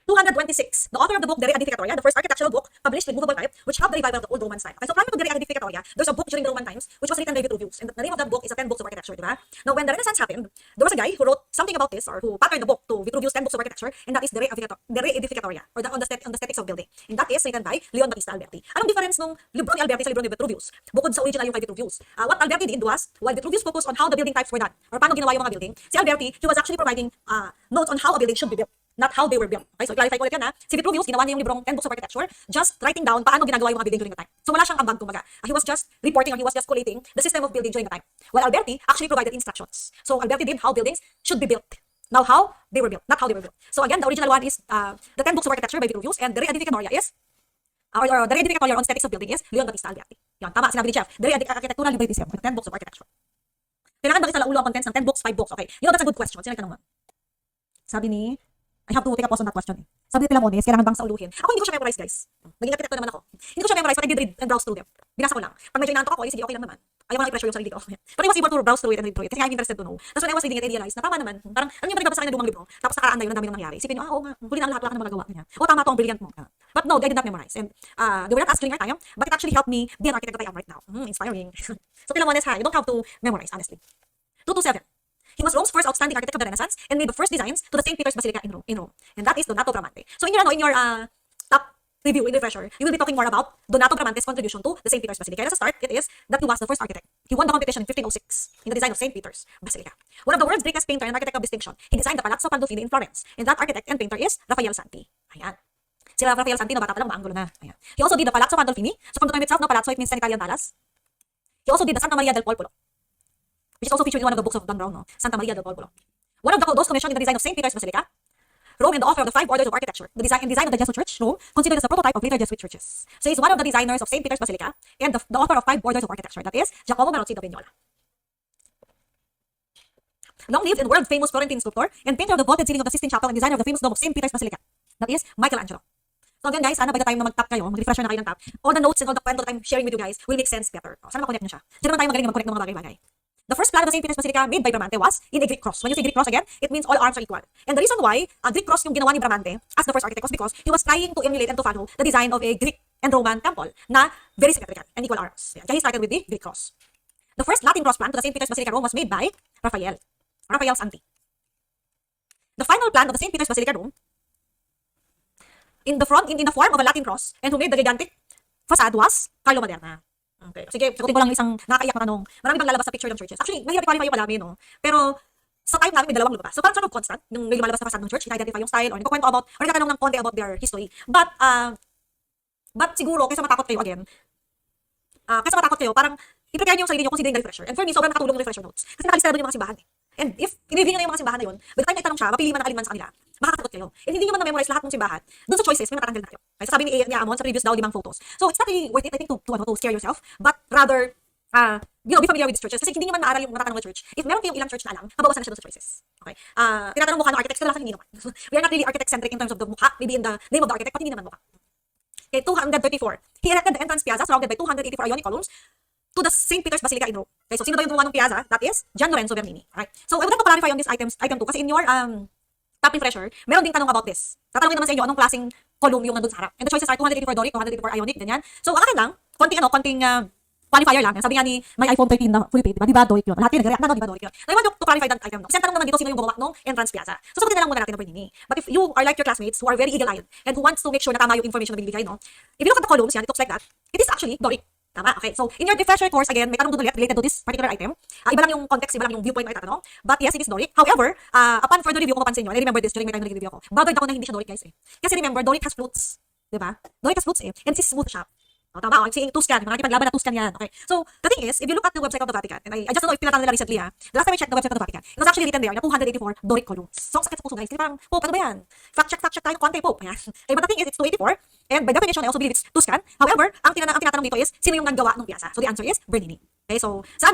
226. The author of the book De Re Edificatoria, the first architectural book published with movable type, which helped the revival of the old Roman style. Okay, so prior to De Re Edificatoria, there's a book during the Roman times which was written by Vitruvius, and the name of that book is the 10 Books of Architecture, diba? Now, when the Renaissance happened, there was a guy who wrote something about this, or who patterned the book to Vitruvius' 10 Books of Architecture, and that is De Re Edificatoria, or on the aesthetics of building. And that is written by Leon Battista Alberti. Anong difference nung libro ni Alberti sa libro ni Vitruvius? Bukod sa original yung kay Vitruvius. What Alberti did was, while Vitruvius focused on how the building types were done, or paano ginawa yung mga building, si Alberti, he was actually providing notes on how a building should be built, not how they were built. Okay, so clarify ko ulit yan ha. Si Vitruvius, ginawa niya yung librong 10 Books of Architecture, just writing down paano ginagawa yung mga building during the time. So wala siyang ambag kumbaga. He was just reporting, or he was just collating the system of building during the time. While Alberti actually provided instructions. So Alberti did how buildings should be built. Now how they were built, not how they were built. So again, the original one is the 10 Books of Architecture by Vitruvius, and the Re Edificatoria is or the Re Edificatoria on aesthetics of building is Leon Battista Alberti. Yan, tama, sinabi ni Chef. The Re Architectural Libretism, the 10 Books of Architecture. Kailangan ba isa ulo ang contents ng 10 books, 5 books? Okay. You know, that's a good question. Sino nagtanong mo? Sabi ni, I have to take a pause on that question. Sabi ni Tilamones, kailangan bang sa uluhin? Ako hindi ko siya memorize, guys. Naging architect naman ako. Hindi ko siya memorize, but I did read and browse through them. Binasa ko lang. Pag medyo inaantok ako, sige, okay lang naman. Ayaw ko lang i-pressure yung sarili ko. But I was able to browse through it and read through it. Kasi I'm interested to know. Tapos when I was reading it, I realized na tama naman. Parang, ano yung nagbabasa kayo ng lumang libro? Tapos nakaraan na yun, ang dami nang nangyari. Isipin nyo, oo nga, huli na ang lahat, wala ka na magagawa. O tama to, ang brilliant mo. But no, I did not memorize. And they were not as during our time, but it actually helped me be an architect that I am right now. Inspiring. So Tilamones, you don't have to memorize, honestly. 227. He was Rome's first outstanding architect of the Renaissance and made the first designs to the St. Peter's Basilica in Rome. And that is Donato Bramante. So in your top review, in refresher, you will be talking more about Donato Bramante's contribution to the St. Peter's Basilica. And as a start, it is that he was the first architect. He won the competition in 1506 in the design of St. Peter's Basilica. One of the world's greatest painter and architect of distinction. He designed the Palazzo Pandolfini in Florence. And that architect and painter is Raffaele Santi. Ayan. Sila Raffaele Santi, no, bata pa lang, maanggulo na. Ayan. He also did the Palazzo Pandolfini. So from the term itself, no, Palazzo, it means an Italian palace. He also did the Santa Maria del Popolo, which is also featured in one of the books of Dan Brown, no? Santa Maria del Popolo. One of those commissioned in the design of St. Peter's Basilica, Rome, and the author of the 5 orders of architecture. The design of the Jesuit Church, Rome, considered as a prototype of later Jesuit churches. So he's one of the designers of St. Peter's Basilica and the author of 5 orders of architecture. That is Giacomo Marozzi da Vignola. Long lived and world-famous Florentine sculptor and painter of the vaulted ceiling of the Sistine Chapel and designer of the famous dome of St. Peter's Basilica. That is Michelangelo. So again guys, sana by the time na mag-tap kayo, mag-refresher na kayo ng tap, all the notes and all the kwento that I'm sharing with you guys will make sense better. Sana ma-connect nyo siya. Diyan naman tayo magaling na mag-connect ng mga bagay-bagay. The first plan of the St. Peter's Basilica made by Bramante was in a Greek cross. When you say Greek cross again, it means all arms are equal. And the reason why a Greek cross yung ginawa ni Bramante as the first architect was because he was trying to emulate and to follow the design of a Greek and Roman temple na very symmetrical and equal arms. Yeah, he started with the Greek cross. The first Latin cross plan to the St. Peter's Basilica Rome was made by Raffaele Santi. The final plan of the St. Peter's Basilica Rome in the form of a Latin cross and who made the gigantic facade was Carlo Maderna. Okay. Sige, sagutin ko lang isang nakakaiyak na tanong. Marami bang lalabas sa picture ng churches? Actually, mahirap i-qualify yung madami, no? Pero, sa time namin, may dalawang lumabas. So, parang sort of constant, yung may lumalabas na facade ng church, ina-identify yung style, or nagkukwento about, or nagtatanong ng konti about their history. But siguro, kaysa matakot kayo again, parang, i-prepare niyo yung sarili niyo considering the refresher. And for me, sobrang nakatulong yung refresher notes. Kasi nakalista doon yung mga simbahan. And if in-review niyo na yung mga simbahan na yun, by the time na itanong siya, mapili man ang alin man sa kanila, makakatakot kayo. And hindi niyo man na-memorize lahat ng simbahan. Doon sa choices, may matatanggal na kayo. Kasi sabi ni Amon sa previous daw 5 photos. So it's not really worth it, I think, to scare yourself, but rather, be familiar with these churches. Kasi hindi niyo man maaral yung matatanong na church. If meron kayong ilang church na alam, mabawasan na siya doon sa choices. Okay? Tinatanong mukha ng architects, kadalasan hindi naman. We are not really architect-centric in terms of the mukha, maybe in the name of the architect, but hindi naman mukha. Okay, 234. He erected the entrance piazza surrounded by 284 Ionic columns to the St. Peter's Basilica in Rome. Okay, so sino daw yung gumawa ng piazza? That is Gian Lorenzo Bernini. Alright? So I would like to clarify on this item 2 kasi in your top refresher, meron ding tanong about this. Tatanungin naman sa inyo anong klaseng column yung nandun sa harap. And the choices are 284 Doric, 284 Ionic, ganyan. So ang akin lang, konting qualifier lang. Sabi nga ni my iPhone 13 na fully paid, diba Doric yun? Lahat yun, nag-react na, di ba Doric yun? Now, I want to clarify that item. Kasi ang tanong naman dito, sino yung gumawa ng entrance piazza? So sagutin na lang muna natin ng Bernini. But if you are like your classmates who are very eagle-eyed and who wants to make sure na tama yung information na binibigay, no? If you look at the columns, yan, it looks like that. It is actually Doric. Tama, okay. So, in your refresher course, again, may tanong doon ulit related to this particular item. Iba lang yung context, iba lang yung viewpoint na itatanong. But yes, it is Doric. However, upon further review, kung mapansin nyo, and I remember this during my time na nag-review ako, bothered ako na hindi siya Doric, guys, eh. Kasi remember, Doric has flutes. Diba? Doric has flutes, eh. And this is smooth shaft. O, tama, okay. Si Tuscan, mga nakipaglaban na Tuscan yan. Okay. So, the thing is, if you look at the website of the Vatican, and I just don't know if pinatang nila recently, the last time I checked the website of the Vatican, it was actually written there na 284 Doric columns. So, ang sakit sa puso, guys. Kasi parang, Pope, ano ba yan? Fact check tayo, konti, Pope. Ayan. Okay, but the thing is, it's 284, and by definition, I also believe it's Tuscan. However, ang tinatanong dito is, sino yung naggawa ng piyasa? So, the answer is Bernini. Okay, so, sa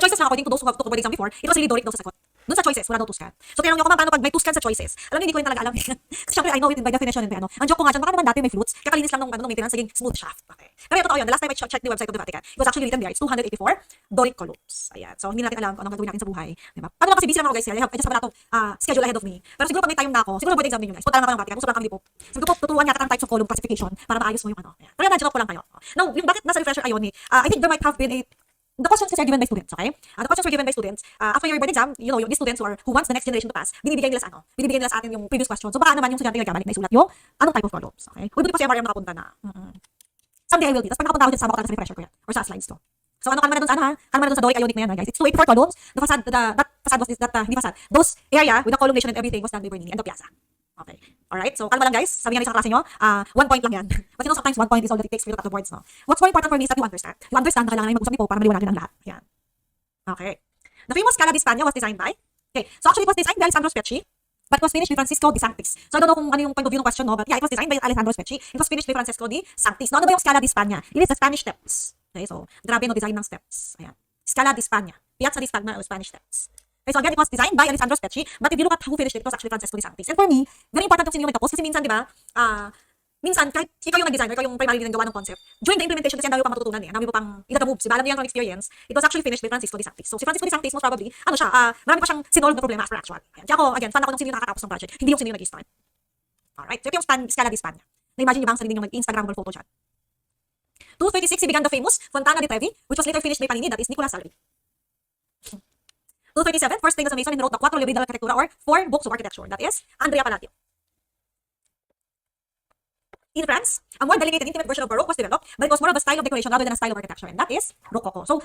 choices lang, according to those who have took the exam before, it was really Doric daw sa sagot. Doon sa choices, wala daw Tuscan. So, tinanong niyo ako paano pag may Tuscan sa choices. Alam niyo, hindi ko yun talaga alam. Kasi syempre, I know it by definition and by ano. Ang joke ko nga dyan, baka naman dati may flutes, kakalinis lang ng maintenance, naging smooth shaft. Okay. Pero yung totoo yun, the last time I checked the website of the Vatican, it was actually written there, it's 284 Doric columns. Ayan. So, hindi natin alam kung anong gagawin natin sa buhay. Diba? Paano lang kasi busy lang ako guys, I just have a lot of schedule ahead of me. Pero siguro pag may time na ako, siguro board exam din yun guys. Punta lang ako ng Vatican, usap lang kami po. Sabi ko po, tuturuan yata ng types of column classification para maayos mo yung ano. Ayan. Pero imagine ko lang kayo. Now, yung bakit nasa refresher ayon I think there might have been the questions are given by students, okay? The questions are given by students. After your board exam, you know, these students who wants the next generation to pass, binibigay nila sa atin yung previous question. So baka naman yung estudyante nagkamali na isulat yung anong type of columns, okay? Uy, buti pa si MRM nakapunta na. Someday I will be. Tapos pag nakapunta ako dyan, sama ko talaga sa refresher ko yan. Or sa slides to. So ano, kalma na dun sa ano ha? Kalma na dun sa Doric Ionic na yan, guys. It's 284 columns. The facade, that facade was, hindi facade. Those area with the columnation and everything was done by Bernini and the piazza. Okay. Alright, so kalma lang guys. Sabi nga sa klase nyo, 1 point lang yan. But you know, sometimes 1 point is all that it takes for you to cut the boards, no? What's more important for me is that you understand. You understand na kailangan may mag-usap ni Pope para maliwanagin ang lahat. Yan. Okay. The famous Scala di Spagna was designed by, okay, so actually it was designed by Alessandro Specchi, but it was finished by Francisco di Sanctis. So I don't know kung ano yung point of view ng question, no, but yeah, it was designed by Alessandro Specchi. It was finished by Francisco di Sanctis. No, ano ba yung Scala di Spagna? It is the Spanish steps. Okay, so grabe no design ng steps. Ayan. Scala di Spagna. Piazza di Spagna o Spanish steps. Okay, so again, it was designed by Alessandro Specchi, but if you look at who finished it, it was actually Francisco di Sanctis. And for me, very important yung sino yung nagtapos kasi minsan, di ba, minsan, kahit ikaw yung nag-designer, ikaw yung primarily nagawa ng concept, during the implementation kasi ang dami mo pang matututunan eh. Ang dami mo pang i-moves, diba? Alam niyo yan from experience. It was actually finished by Francisco di Sanctis. So si Francisco di Sanctis most probably, ano siya, marami pa siyang sinolve na problema after actual. Ayan. Kaya ako, again, fan ako nung sino yung nakakatapos ng project, hindi yung sino yung nag-start. Alright, so ito yung Scala di Spagna. Na-imagine niyo ba ang sarili niyo mag-Instagrammable photo chat? 236, he began the famous Fontana di Trevi, which was later finished by Panini, that is Nicola Salvi. 237, first famous Mason and wrote the Quattro Libri dell'Architettura or 4 books of architecture, that is Andrea Palladio. In France, a more delicate and intimate version of Baroque was developed, but it was more of a style of decoration rather than a style of architecture, and that is Rococo. So,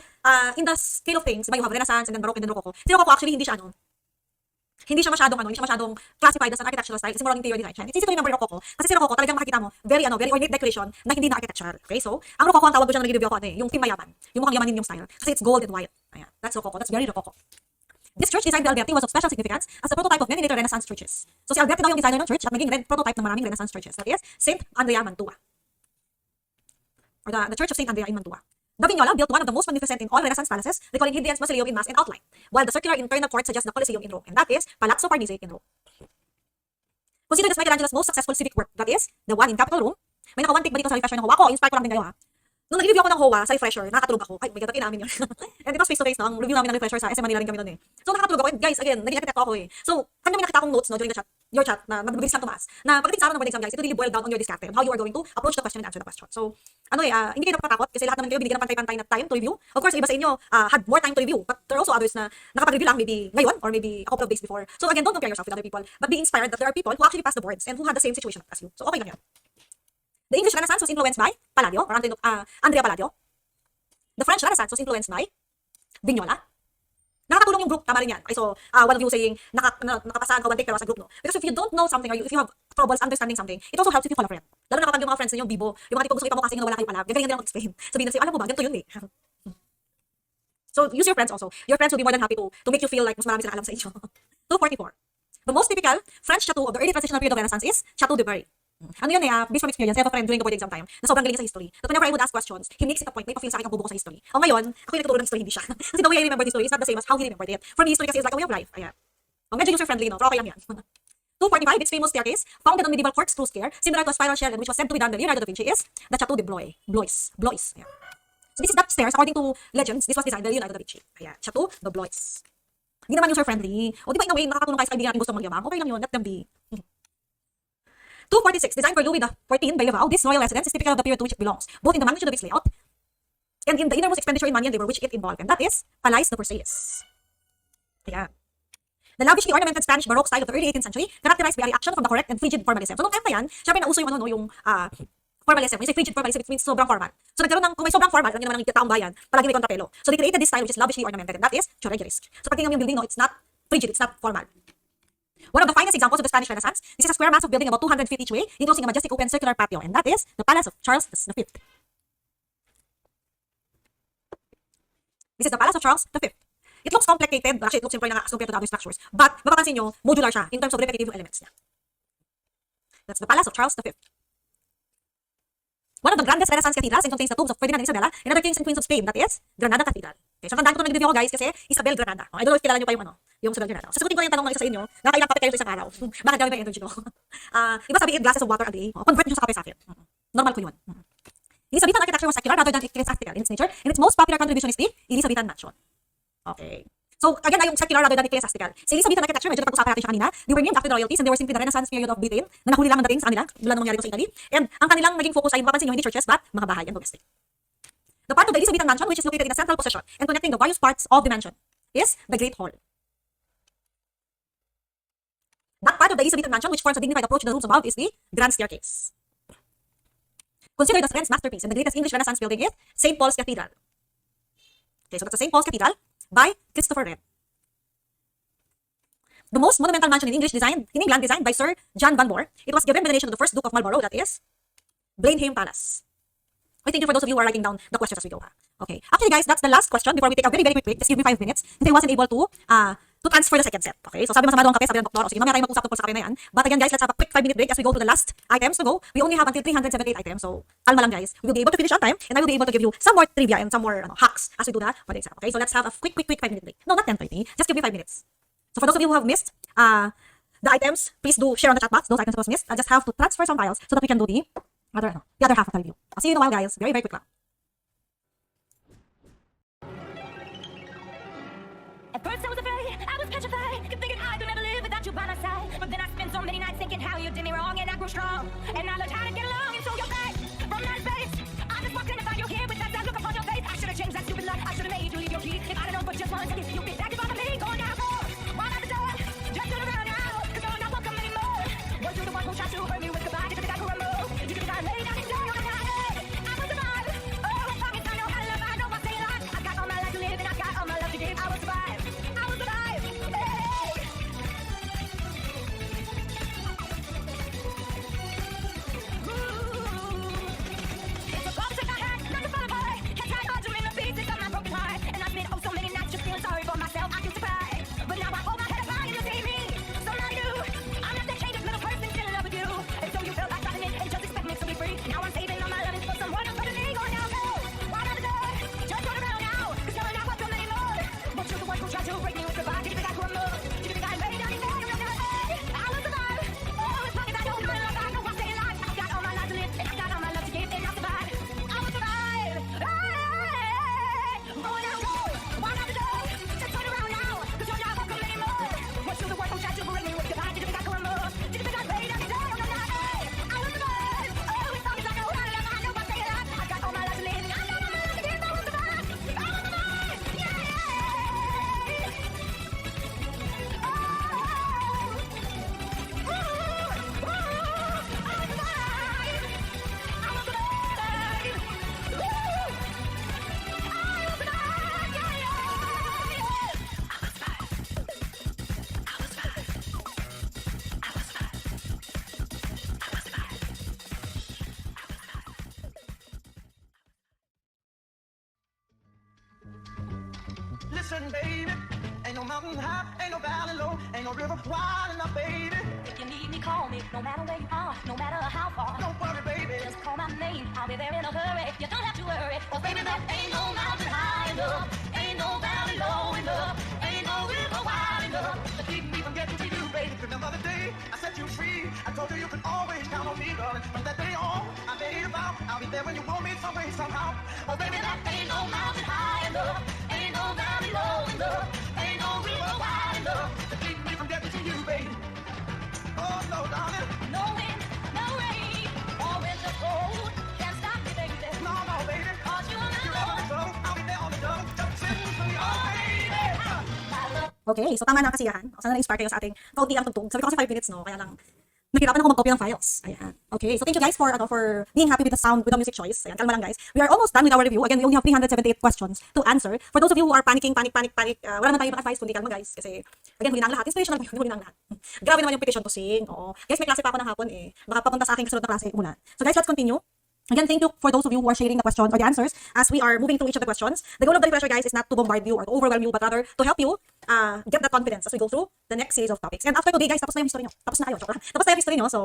in the scale of things, diba you have Renaissance and then Baroque and then Rococo. Si Rococo actually hindi siya masyadong classified as an architectural style kasi more on interior design siya. It's easy to remember Rococo kasi si Rococo talagang makikita mo very ornate decoration na hindi na architecture. Okay, so ang Rococo ang tawag ko siya na nag-review ako yung theme mayaman, yung mukhang yamanin yung style kasi it's gold and white. Ayan, that's Rococo. That's very Rococo. This church designed by Alberti was of special significance as a prototype of many later Renaissance churches. So si Alberti daw yung designer ng church at naging prototype ng maraming Renaissance churches. That is Saint Andrea Mantua. Or the Church of Saint Andrea in Mantua. The Vignola built one of the most magnificent in all Renaissance palaces, recalling Hadrian's Mausoleum in mass and outline, while the circular internal court suggests the Colosseum in Rome, and that is Palazzo Farnese in Rome. Considered as Michelangelo's most successful civic work, that is the one in Capitol Rome. May naka-one take ba dito sa refresher ng HOA? Ako, inspired ko lang din kayo ha. Nung nag-review ako ng HOA sa refresher, nakatulog ako. Ay, may gata inamin yun. And it was face-to-face, no? Ang review namin ng refresher sa SM Manila rin kami noon eh. So, nakatulog ako. And guys, again, naging architect ako eh. So, kanya may nakita akong notes, no, during the chat, your chat, na mabilis lang tumaas. Na pagdating sa araw ng board exam, guys, it really boiled down on your discarte on how you are going to approach the question and answer the question. So, hindi kayo napatakot kasi lahat naman kayo binigyan ng pantay-pantay na time to review. Of course, iba sa inyo had more time to review. But there are also others na nakapag-review lang maybe ngayon or maybe a couple of days before. So, again, don't compare yourself with other people, but be inspired that there are people who actually passed the boards and who had the same situation as you. So, okay lang yun. The English Renaissance was influenced by Palladio, or Andrea Palladio. The French Renaissance was influenced by Vignola. Nakakatulong yung group, tama rin yan. Okay, so, one of you saying, nakapasa ka one take pero sa group, no? Because if you don't know something or if you have troubles understanding something, it also helps if you follow a friend. Lalo na kapag yung mga friends ninyo, bibo, yung mga tipong gusto ipamukha sa inyo na wala kayo alam, gagalingan din ako explain. Sabihin na sa'yo, alam mo ba, ganito yun eh. So, use your friends also. Your friends will be more than happy to make you feel like mas marami silang alam sa inyo. 244. The most typical French chateau of the early transitional period of Renaissance is Chateau de Berry. Ano yun based from experience, I have a friend during the board exam time na sobrang galing sa history. That whenever I would ask questions, he makes it a point, may pa-feel sa akin ang bubo ko sa history. O ngayon, ako yung nagtuturo ng history, hindi siya. Kasi the way I remember the story is not the same as how he remembered it. For me, history kasi is like a way of life. Ayan. O medyo user-friendly, no? Pero okay lang yan. 245, its famous staircase, founded on medieval corkscrew stair, similar to a spiral shell and which was said to be done by Leonardo da Vinci, is the Chateau de Blois. Blois. Ayan. So this is that stairs, according to legends, this was designed by Leonardo da Vinci. Ayan. Chateau de Blois. Hindi naman user-friendly. O di ba in a way, nakakatulong kayo sa kaibigan natin gusto magyamang? Okay lang yun, let them be. 246, designed by Louis XIV by Levau, this royal residence is typical of the period to which it belongs, both in the magnitude of its layout and in the innermost expenditure in money and labor which it involved, and that is Palais de Versailles. Ayan. The lavishly ornamented Spanish Baroque style of the early 18th century, characterized by a reaction from the correct and frigid formalism. So, nung time na yan, syempre nauso yung formalism. When you say frigid formalism, it means sobrang formal. So, nagkaroon ng, kung may sobrang formal, alam niyo naman ng taong bayan, palagi may kontrapelo. So, they created this style which is lavishly ornamented, and that is Churrigueresque. So, pag tingnan mo yung building, no, it's not frigid, it's not formal. One of the finest examples of the Spanish Renaissance, this is a square mass of building about 200 feet each way, enclosing a majestic open circular patio, and that is the Palace of Charles V. This is the Palace of Charles V. It looks complicated, but actually it looks simple na nga as compared to the other structures. But mapapansin nyo, modular siya in terms of repetitive yung elements niya. That's the Palace of Charles V. One of the grandest Renaissance cathedrals and contains the tombs of Ferdinand and Isabella and other kings and queens of Spain. That is Granada Cathedral. Okay, so tandaan ko ito nag-review ako guys kasi Isabel Granada. I don't know if kilala nyo pa yung yung Isabel Granada. Sasagutin ko na yung tanong ng isa sa inyo. Nakailang kape kayo sa isang araw. Bakit grabe ba yung energy ko? Iba sabi 8 glasses of water a day. Convert nyo sa kape sa akin. Normal ko yun. Elizabethan architecture was secular rather than ecclesiastical in its nature, and its most popular contribution is the Elizabethan mansion. Okay. So, again, na yung secular rather than ecclesiastical. Sa Elizabethan architecture, medyo napag-usapan natin siya kanina. They were named after the royalties and they were simply the Renaissance period of Britain na nahuli lang ang dating sa kanila mula nung nangyari ko sa Italy. And ang kanilang naging focus ay mapapansin nyo hindi churches but mga bahay and domestic. The part of the Elizabethan mansion which is located in a central position and connecting the various parts of the mansion is the Great Hall. That part of the Elizabethan mansion which forms a dignified approach to the rooms above is the Grand Staircase. Considered as Wren's masterpiece and the greatest English Renaissance building is St. Paul's Cathedral. Okay, so that's the St. Paul's Cathedral by Christopher Wren. The most monumental mansion in England designed by Sir John Vanmore. It was given by the nation of the first Duke of Marlborough, that is Blenheim Palace. I thank you for those of you who are writing down the questions as we go. Okay, actually guys, that's the last question before we take a very, very quick break. Just give me 5 minutes since I wasn't able to transfer the second set. Okay, so sabi masama daw ang kape, sabi ng doktor. O sige, mamaya tayo mag-usap tungkol sa kape na yan. But again guys, let's have a quick 5-minute break as we go to the last items to go. We only have until 378 items, so kalma lang guys. We will be able to finish on time and I will be able to give you some more trivia and some more hacks as we do that for the exam. Okay, so let's have a quick 5-minute break. No, not 10:30. Just give me 5 minutes. So for those of you who have missed the items, please do share on the chat box those items that was missed. I just have to transfer some files so that we can do the other half of the review. I'll see you in a while guys. Very, very quick lang. At first I was afraid, I was petrified, kept thinking I could never live without you by my side. But then I spent so many nights thinking how you did me wrong, and I grew strong. And I learned how to get along, and so you're back from that space. I just walked in and found you here with that sad look upon your face. I should have changed that stupid luck, I should have made you leave your key. If I'd have known for just 1 second, you'd be back in front of me, going down for. Why not the door? Just turn around now, cause you're not welcome anymore. Was you the one who tried to hurt me with goodbye? Did you think I could remove? Did you think I laid down and die on my head? I will survive. Oh, I promise I know how to love, I know I stay alive. I got all my life to live and I got all my love to give. I will survive. I will survive. Hey. It's a promise that I had, not to fall apart. Can't try hard to mend the pieces of my broken heart. And I spent so many nights just feeling sorry for myself. I used to cry, but now I hold my head up high and you see me. So now you, I'm not that changed little person still in love with you. And so you felt like dropping it and just expect me to be free. Now I'm saving all my love for someone else other than me. Going down low, why not the door? Just turn around now, cause you're not welcome anymore. But you're the one who tried to break me with goodbye. Did you think I could remove? Did you think I laid down and died? I will survive. Oh, as long as I know my love, I know I'll stay alive. I got all my life to live and I got all my love to give, and I'll survive. I will survive. Oh, now go. Why not the door? Just turn around now, cause you're not welcome anymore. But you're the one who tried to break me with goodbye. Did you think I could remove? Did you think I laid down and died? I will survive. Oh, as long as I know my love, I know I'll stay alive. I got all my life to live and I got all my love to give. I will survive. I will survive. Yeah. Listen, baby, ain't no mountain high, ain't no valley low, ain't no river wide enough, baby. If you need me, call me. No matter where you are, no matter how far. Don't worry, baby. Just call my name. I'll be there in a hurry. You don't have to worry. Oh, baby, there ain't no mountain high enough. Ain't no valley low enough. Ain't no river wide enough To keep me from getting to you, baby. Remember the day I set you free. I told you you could always count on me, darling. From that day on, I made a vow. I'll be there when you want me, some way, somehow. Oh, baby, there ain't no mountain high enough. Ain't no valley low enough. Ain't no river wide enough To keep me from getting to you, baby. Oh, no, darling. No wind, no rain, or winter cold can't stop me, baby. No, no, baby. 'Cause you're my You're on the love. double, I'll be there on the double. Just sitting for me, oh, baby. My love. Okay, so tama na ang kasiyahan. O, sana na-inspire kayo sa ating kaunti ang tugtog. Sabi ko kasi 5 minutes, no? Kaya lang, nahirapan ako mag-copy ng files. Ayan. Okay, so thank you guys for being happy with the sound, with the music choice. Ayan, kalma lang guys. We are almost done with our review. Again, we only have 378 questions to answer. For those of you who are panicking, panic, wala naman tayo ibang advice, kundi kalma guys. Kasi, again, huli na ang lahat. Inspirational pa yun, huli na ang lahat. Grabe naman yung petition to sing. Oo. Guys, may klase pa ako ng hapon eh. Baka papunta sa aking kasunod na klase, umulan. So guys, let's continue. Again, thank you for those of you who are sharing the questions or the answers as we are moving through each of the questions. The goal of the refresher, guys, is not to bombard you or to overwhelm you, but rather to help you get that confidence as we go through the next series of topics. And after today, guys, tapos na yung history nyo. Tapos na kayo. Joke lang. Tapos na yung history nyo. So,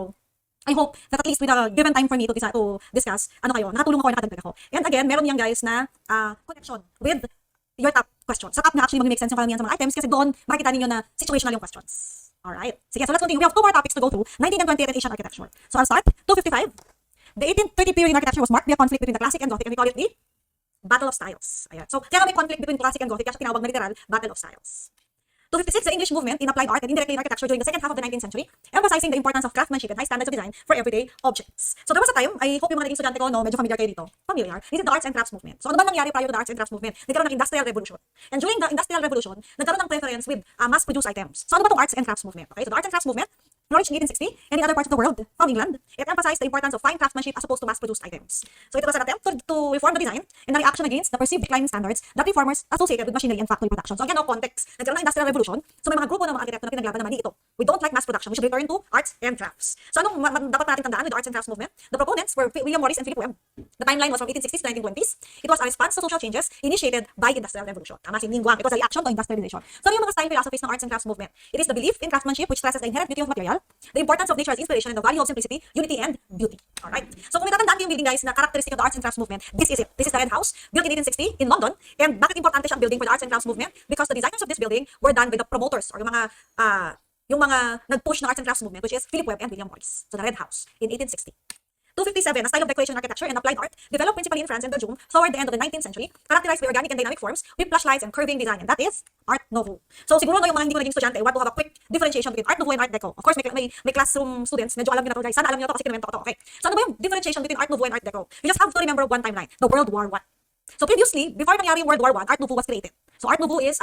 I hope that at least with a given time for me to discuss, ano kayo, nakatulong ako, nakadagdag ako. And again, meron yan, guys, na connection with your top questions. Sa top na actually mag-make sense yung karamihan sa mga items kasi doon makikita ninyo na situational yung questions. Alright. Sige, so let's continue. We have 2 more topics to go through. 19th and 20th Asian architecture. So I'll start. 255. The 1830 period in architecture was marked by a conflict between the classic and Gothic, and we call it the Battle of Styles. Ayan. So, kaya may conflict between classic and Gothic, kaya siya tinawag na literal Battle of Styles. 256, the English movement in applied art and indirectly in architecture during the second half of the 19th century, emphasizing the importance of craftsmanship and high standards of design for everyday objects. So, there was a time, I hope yung mga naging estudyante ko, no, medyo familiar kayo dito. Familiar. This is the arts and crafts movement. So, ano ba nangyari prior to the arts and crafts movement? Nagkaroon ng industrial revolution. And during the industrial revolution, nagkaroon ng preference with mass-produced items. So, ano ba itong arts and crafts movement? Okay, so the arts and crafts movement flourished in 1860 and in other parts of the world from England. It emphasized the importance of fine craftsmanship as opposed to mass-produced items. So it was an attempt to reform the design and a reaction against the perceived declining standards that reformers associated with machinery and factory production. So again, no context. Nagkaroon ng industrial revolution. So may mga grupo ng mga arkitekto na pinaglaban na mali ito. We don't like mass production. We should return to arts and crafts. So anong dapat natin tandaan with the arts and crafts movement? The proponents were William Morris and Philip Webb. The timeline was from 1860s to 1920s. It was a response to social changes initiated by industrial revolution. Tama si Ningguang. It was a reaction to industrialization. So ano yung mga style philosophies ng arts and crafts movement? It is the belief in craftsmanship which stresses the inherent beauty of material, the importance of nature as inspiration, and the value of simplicity, unity, and beauty. Alright? So kung natatandaan yung building, guys, na characteristic of the arts and crafts movement, this is it. This is the Red House, built in 1860 in London. And bakit importante siyang building for the arts and crafts movement? Because the designers of this building were done by the promoters or yung mga nag-push ng arts and crafts movement, which is Philip Webb and William Morris. So the Red House in 1860. 257, a style of decoration architecture and applied art developed principally in France and Belgium toward the end of the 19th century, characterized by organic and dynamic forms with plush lights and curving design, and that is Art Nouveau. So siguro no, yung mga hindi ko naging estudyante, I want to have a quick differentiation between Art Nouveau and Art Deco. Of course, may classroom students, medyo alam niyo na to, guys. Sana alam niyo na to kasi kinuwento ko to. Okay. So ano ba yung differentiation between Art Nouveau and Art Deco? You just have to remember one timeline, the World War I. So previously, before nangyari yung World War I, Art Nouveau was created. So Art Nouveau is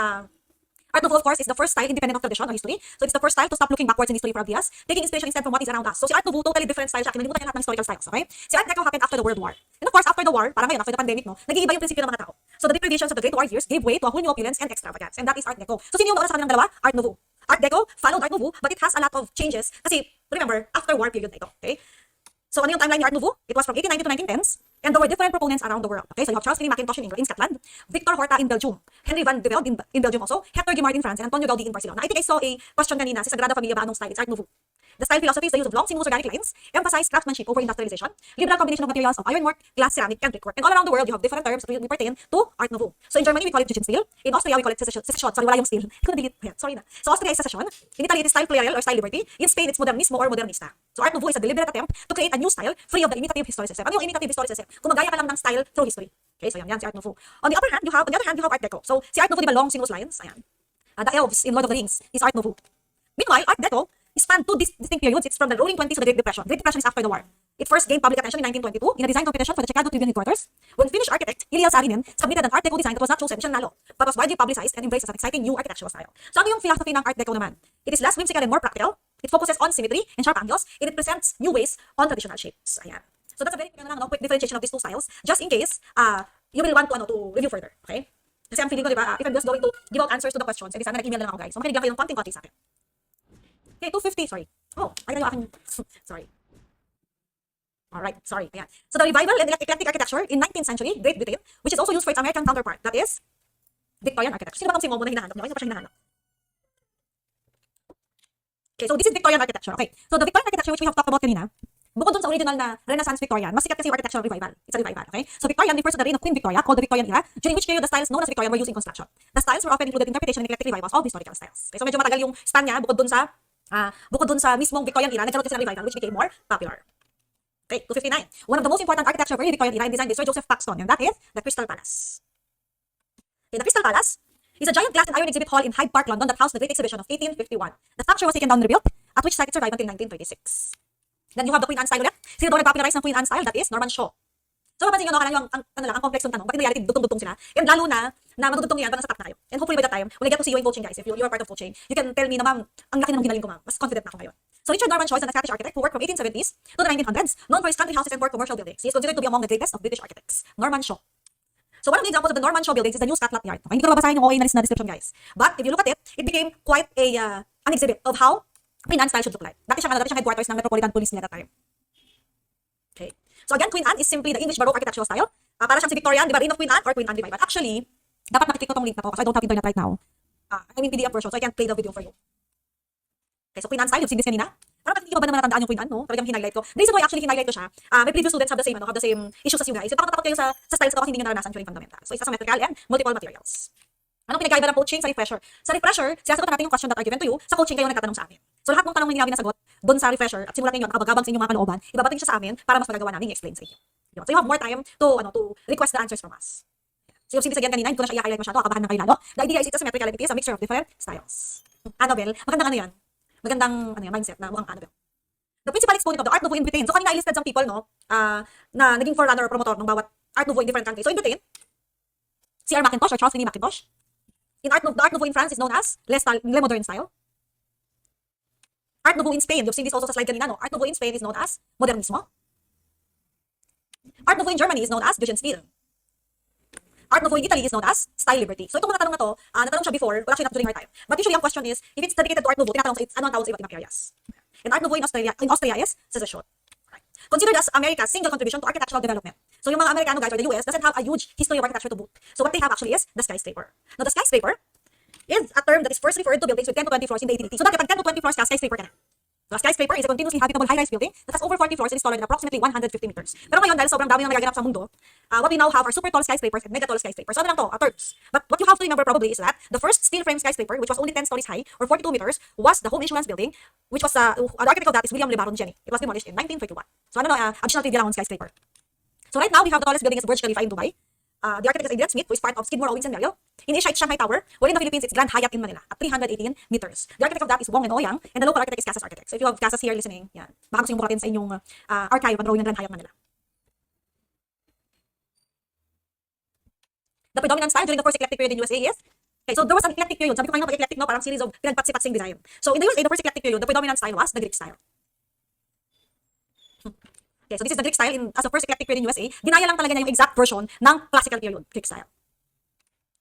Art Nouveau, of course, is the first style independent of tradition or history. So it's the first style to stop looking backwards in history for obvious, taking inspiration instead from what is around us. So si Art Nouveau, totally different style siya. Kinalimutan niya lahat ng historical styles, okay? Si Art Deco happened after the World War. And of course, after the war, parang ngayon, after the pandemic, no, nag-iiba yung prinsipyo ng mga tao. So the deprivations of the Great War years gave way to a whole new opulence and extravagance. And that is Art Deco. So sino yung nauna sa kanilang dalawa? Art Nouveau. Art Deco followed Art Nouveau, but it has a lot of changes. Kasi, remember, after war period na ito, okay? So ano yung timeline ni Art Nouveau? It was from 1890 to 1910s, and there were different proponents around the world. Okay, so you have Charles Philippe Mackintosh in Scotland, Victor Horta in Belgium, Henry van de Velde in Belgium also, Hector Guimard in France, and Antonio Gaudí in Barcelona. I think I saw a question kanina, si Sagrada Familia ba anong style? It's Art Nouveau. The style philosophy is the use of long, sinuous organic lines, emphasize craftsmanship over industrialization, liberal combination of materials of ironwork, glass, ceramic, and brickwork. And all around the world, you have different terms that we pertain to Art Nouveau. So in Germany, we call it Jugendstil. In Austria, we call it Secession. Sorry, wala yung steel. Sorry na. So Austria is Secession. In Italy, it is style pluriel or style liberty. In Spain, it's Modernismo or Modernista. So Art Nouveau is a deliberate attempt to create a new style free of the imitative historicism. Ano yung imitative historicism? Kung magaya ka lang ng style through history. Okay, so yan si Art Nouveau. On the other hand, you have Art Deco. So si Art Nouveau, di ba long sinuous lines? Ayan. The elves in Lord of the Rings is Art Nouveau. Meanwhile, Art Deco spanned two distinct periods. It's from the Roaring Twenties to the Great Depression. Great Depression is after the war. It first gained public attention in 1922 in a design competition for the Chicago Tribune headquarters, when Finnish architect Iliel Saarinen submitted an Art Deco design that was not chosen, siya nanalo, but was widely publicized and embraced as an exciting new architectural style. So ano yung philosophy ng Art Deco naman? It is less whimsical and more practical. It focuses on symmetry and sharp angles, and it presents new ways on traditional shapes. Ayan. So that's a very quick differentiation of these two styles, just in case you will want to review further. Okay? Kasi I'm feeling ko, diba, if I'm just going to give out answers to the questions, edi sana nag-email na lang ako, guys. So makinig lang kayo ng konting-konti sa akin. Okay, 250, sorry. Oh, ay yung aking, sorry. Alright, sorry. Ayan. So the revival and eclectic architecture in 19th century, Great Britain, which is also used for its American counterpart, that is Victorian architecture. Sino ba itong si Momo na hinahanap niyo? Isa pa siya hinahanap. Okay, so this is Victorian architecture. Okay, so the Victorian architecture which we have talked about kanina, bukod dun sa original na Renaissance Victorian, mas sikat kasi yung architectural revival. It's a revival, okay? So Victorian refers to the reign of Queen Victoria, called the Victorian era, during which period the styles known as Victorian were used in construction. The styles were often included interpretation and eclectic revivals of historical styles. Okay, so medyo matagal yung span niya, bukod dun sa mismong Victorian era, nagkaroon kasi ng revival which became more popular. Okay, 259. One of the most important architecture for the Victorian era in design is Sir Joseph Paxton, and that is the Crystal Palace. Okay, the Crystal Palace is a giant glass and iron exhibit hall in Hyde Park, London that housed the Great Exhibition of 1851. The structure was taken down and rebuilt, at which site it survived until 1936. Then you have the Queen Anne style ulit. Sino daw nag-popularize ng Queen Anne style? That is Norman Shaw. So mapansin nyo, no, ang complex ng tanong, bakit in reality dugtong-dugtong sila? And lalo na magdudugtong yan pag nasa top na kayo. And hopefully by that time, when I get to see you in coaching, guys, if you are part of coaching, you can tell me na ma'am, ang laki na nung ginaling ko ma'am. Mas confident na ako ngayon. So Richard Norman Shaw is an Scottish architect who worked from 1870s to the 1900s, known for his country houses and for commercial buildings. He is considered to be among the greatest of British architects. Norman Shaw. So one of the examples of the Norman Shaw buildings is the New Scotland Yard. Okay, hindi ko na babasahin yung OA na description, guys. But if you look at it, it became quite an exhibit of how Queen Anne style should look like. Dati siyang headquarters ng Metropolitan Police nila that time. Okay. So again, Queen Anne is simply the English Baroque architectural style. Para siyang si Victorian, di ba, Reign of Queen Anne or Queen Anne Revival. Actually, dapat makiklik ko tong link na to kasi I don't have internet right now. I mean PDF version, so I can't play the video for you. Okay, so Queen Anne style, you've seen this kanina. Parang hindi ko ba naman natandaan yung Queen Anne, no? Talagang highlight ko. The reason why actually highlight ko siya, may previous students have the same issues as you guys. So parang takot kayo sa styles na to kasi hindi nyo naranasan during fundamental. So isa symmetrical and multiple materials. Anong pinagkaiba ng coaching sa refresher? Sa refresher, sinasagot natin yung question that are given to you. Sa coaching kayo nagtatanong sa amin. So lahat ng tanong na hindi namin nasagot doon sa refresher at simulat ninyo nakabagabang sa inyong mga kalooban, ibabating siya sa amin para mas magagawa namin i-explain sa inyo. So you have more time to request the answers from us. So yung again kanina, hindi ko na siya i-highlight masyado, akabahan na kayo lalo. The idea is it's a symmetrical and it is a mixture of different styles. Annabelle, magandang ano yan? Magandang mindset na mukhang Annabelle. The principal exponent of the Art Nouveau in Britain. So kanina I listed some people, no, na naging forerunner or promotor ng bawat Art Nouveau in different countries. So in Britain, C.R. Mackintosh or Charles René Mackintosh. The Art Nouveau in France is known as Le Modern style. Art Nouveau in Spain, you've seen this also sa slide kanina, no? Art Nouveau in Spain is known as Modernismo. Art Nouveau in Germany is known as Jugendstil. Art Nouveau in Italy is known as Style Liberty. So itong mga tanong na to, natanong siya before, well actually not during our time. But usually ang question is, if it's dedicated to Art Nouveau, tinatanong sa ano ang tawag sa iba't ibang areas. And Art Nouveau in Austria is secession. Considered as America's single contribution to architectural development. So yung mga Amerikano guys or the US doesn't have a huge history of architecture to boot. So what they have actually is the skyscraper. Now the skyscraper is a term that is first referred to buildings with 10 to 20 floors in the 1880s. So dati pag 10 to 20 floors ka, skyscraper ka na. So a skyscraper is a continuously habitable high-rise building that has over 40 floors and is taller than approximately 150 meters. Pero ngayon dahil sobrang dami nang nagaganap sa mundo, what we now have are super tall skyscrapers and mega tall skyscrapers. So ano lang to, terms. But what you have to remember probably is that the first steel frame skyscraper, which was only 10 stories high or 42 meters, was the Home Insurance Building, which was the architect of that is William Le Baron Jenny. It was demolished in 1931. So ano additional trivia lang on skyscraper. So right now we have the tallest building is Burj Khalifa in Dubai. The architect is Adrian Smith, who is part of Skidmore, Owings & Merrill. In Asia, it's Shanghai Tower, while in the Philippines, it's Grand Hyatt in Manila at 318 meters. The architect of that is Wong and Ouyang, and the local architect is Casas Architects. So if you have Casas here listening, yan, baka gusto yung buklatin sa inyong archive ang drawing ng Grand Hyatt Manila. The predominant style during the first eclectic period in USA is, okay, so there was an eclectic period. Sabi ko kanina pag eclectic, no, parang series of pinagpatsi-patsing design. So in the USA, the first eclectic period, the predominant style was the Greek style. Okay, so this is the Greek style as the first eclectic period in USA. Ginaya lang talaga niya yung exact version ng classical period, Greek style.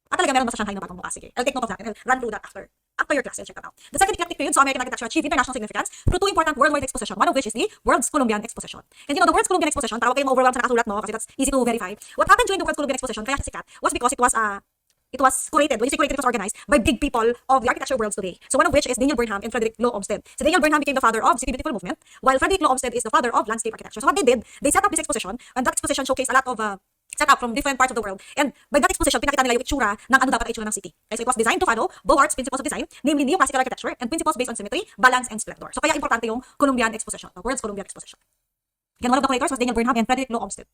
At talaga meron ba sa Shanghai na bagong mukha? Sige, I'll take note of that and I'll run through that after your class. I'll check that out. The second eclectic period, so American architecture achieved international significance through two important worldwide expositions, one of which is the World's Columbian Exposition. And you know, the World's Columbian Exposition, para huwag kayong ma-overwhelmed sa nakasulat, no? Kasi that's easy to verify. What happened during the World's Columbian Exposition, kaya sikat, was because it was curated. When you say curated, it was organized by big people of the architecture worlds today. So one of which is Daniel Burnham and Frederick Law Olmsted. So Daniel Burnham became the father of City Beautiful movement, while Frederick Law Olmsted is the father of landscape architecture. So what they did, they set up this exposition, and that exposition showcased a lot of setup from different parts of the world. And by that exposition, pinakita nila yung itsura ng ano dapat itsura ng city. Okay, so it was designed to follow Bowart's principles of design, namely neoclassical architecture and principles based on symmetry, balance, and splendor. So kaya importante yung Columbian Exposition, the World's Columbian Exposition. Again, one of the curators was Daniel Burnham and Frederick Law Olmsted.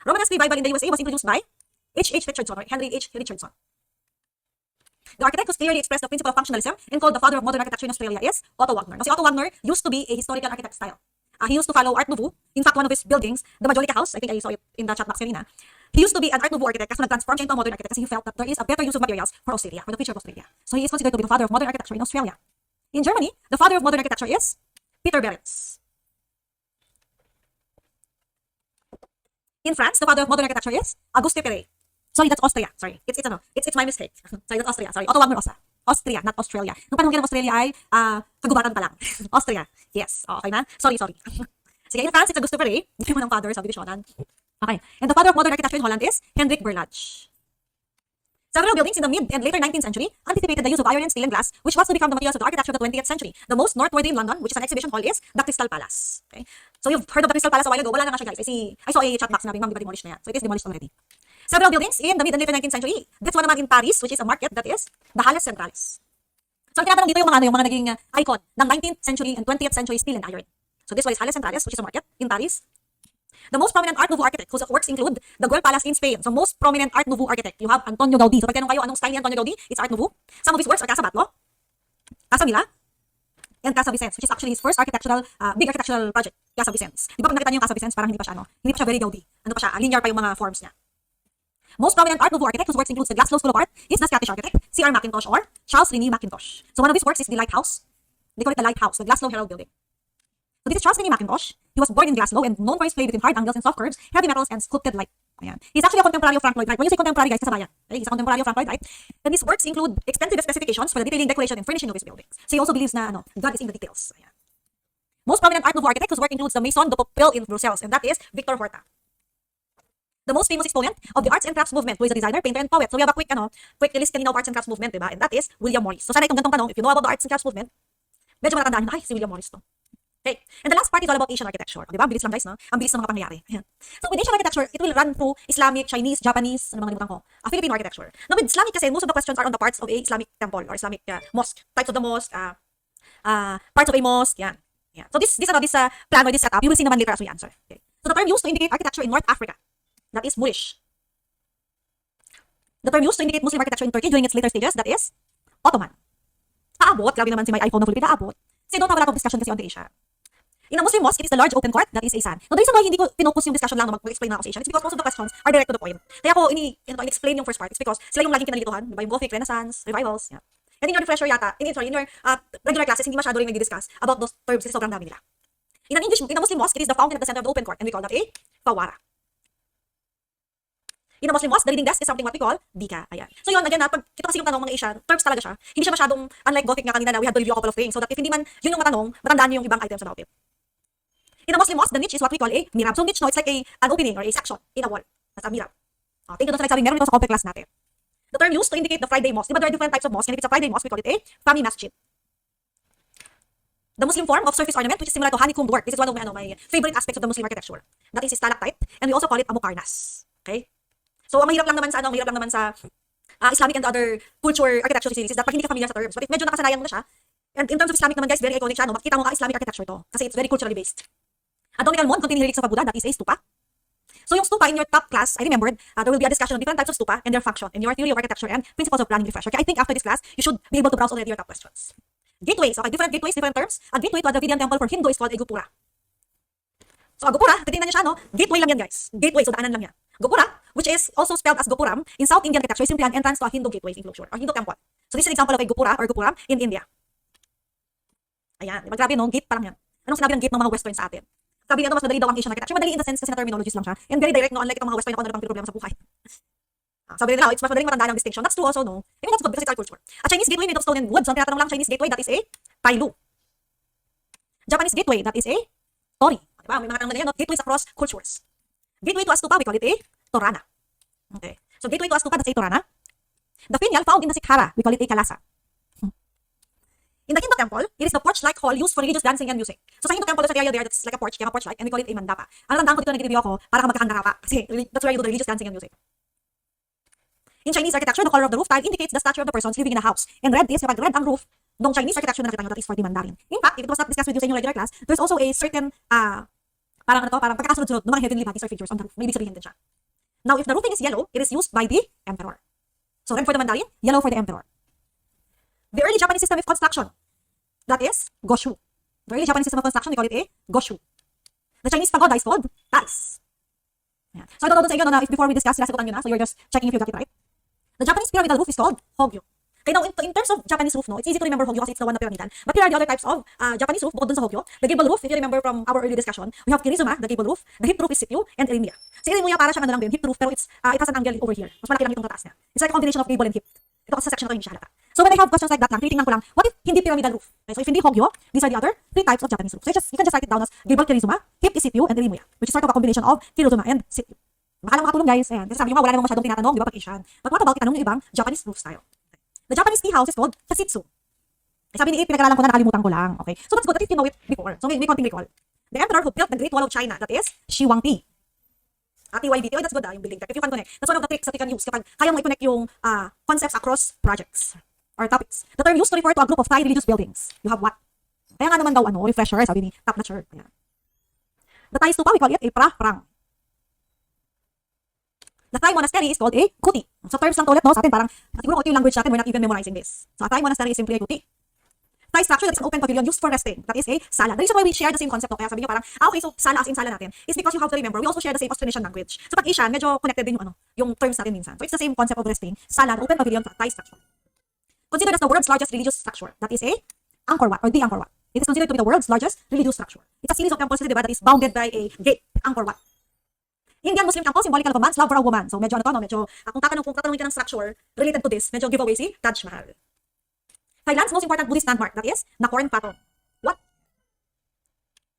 Romanesque revival in the USA was introduced by H.H. Richardson or Henry H. Richardson. The architect who clearly expressed the principle of functionalism and called the father of modern architecture in Australia is Otto Wagner. Now, si Otto Wagner used to be a historical architect style. He used to follow Art Nouveau. In fact, one of his buildings, the Majolica House, I think I saw it in the chat box kanina, he used to be an Art Nouveau architect kasi nag-transform siya into a modern architect kasi he felt that there is a better use of materials for Australia, for the future of Australia. So he is considered to be the father of modern architecture in Australia. In Germany, the father of modern architecture is Peter Behrens. In France, the father of modern architecture is Auguste Perret. Sorry, that's Austria. Sorry. It's my mistake. Sorry, that's Austria. Sorry. Otto Wagner Austria, not Australia. Nung panahon ng Australia ay kagubatan pa lang. Austria. Yes. Okay na? Sorry. Sige, in France, it's Auguste Perret. Hindi mo ng father, sabi ni Shonan. Okay. And the father of modern architecture in Holland is Hendrik Berlage. Several buildings in the mid and later 19th century anticipated the use of iron and steel and glass, which was to become the materials of the architecture of the 20th century. The most noteworthy in London, which is an exhibition hall, is the Crystal Palace. Okay? So you've heard of the Crystal Palace a while ago. Wala na nga siya, guys. I saw a chat box na ma'am, di ba demolished na yan? So it is demolished already. Several buildings in the mid and later 19th century. This one naman in Paris, which is a market, that is the Halles Centrales. So ang tinatanong dito yung mga naging icon ng 19th century and 20th century steel and iron. So this one is Halles Centrales, which is a market in Paris. The most prominent Art Nouveau architect whose works include the Güell Palace in Spain. So most prominent Art Nouveau architect, you have Antonio Gaudí. So pag tanong kayo anong style ni Antonio Gaudí, it's Art Nouveau. Some of his works are Casa Batlló, Casa Milà, and Casa Vicens, which is actually his first big architectural project, Casa Vicens. Di ba pag nakita niyo yung Casa Vicens, parang hindi pa siya very Gaudí. Ano pa siya, linear pa yung mga forms niya. Most prominent Art Nouveau architect whose works includes the Glass Flow School of Art is the Scottish architect, C.R. Mackintosh or Charles René Mackintosh. So one of his works is the Lighthouse. They call it the Lighthouse, the Glasgow Herald Building. So this is Charles René Mackintosh. He was born in Glasgow and known for his play between hard angles and soft curves, heavy metals, and sculpted light. Ayan. He's actually a contemporary of Frank Lloyd Wright. When you say contemporary, guys, kasabayan. Okay? He's a contemporary of Frank Lloyd Wright. And his works include extensive specifications for the detailing, decoration, and furnishing of his buildings. So he also believes na God is in the details. Ayan. Most prominent Art Nouveau architect whose work includes the Maison de Pupille in Brussels, and that is Victor Horta. The most famous exponent of the arts and crafts movement, who is a designer, painter, and poet. So we have a quick list kanina of arts and crafts movement, diba? And that is William Morris. So sana itong ganitong tanong, if you know about the arts and crafts movement, medyo matatandaan nyo na, ay, si William Morris to. Okay. And the last part is all about Asian architecture. Diba? Ang bilis lang guys, no? Ang bilis ng mga pangyayari. Ayan. So with Asian architecture, it will run through Islamic, Chinese, Japanese, ano mga limutan ko, Filipino architecture. Now with Islamic kasi, most of the questions are on the parts of a Islamic temple or Islamic mosque. Types of the mosque, parts of a mosque, yan. Yeah. So this plan or this setup, you will see naman later as we answer. Okay. So the term used to indicate architecture in North Africa, that is Moorish. The term used to indicate Muslim architecture in Turkey during its later stages, that is Ottoman. Aabot, grabe naman si my iPhone na Philippine, aabot. Kasi don't have a lot of discussion kasi on the Asia. In a Muslim mosque, it is the large open court, that is a san. Now, the reason why hindi ko pinocus yung discussion lang na mag-explain na ako sa Asian, it's because most of the questions are direct to the point. Kaya ako explain yung first part, it's because sila yung laging kinalituhan, diba, yung Gothic, Renaissance, revivals, yeah. And in your refresher yata, in your regular classes, hindi masyado rin nag-discuss about those terms kasi sobrang dami nila. In a Muslim mosque, it is the fountain at the center of the open court, and we call that a fawara. In a Muslim mosque, the reading desk is something what we call bika. Ayan. So yun, again, pag ito kasi yung tanong mga Asian, terms talaga siya. Hindi siya masyadong, unlike Gothic nga kanina na we had to review a couple of things. So that if hindi man yun yung matanong, matandaan niyo yung ibang items about it. In a Muslim mosque, the niche is what we call a mihrab. So niche, no, it's like an opening or a section in a wall. That's a mihrab. Thank you doon sa nagsabi, meron ito sa complex class natin. The term used to indicate the Friday mosque. Diba there are different types of mosque, and if it's a Friday mosque, we call it a family masjid. The Muslim form of surface ornament, which is similar to honeycombed work. This is one of my favorite aspects of the Muslim architecture. That is stalactite, and we also call it amukarnas. Okay? So, ang mahirap lang naman sa Islamic and other culture architecture series is that pag hindi ka familiar sa terms. But if medyo nakasanayan mo na siya, and in terms of Islamic naman guys, very iconic siya, no? Makikita mo Islamic architecture to. Kasi it's very culturally based. Abdominal mound containing relics of a Buddha, that is a stupa. So yung stupa in your top class, I remembered, there will be a discussion on different types of stupa and their function in your theory of architecture and principles of planning refresher. Okay, I think after this class, you should be able to browse already your top questions. Gateways, okay, different gateways, different terms. A gateway to a Dravidian temple for Hindu is called a gopura. So a gopura, titignan niyo siya, no? Gateway lang yan guys. Gateway, so daanan lang yan. Gopura, which is also spelled as gopuram, in South Indian architecture, is simply an entrance to a Hindu gateway enclosure or Hindu temple. So this is an example of a gopura or gopuram in India. Ayan, diba grabe no? Gate parang yan. Anong sinabi ng gate ng mga Western sa atin? Sabi niya mas madali daw ang Asian architecture. Madali in the sense kasi na terminologies lang siya. And very direct, no? Unlike itong mga Western na kung ano pang problema sa buhay. Sabi nila, it's mas madaling matandaan ang distinction. That's true also, no? I mean, that's good because it's our culture. A Chinese gateway made of stone and wood. So, ang tinatanong lang Chinese gateway, that is a Tailu. Japanese gateway, that is a Tori. Diba? May mga tanong na yan, no? Gateways across cultures. Gateway to a stupa, we call it a Torana. Okay. So, gateway to a stupa, that's a Torana. The finial found in the Sikhara, we call it a Kalasa. In the Hindu temple, it is the porch-like hall used for religious dancing and music. So sa Hindu temple, there's an area there that's like a porch, kaya porch-like, and we call it a mandapa. Ang tandaan ko dito nag-review ako, para ka magkakanda ka pa. Kasi that's where you do the religious dancing and music. In Chinese architecture, the color of the roof tile indicates the stature of the persons living in a house. And red is, kapag red ang roof, ng Chinese architecture na nakita nyo, that is for the Mandarin. In fact, if it was not discussed with you sa inyong regular class, there's also a certain, parang pagkakasunod-sunod ng mga heavenly bodies or figures on the roof. May ibig sabihin din siya. Now, if the roofing is yellow, it is used by the emperor. So red for the Mandarin, yellow for the emperor. The early Japanese system of construction, that is Goshu. The early Japanese system of construction, we call it a Goshu. The Chinese pagoda is called Tais. Yeah. So I don't know sa inyo, no, na if before we discuss, sinasagutan nyo na, so you're just checking if you got it right. The Japanese pyramidal roof is called Hogyo. Okay, now in terms of Japanese roof, no, it's easy to remember Hogyo kasi it's the one na pyramidal. But here are the other types of Japanese roof bukod dun sa Hogyo. The gable roof, if you remember from our early discussion, we have Kirizuma, the gable roof. The hip roof is Sityu, and Irimuya. Si Irimuya para siyang ano lang din, hip roof, pero it has an angle over here. Mas malaki lang itong tataas niya. It's like a combination of gable and hip. Ito kasi sa section na ito hindi siya halata. So when I have questions like that lang, tinitingnan ko lang, what if hindi pyramidal roof? Okay, so if hindi Hogyo, these are the other three types of Japanese roof. So you can just write it down as gable Kirizuma, hip is Sityu, and Irimuya, which is sort of a combination of Kirizuma and Sityu. Baka lang makatulong guys. Ayan. Kasi sabi nyo nga, wala namang masyadong tinatanong, di ba, pag Asian. But what about itanong yung ibang Japanese roof style? The Japanese tea house is called Kasitsu. Sabi ni 8, pinag-aralan ko na, nakalimutan ko lang. Okay. So that's good, at least you know it before. So may konting recall. The emperor who built the Great Wall of China, that is Shi Huangdi. TYBT. Oh, that's good yung building tech. If you can connect. That's one of the tricks that you can use kapag kaya mo i-connect yung concepts across projects or topics. The term used to refer to a group of Thai religious buildings. You have what? Kaya nga naman daw, refresher, sabi ni Top Notcher. The Thai stupa, we call it a prang. The Thai monastery is called a kuti. So terms lang to ulit, no? Sa atin parang, siguro ito yung language natin, we're not even memorizing this. So a Thai monastery is simply a kuti. Thai structure that is an open pavilion used for resting. That is a sala. The reason why we share the same concept, no? Kaya sabi nyo parang, okay, so sala as in sala natin, is because you have to remember, we also share the same Austronesian language. So pag Asian, medyo connected din yung terms natin minsan. So it's the same concept of resting. Sala, open pavilion, Thai structure. Considered as the world's largest religious structure. That is a Angkor Wat, or the Angkor Wat. It is considered to be the world's largest religious structure. It's a series of temples, diba, that is bounded by a gate, Angkor Wat. Indian Muslim temple, symbolical of a man's love for a woman. So medyo medyo, kung tatanungin ka ng structure related to this, medyo giveaway si Taj Mahal. Thailand's most important Buddhist landmark, that is Nakorn Pathom. What?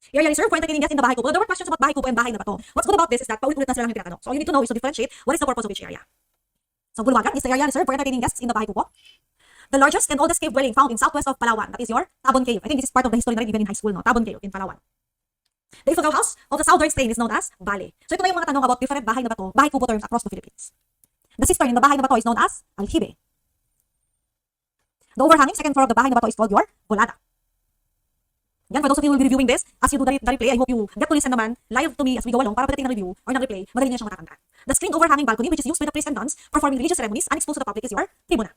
Area reserved for entertaining guests in the bahay kubo. There were questions about bahay kubo and bahay na bato. What's good about this is that paulit-ulit na sila lang yung tinatanong. So all you need to know is to differentiate what is the purpose of each area. So Bulwagan is the area reserved for entertaining guests in the bahay kubo. The largest and oldest cave dwelling found in southwest of Palawan. That is your Tabon Cave. I think this is part of the history na rin even in high school, no? Tabon Cave in Palawan. The Ifugao House of the Southern Stain is known as Bale. So ito na yung mga tanong about different bahay na bato, bahay kubo terms across the Philippines. The cistern in the bahay na bato is known as Aljibe. The overhanging second floor of the bahay na bato is called your Volada. Yan, for those of you who will be reviewing this, as you do the replay, I hope you get to listen naman live to me as we go along para pagdating ng review or ng replay, madali niya siyang matatandaan. The screened overhanging balcony which is used by the priests and nuns performing religious ceremonies and exposed to the public is your tribuna.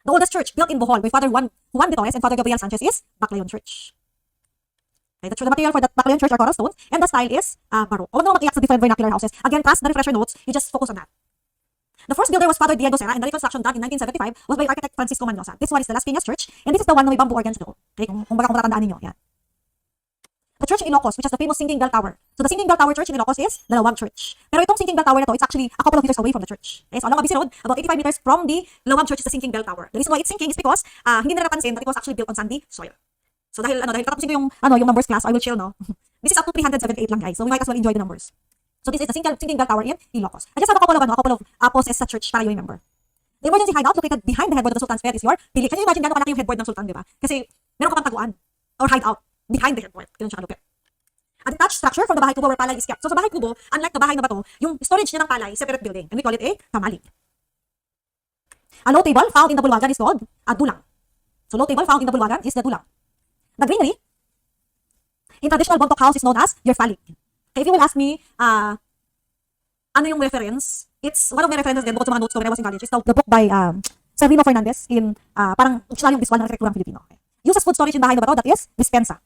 The oldest church built in Bohol by Father Juan de Torres and Father Gabriel Sanchez is Baclayon Church. Okay, the material for that Baclayon Church are coral stones and the style is Baroque. Huwag naman mag-iyak sa different vernacular houses. Again, class, the refresher notes, you just focus on that. The first builder was Father Diego Serra and the reconstruction done in 1975 was by architect Francisco Manlosa. This one is the Las Piñas Church and this is the one na may bamboo organs doon. Okay, kung matatandaan ninyo. Yan. The church in Ilocos, which has the famous Sinking Bell Tower. So the Sinking Bell Tower Church in Ilocos is Dalawang Church. Pero itong Sinking Bell Tower na to, it's actually a couple of meters away from the church. Okay, so along Abisi Road, about 85 meters from the Dalawang Church is the Sinking Bell Tower. The reason why it's sinking is because hindi nila napansin that it was actually built on sandy soil. So dahil katapusin ko yung numbers class, I will chill, no. This is up to 378 lang, guys. So we might as well enjoy the numbers. So this is the Sinking Bell Tower in Ilocos. I just have a couple of poses sa church para you remember. The emergency hideout located behind the headboard of the Sultan's bed is your pili. Can you imagine gano'ng kalaki yung headboard ng Sultan, di ba? Kasi meron ka pang taguan or hideout behind the headboard. Ganun siya kalupit. A detached structure from the bahay kubo where palay is kept. So sa bahay kubo, unlike the bahay na bato, yung storage niya ng palay, separate building. And we call it a kamali. A low table found in the bulwagan is called a dulang. So low table found in the bulwagan is the dulang. The greenery in traditional bontok house is known as your falik. Okay, if you will ask me, ano yung reference? It's one of my references din bukod sa mga notes ko when I was in college. It's the book by Severino Fernandez in parang dictionary of visual ng arkitekturang Filipino. Okay. Uses food storage in bahay na bato, that is dispensa.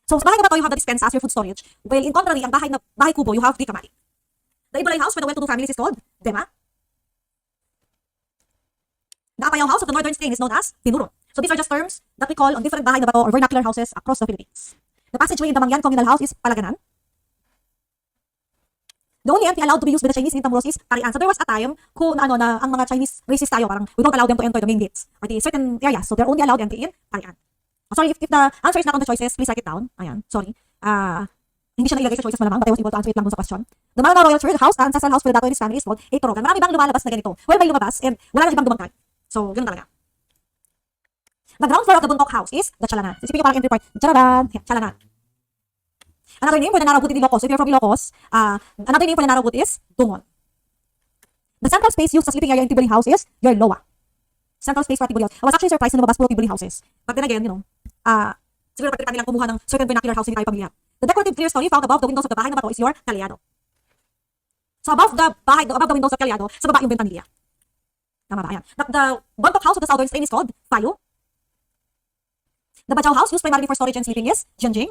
So sa bahay na bato, you have the dispensa as your food storage. While in contrary, ang bahay kubo, you have the kamali. The Ibalay house for the well-to-do families is called Dema. The Apayao house of the northern stain is known as Tinuro. So these are just terms that we call on different bahay na bato or vernacular houses across the Philippines. The passageway in the Mangyan communal house is Palaganan. The only entry allowed to be used by the Chinese in Intramuros is Tarian. So there was a time kung ang mga Chinese racist tayo, parang we don't allow them to enter the main gates or the certain areas. So they're only allowed entry in Tarian. Oh, sorry, if the answer is not on the choices, please write it down. Ayan, sorry. Hindi siya nailagay sa choices malamang, but I was able to answer it lang dun sa question. The Maranao Royal Church House, ancestral house for the Dato and his family is called Torogan. Marami bang lumalabas na ganito? Well, may lumabas and wala nang ibang dumangkad. So, ganoon talaga. The ground floor of the Buntok House is the Chalanan. Isipin nyo parang entry point. Chalanan. Another name for the Narabuti in Ilocos, if you're from Ilocos, another name for the Narabuti is Dungon. The central space used as sleeping area in Tibuli House is your Loa. Central space for Tibuli House. I was actually surprised na lumabas puro Tibuli houses. But then again, siguro pagkita nilang kumuha ng certain vernacular house, hindi tayo pamilya. The decorative clear story found above the windows of the bahay na bato is your Kalyado. So above the windows of Kalyado, sa baba yung ventanilla. Tama ba? Ayan. The Bontok House of the Southern Stain is called Fayo. The Bajau House used primarily for storage and sleeping is Jianjing.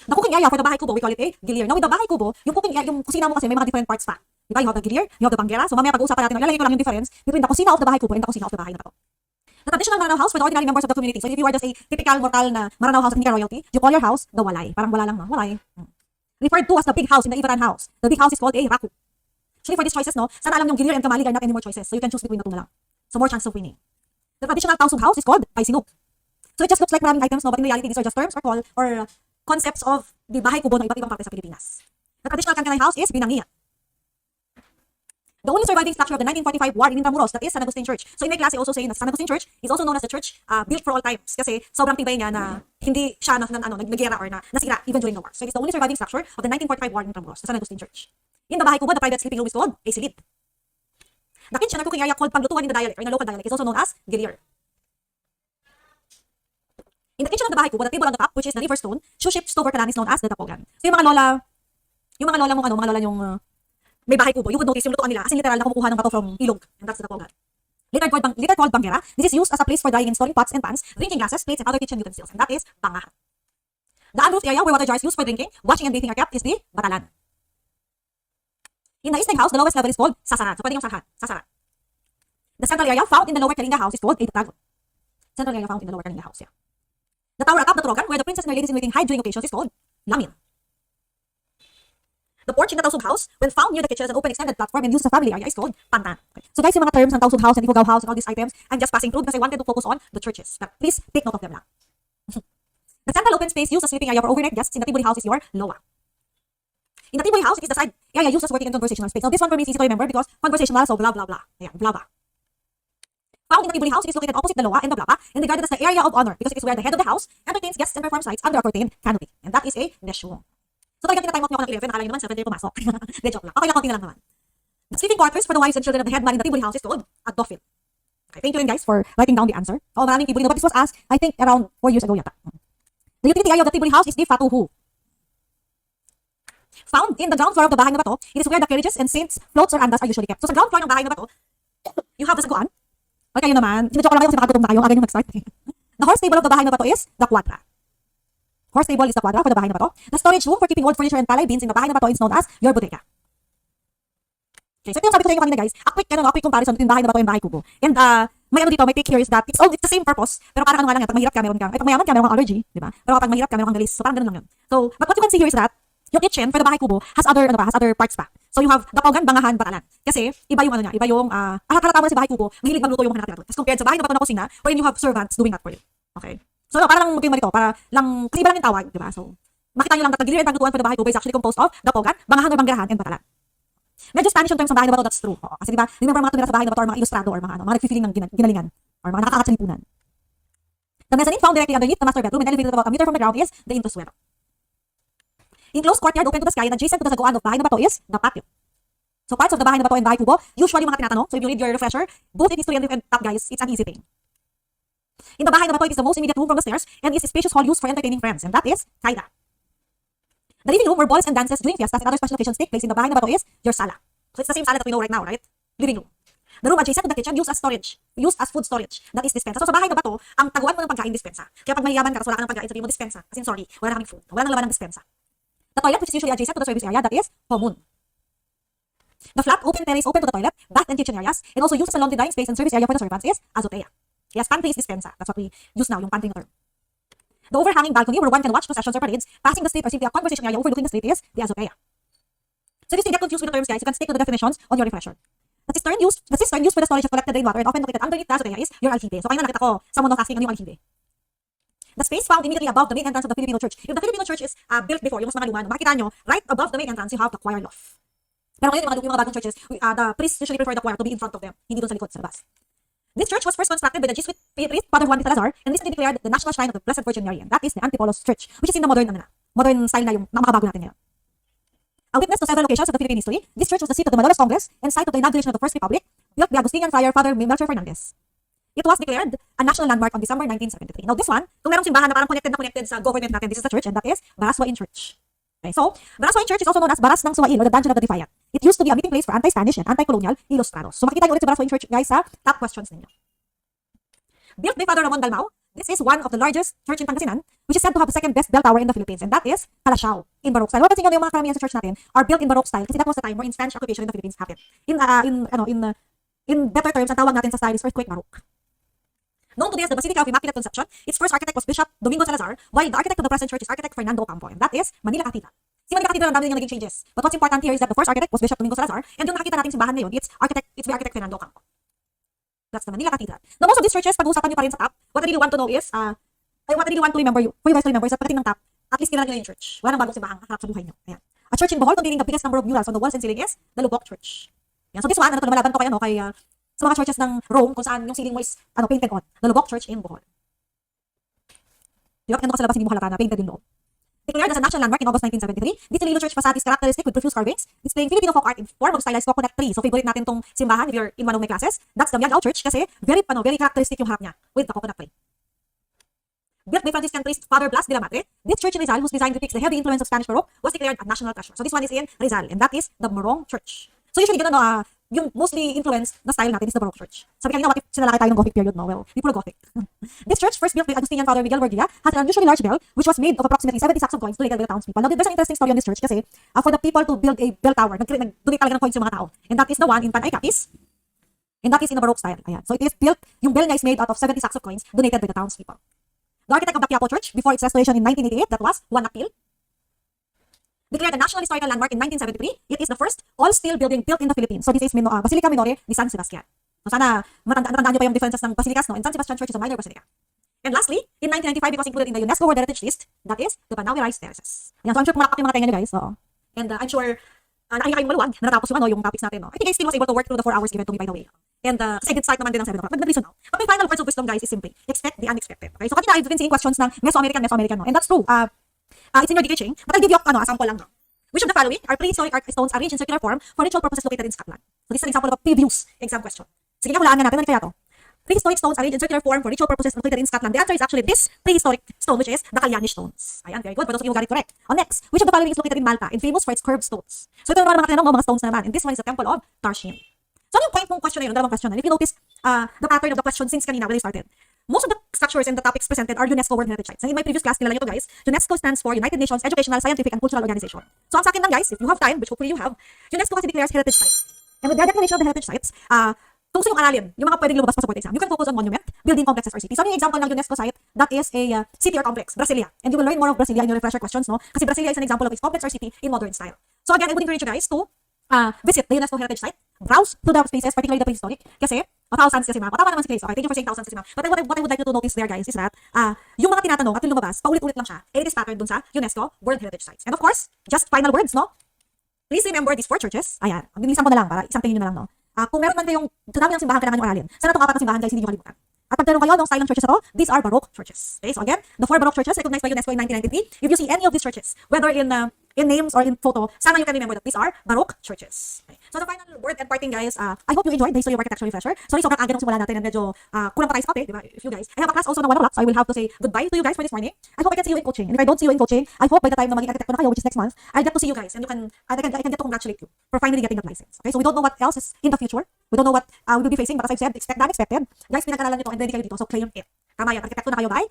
The cooking area for the bahay kubo, we call it a gilier. Now with the bahay kubo, yung cooking area, yung kusina mo kasi may mga different parts pa. Diba? You have the gilier, you have the banggera. So mamaya pag-uusapan natin, lalagay ko lang yung difference between the kusina of the bahay kubo and the kusina of the bahay na bato. The traditional Maranao house for the ordinary members of the community. So if you are just a typical mortal na Maranao house of Nika royalty, you call your house the walay. Parang wala lang, no? Walay. Referred to as the big house in the Ibaran house. The big house is called a raku. Actually for these choices, no, sana alam yung gilier and kamali are not any more choices. So you can choose between the two na lang. So more chance of winning. The traditional Tausug house is called Paisinug. So it just looks like maraming items, no, but in reality these are just terms or concepts of the bahay kubo ng iba't ibang parte sa Pilipinas. The traditional Kankanay house is Binangian. The only surviving structure of the 1945 war in Intramuros, that is San Agustin Church. So in my class, I also say that San Agustin Church is also known as the church built for all times. Kasi sobrang tibay niya na hindi siya naggera or nasira even during the war. So it is the only surviving structure of the 1945 war in Intramuros, the San Agustin Church. In the bahay kubo, the private sleeping room is called a silid. The kitchen and cooking area called paglutuan in the dialect or in the local dialect is also known as gilier. In the kitchen of the bahay kubo, the table on the top, which is the river stone, shoe-shaped stove or kalan is known as the tapogan. So yung mga lola yung may bahay kubo, you would notice yung lutuan nila as in literal na kumukuha ng bato from ilog. And that's the tapogan. Later called banggera, this is used as a place for drying and storing pots and pans, drinking glasses, plates, and other kitchen utensils. And that is bangahan. The unroofed area where water jars used for drinking, washing, and bathing are kept is the batalan. In the eastern house, the lowest level is called sasaran. So pwede yung sasaran. The central area found in the lower Kalinga house is called a tutagon. Central area found in the lower Kalinga house, yeah. The tower atop the Torogan, where the princess and her ladies in waiting hide during occasions, is called lamin. The porch in the Tausug house, when found near the kitchen as an open extended platform and used as a family area, is called pantan. Okay. So guys, yung mga terms ng Tausug house and Ifugao house and all these items, I'm just passing through because I wanted to focus on the churches. But please take note of them lang. The central open space used as sleeping area for overnight guests in the Tibuli house is your loa. In the Tibuli house, it is the side area used as working and conversational space. Now, this one for me is easy to remember because conversational, so blah, blah, blah. Ayan, blah, blah. Found in the Tibuli house, it is located opposite the loa and the blaba and regarded as the area of honor because it is where the head of the house entertains guests and performs rites under a curtained canopy. And that is a neshwong. So talagang tinatime out niyo ako ng 11, nakala niyo naman 7 kayo pumasok. De joke lang. Okay lang, konti na lang naman. The sleeping quarters for the wives and children of the headman in the Tibuli house is called a dofil. Okay, thank you rin guys for writing down the answer. Oh, maraming Tibuli. But this was asked, I think, around 4 years ago yata. The utility area of the Tibuli house is the fatuhu. Found in the ground floor of the bahay na bato, it is where the carriages and saints, floats, or andas are usually kept. So sa ground floor ng bahay na bato, you have the saguan. Okay, kayo naman. Sinajoke ko lang kayo kasi nakagutom na kayo. Again yung nag-start. The horse stable of the bahay na bato is the quadra. Horse stable is the quadra for the bahay na bato. The storage room for keeping old furniture and palay beans in the bahay na bato is known as your bodega. Okay, so ito yung sabi ko sa inyo kanina guys. A quick comparison between bahay na bato and bahay kubo. And may ano dito, may take here is that it's the same purpose. Pero parang ano nga lang yan. Pag mahirap ka, meron kang, pag mayaman ka, meron kang allergy. Di ba? Pero kapag mahirap ka, meron kang galis. So parang ganun lang yun. So, but what you can see here is that yung kitchen for the bahay kubo has other parts pa. So you have dapogan, bangahan, batalan. Kasi iba yung ano niya, iba yung halata mo na si bahay kubo, mahilig magluto yung mga nakatira. As compared sa bahay na bato na kusina, wherein you have servants doing that for you. Okay. So para lang maging marito, para lang kasi iba lang yung tawag, di ba? So makita niyo lang that the giliran paglutuan for the bahay kubo is actually composed of dapogan, bangahan or banggarahan and batalan. Medyo Spanish yung term sa bahay na bato, that's true. Oo. Kasi di ba, remember mga tumira sa bahay na bato or mga ilustrado or mga nag-feeling ng ginalingan or mga nakakakat sa lipunan. The mezzanine found directly underneath the master bedroom and elevated about a meter from the ground is the intosuelo. Enclosed courtyard open to the sky and adjacent to the saguan of bahay na bato is the patio. So parts of the bahay na bato and bahay kubo, usually mga tinatanong. So if you read your refresher, both in history and top guys, it's an easy thing. In the bahay na bato, it is the most immediate room from the stairs and is a spacious hall used for entertaining friends, and that is kaida. The living room where balls and dances during fiestas and other special occasions take place in the bahay na bato is your sala. So it's the same sala that we know right now, right? Living room. The room adjacent to the kitchen used as food storage. That is dispensa. So sa bahay na bato, ang taguan mo ng pagkain dispensa. Kaya pag mahiyaman ka, tapos wala ka ng pagkain, sabihin mo dispensa. Kasi sorry, wala na kaming food. Wala nang laman ng dispensa. The toilet, which is usually adjacent to the service area, that is common. The flat, open terrace open to the toilet, bath and kitchen areas, and also used as a laundry dining space and service area for the servants is azotea. Yes, pantry is dispensa. That's what we use now, yung pantry na term. The overhanging balcony where one can watch processions or parades, passing the street or simply a conversation area overlooking the street is the azotea. So if you get confused with the terms, guys, you can stick to the definitions on your refresher. The cistern used for the storage of collected rainwater and often located underneath the azotea is your aljibe. So kanina nakita ko, someone was asking ano yung aljibe. The space found immediately above the main entrance of the Filipino church. If the Filipino church is built before, yung mas mga luma, makikita nyo, right above the main entrance, you have the choir loft. Pero ngayon, yung mga bagong churches, the priests usually prefer the choir to be in front of them, hindi dun sa likod, sa labas. This church was first constructed by the Jesuit priest, Father Juan de Salazar, and recently declared the national shrine of the Blessed Virgin Mary, and that is the Antipolos Church, which is in the modern style na yung makabago natin ngayon. A witness to several occasions of the Philippine history, this church was the seat of the Malolos Congress and site of the inauguration of the First Republic, built by Agustinian friar Father Melchor Fernandez. It was declared a national landmark on December 1973. Now this one, kung merong simbahan na parang connected sa government natin, this is the church, and that is Baraswain Church. Okay, so Baraswain Church is also known as Baras ng Suwail or the Dungeon of the Defiant. It used to be a meeting place for anti-Spanish and anti-colonial ilustrados. So makikita nyo ulit sa Baraswain Church, guys, sa top questions ninyo. Built by Father Ramon Dalmau, this is one of the largest church in Pangasinan, which is said to have the second best bell tower in the Philippines, and that is Calasiao in Baroque style. Mapapansin nyo yung mga karamihan sa church natin are built in Baroque style kasi that was the time wherein Spanish occupation in the Philippines happened. In better terms, ang tawag natin sa style is earthquake Baroque. Known today as the Basilica of Immaculate Conception, its first architect was Bishop Domingo Salazar, while the architect of the present church is architect Fernando Ocampo, and that is Manila Cathedral. Si Manila Cathedral ang dami naging changes. But what's important here is that the first architect was Bishop Domingo Salazar, and yung nakikita nating simbahan ngayon, it's by architect Fernando Ocampo. That's the Manila Cathedral. Now most of these churches, pag-uusapan nyo pa rin sa top, what I really want to know is, what I really want to remember for you guys to remember is that pagdating ng top, at least kilala nyo yung church. Wala nang bagong simbahang harap sa buhay nyo. Ayan. A church in Bohol containing the biggest number of murals on the walls and ceiling is the Lubok Church. Ayan. So this one, lumalaban to kay sa mga churches ng Rome kung saan yung ceiling mo is painted on. The Lubok Church in Bohol. Di ba? Pinando ka sa labas, hindi mo halata na painted yung loob. Declared as a national landmark in August 1973, this Iloilo Church facade is characteristic with profuse carvings, displaying Filipino folk art in form of stylized coconut tree. So favorite natin tong simbahan if you're in one of my classes. That's the Miagao Church kasi very characteristic yung harap niya with the coconut tree. Built by Franciscan priest Father Blas de la Matre, this church in Rizal, whose design depicts the heavy influence of Spanish Baroque, was declared a national treasure. So this one is in Rizal, and that is the Morong Church. So usually ganun, yung mostly influenced na style natin is the Baroque Church. Sabi kanina, what if sinalaki tayo ng Gothic period, no? Well, di puro Gothic. This church, first built by Agustinian Father Miguel Vergilla, has an unusually large bell, which was made of approximately 70 sacks of coins donated by the townspeople. Now, there's an interesting story on this church kasi for the people to build a bell tower, nag-donate talaga ng coins yung mga tao. And that is the one in Panay Capiz, and that is in a Baroque style. Ayan. So it is built, yung bell niya is made out of 70 sacks of coins donated by the townspeople. The architect of the Quiapo Church, before its restoration in 1988, that was Juan Nakpil, declared a National Historical Landmark in 1973. It is the first all-steel building built in the Philippines. So this is Basilica Minore ni San Sebastian. So sana natandaan nyo pa yung differences ng basilicas, no? And San Sebastian Church is a minor basilica. And lastly, in 1995, because included in the UNESCO World Heritage List, that is the Banawi Rice Terraces. Ayan, so I'm sure pumalakpak yung mga tenga nyo guys. So, and I'm sure nakikita kayong maluwag na natapos yung topics natin. No? I think I still was able to work through the 4 hours given to me by the way. And kasi I did start naman din ng 7 o'clock. But reason now. But my final words of wisdom guys is simply, expect the unexpected. Okay? So kanina I've been seeing questions ng Mesoamerican, no? And that's true. It's in your DK chain. But I'll give you a sample lang. No? Which of the following are prehistoric art stones arranged in circular form for ritual purposes located in Scotland? So this is an example of a previous exam question. Sige nga, hulaan nga natin. Ano kaya to? Prehistoric stones arranged in circular form for ritual purposes located in Scotland. The answer is actually this prehistoric stone, which is the Kalyanish stones. Ayan, very good. For those of you who got it correct. Next, which of the following is located in Malta and famous for its curved stones? So ito naman mga tinanong, mga stones na naman. And this one is the Temple of Tarshian. So ano yung point mong question na yun? Dalawang question na. If you notice the pattern of the question since kanina when they started, most of the structures and the topics presented are UNESCO World Heritage Sites. And in my previous class, kilala nyo to guys, UNESCO stands for United Nations Educational, Scientific, and Cultural Organization. So ang sa akin lang guys, if you have time, which hopefully you have, UNESCO kasi declares heritage sites. And with the declaration of the heritage sites, kung gusto yung aralin, yung mga pwedeng lumabas pa sa board exam, you can focus on monument, building complexes, or cities. So yung example ng UNESCO site, that is a city or complex, Brasilia. And you will learn more of Brasilia in your refresher questions, no? Kasi Brasilia is an example of a complex or city in modern style. So again, I would encourage you guys to visit the UNESCO heritage site, browse through the spaces, particularly the prehistoric, kasi thousands kasi ma'am. Tama naman si Grace. Okay, thank you for saying thousands kasi ma'am. But what I would like you to notice there guys is that yung mga tinatanong at yung lumabas, paulit-ulit lang siya. And it is patterned dun sa UNESCO World Heritage Sites. And of course, just final words, no? Please remember these 4 churches. Ayan, ang bilisan ko na lang para isang tingin nyo na lang, no? Kung meron man kayong dami ng simbahan kailangan nyo aralin, sana itong 4 na simbahan guys, hindi nyo kalimutan. At pag tanong kayo ng silent churches na to, these are Baroque churches. Okay, so again, the 4 Baroque churches recognized by UNESCO in 1993. If you see any of these churches, whether in names or in photo, sana you can remember that these are Baroque churches. Okay. So the final word and parting guys, I hope you enjoyed the history of architecture refresher. Sorry, sobrang aga nung simula natin and medyo kulang pa tayo sa topic, di ba? If you guys, I have a class also na 1 o'clock, so I will have to say goodbye to you guys for this morning. I hope I can see you in coaching. And if I don't see you in coaching, I hope by the time na maging architecto na kayo, which is next month, I'll get to see you guys and I can get to congratulate you for finally getting that license. Okay, so we don't know what else is in the future. We don't know what we will be facing, but as I've said, expect the unexpected. Guys, pinag-aralan nyo to and ready kayo dito, so claim it. Tama yan, architecto na kayo by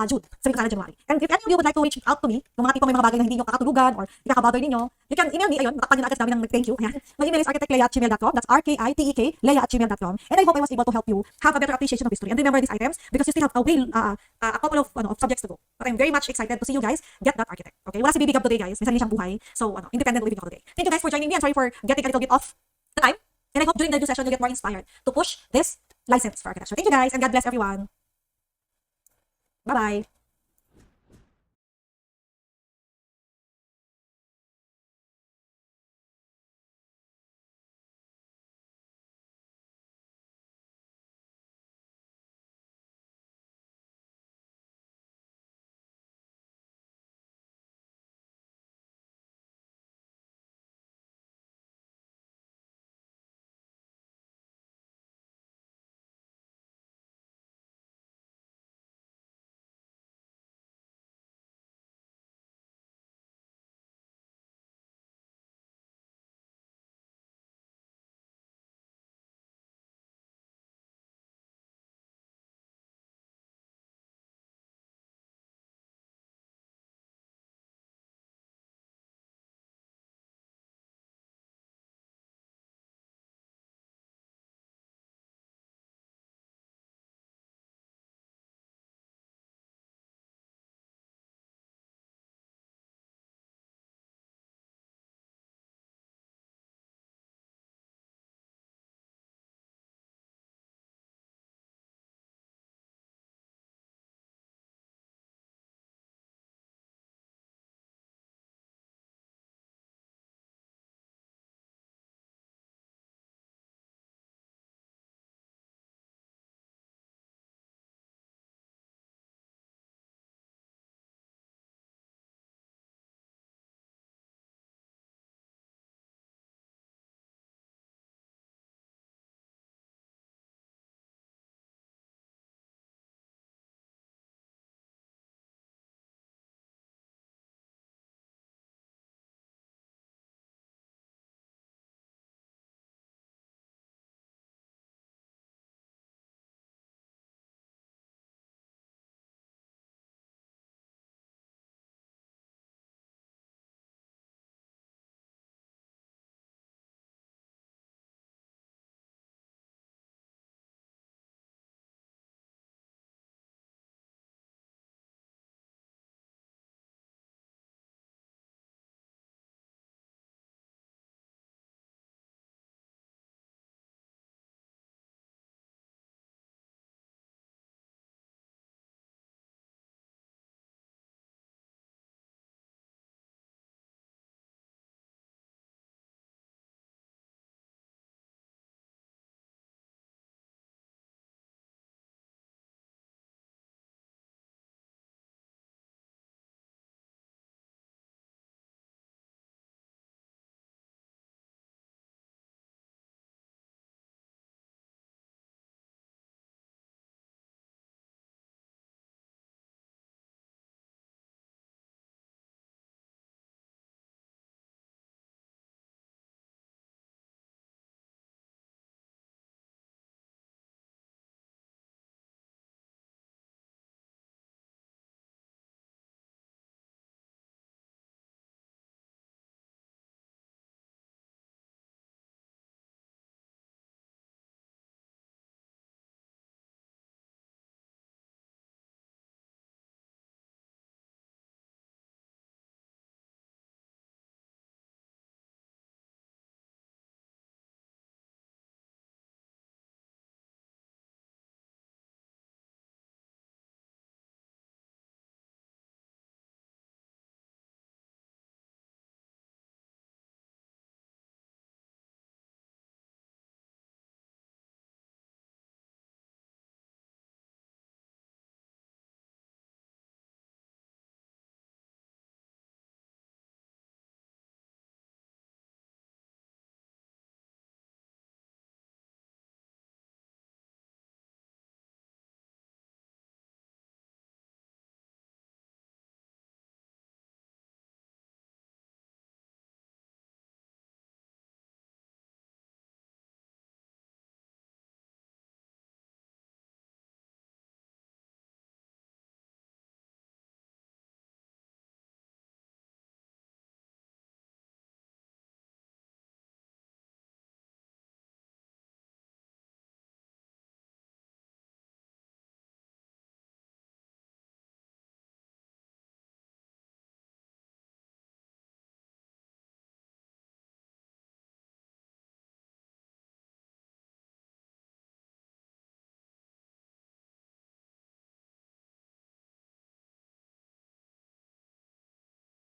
June, sabi ko sana January. And if any of you would like to reach out to me, yung mga tipong may mga bagay na hindi nyo kakatulugan or ikakabother ninyo, you can email me, ayun, matakpan nyo na agad namin ng thank you. Ayan. My email is architectleia@gmail.com. That's RKITEK, leia@gmail.com. And I hope I was able to help you have a better appreciation of history and remember these items because you still have a couple of subjects to go. But I'm very much excited to see you guys get that architect. Okay, wala si BB Gab today guys, may sarili siyang buhay. So, independent living ako today. Thank you guys for joining me. I'm sorry for getting a little bit off the time. And I hope during the review session you'll get more inspired to push this license for architecture. Thank you guys and God bless everyone. Bye-bye.